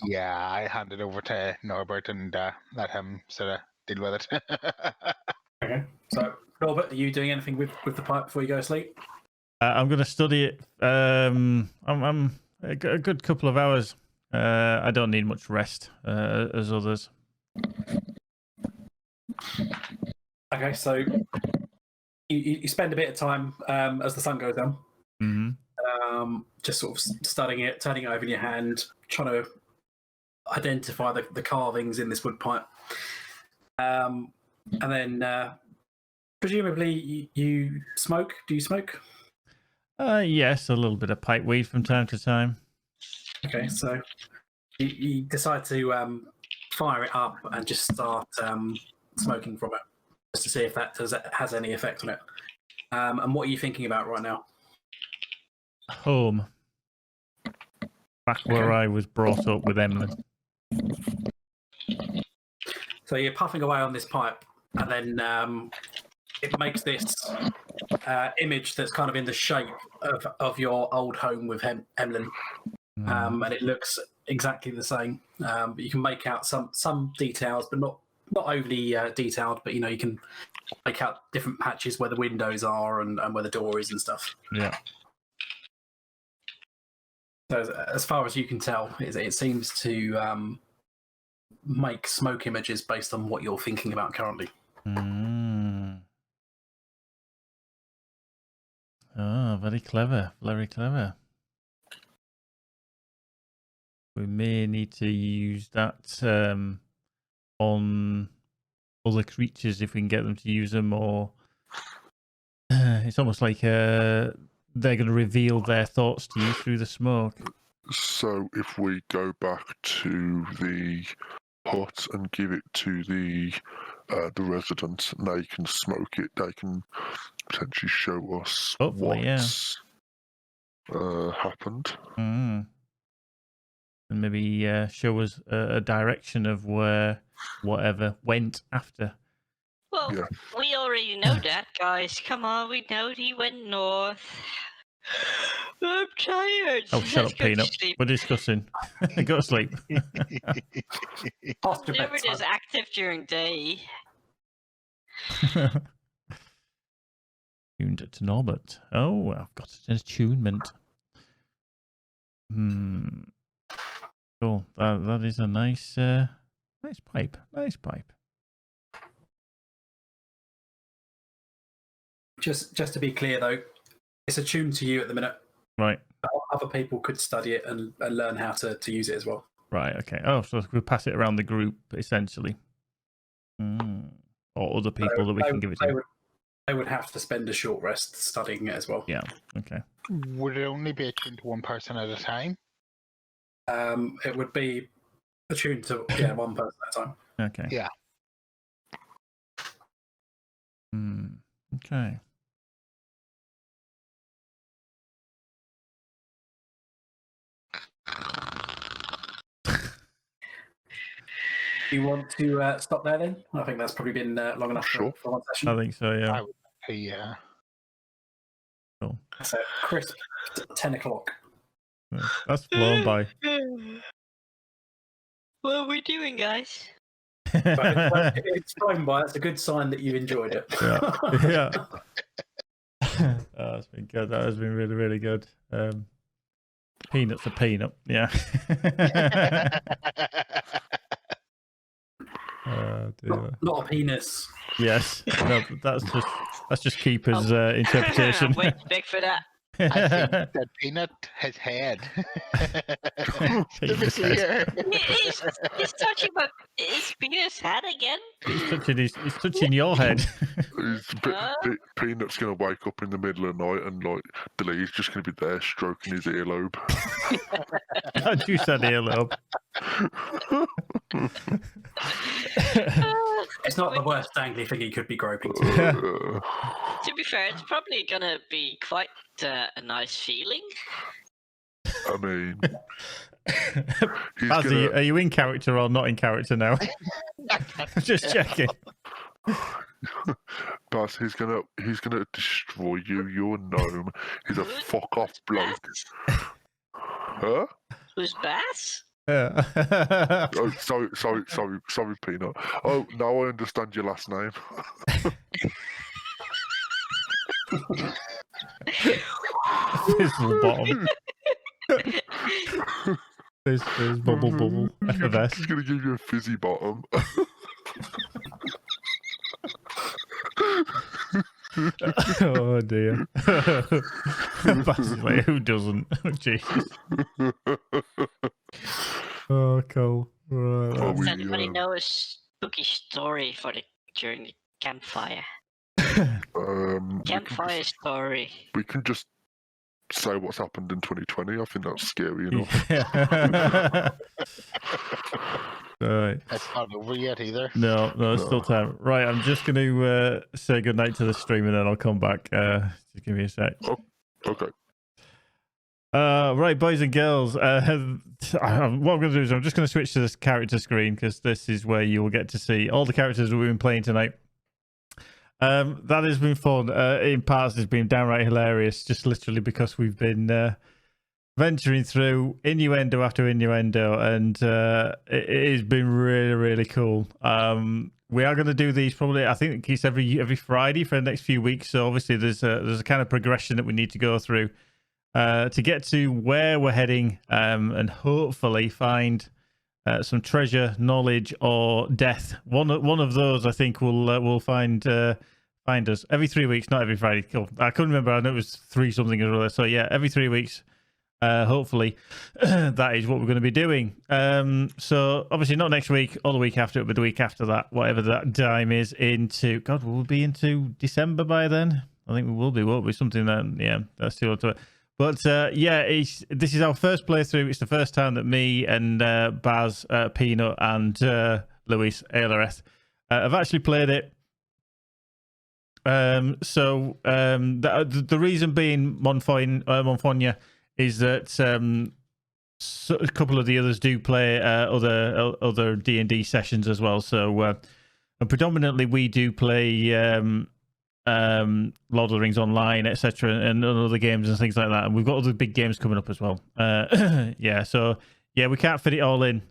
Yeah, I hand it over to Norbert and let him sort of deal with it. Okay. So, Norbert, are you doing anything with the pipe before you go to sleep? I'm going to study it. I'm a good couple of hours. I don't need much rest as others. Okay, so you spend a bit of time as the sun goes down, just sort of studying it, turning it over in your hand, trying to identify the carvings in this wood pipe. And then presumably you smoke. Do you smoke? Yes, a little bit of pipe weed from time to time. Okay, so you decide to fire it up and just start smoking from it, just to see if that has any effect on it. And what are you thinking about right now? Home. Back where I was brought up with Emily. So you're puffing away on this pipe, and then it makes this image that's kind of in the shape of your old home with Emlyn. And it looks exactly the same. But you can make out some details, but not overly detailed. But you can make out different patches where the windows are and where the door is and stuff. Yeah. So as far as you can tell, it seems to make smoke images based on what you're thinking about currently. Oh, very clever. Very clever. We may need to use that on other creatures if we can get them to use them, or it's almost like they're going to reveal their thoughts to you through the smoke. So if we go back to the hut and give it to the residents, and they can smoke it, they can potentially show us Hopefully, what's happened. And maybe show us a direction of where whatever went after. Well, Yeah. we already know that, guys. Come on, we know he went north. I'm tired. Oh, shut Let's up, go to Peanut. sleep. We're discussing. Go to sleep. Past your Never bedtime. is active during day. Tuned to Norbert. Oh, I've got an attunement. Cool. That is a nice pipe. Nice pipe. Just to be clear, though, it's attuned to you at the minute. Right. Other people could study it and learn how to use it as well. Right. Okay. Oh, so we pass it around the group essentially, or other people that we can give it to. They would have to spend a short rest studying it as well. Yeah. Okay. Would it only be attuned to one person at a time? It would be attuned to one person at a time. Okay. Yeah. Okay. You want to stop there then? I think that's probably been long enough Sure. for one session. I think so. Yeah. I would say, yeah. Cool. So crisp 10 o'clock. That's flown by. What are we doing, guys? But if it's flown by, it's a good sign that you enjoyed it. Yeah. Oh, it's been good. That has been really, really good. Peanut's a peanut. Yeah. Oh, dear. Not a penis. Yes. No, that's just Keeper's interpretation. Wait, big for that. I think that Peanut has head. To be clear. He's touching his penis head again. He's touching your head. Peanut's going to wake up in the middle of the night and like Delee's just going to be there stroking his earlobe. You said earlobe. It's not the worst dangly thing he could be groping to. To be fair, it's probably gonna be quite a nice feeling. I mean, Baz, are you in character or not in character now? Just checking. Baz, he's gonna destroy you. You're a gnome. He's a fuck off bloke. Huh? Who's Bass? Yeah. Oh, sorry, Peanut. Oh, now I understand your last name. Fizzle bottom. Fizz, bubble. Effervesce. He's gonna give you a fizzy bottom. Oh dear. Basically, who doesn't? Oh, Jesus. Oh, cool. Right. Does anybody know a spooky story for during the campfire? Campfire story. We can just say what's happened in 2020. I think that's scary enough. Yeah. Right. That's not over yet either. No, it's still time. Right, I'm just going to say goodnight to the stream and then I'll come back. Just give me a sec. Oh, okay. Right, boys and girls. What I'm going to do is I'm just going to switch to this character screen because this is where you will get to see all the characters we've been playing tonight. That has been fun. In parts, it's been downright hilarious, just literally because we've been venturing through innuendo after innuendo, and it has been really, really cool. We are going to do these probably, I think it's every Friday for the next few weeks. So obviously there's a kind of progression that we need to go through to get to where we're heading, and hopefully find some treasure, knowledge, or death. One of those, I think, will find us every 3 weeks, not every Friday. Cool. I couldn't remember. I know it was 3 something or other. So yeah, every 3 weeks. Hopefully, that is what we're going to be doing. So obviously not next week or the week after, but the week after that, whatever that time is. Into God, will we be into December by then? I think we will be. Won't we? Something then. Yeah, that's too old to it. But yeah, this is our first playthrough. It's the first time that me and Baz, Peanut, and Luis Ailereth have actually played it. So the reason being Monfonia is that a couple of the others do play other D&D sessions as well. So and predominantly we do play Lord of the Rings Online, etc., and other games and things like that. And we've got other big games coming up as well. Yeah, so yeah, we can't fit it all in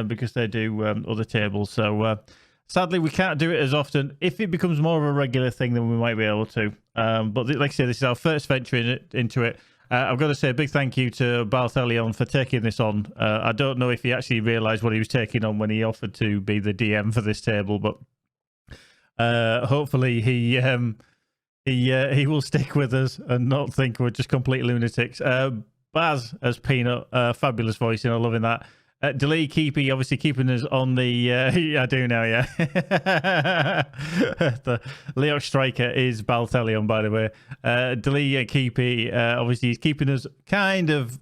because they do other tables. So sadly, we can't do it as often. If it becomes more of a regular thing, then we might be able to. But like I said, this is our first venture into it. I've got to say a big thank you to Balthelion for taking this on. I don't know if he actually realised what he was taking on when he offered to be the DM for this table, but hopefully he will stick with us and not think we're just complete lunatics. Baz as Peanut, fabulous voice, I'm loving that. Delee Keepy, obviously keeping us on the... I do now, yeah. The Leo Striker is Balthelion, by the way. Delee Keepy, obviously he's keeping us kind of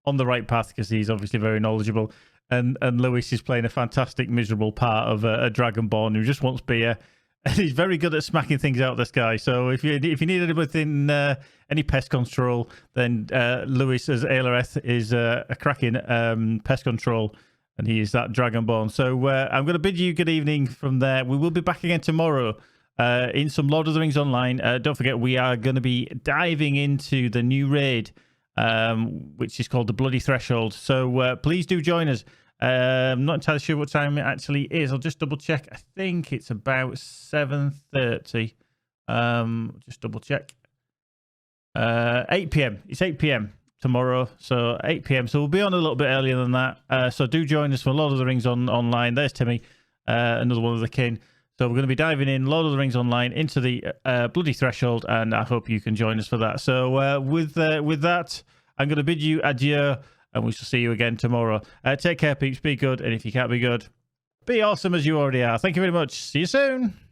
on the right path because he's obviously very knowledgeable. And Lewis is playing a fantastic, miserable part of a Dragonborn who just wants beer. And he's very good at smacking things out of the sky. So if you need anything, any pest control, then Lewis as Ailereth is a cracking pest control, and he is that Dragonborn. So I'm going to bid you good evening from there. We will be back again tomorrow in some Lord of the Rings Online. Don't forget, we are going to be diving into the new raid, which is called the Bloody Threshold. So please do join us. I'm not entirely sure what time it actually is. I'll just double check. I think it's about 7:30. Just double check. 8 p.m. It's 8 p.m. tomorrow, so 8 p.m. So we'll be on a little bit earlier than that. So do join us for Lord of the Rings online. There's Timmy, another one of the kin. So we're going to be diving in Lord of the Rings online into the bloody threshold, and I hope you can join us for that. So with that, I'm going to bid you adieu, and we shall see you again tomorrow. Take care, peeps. Be good, and if you can't be good, be awesome as you already are. Thank you very much. See you soon.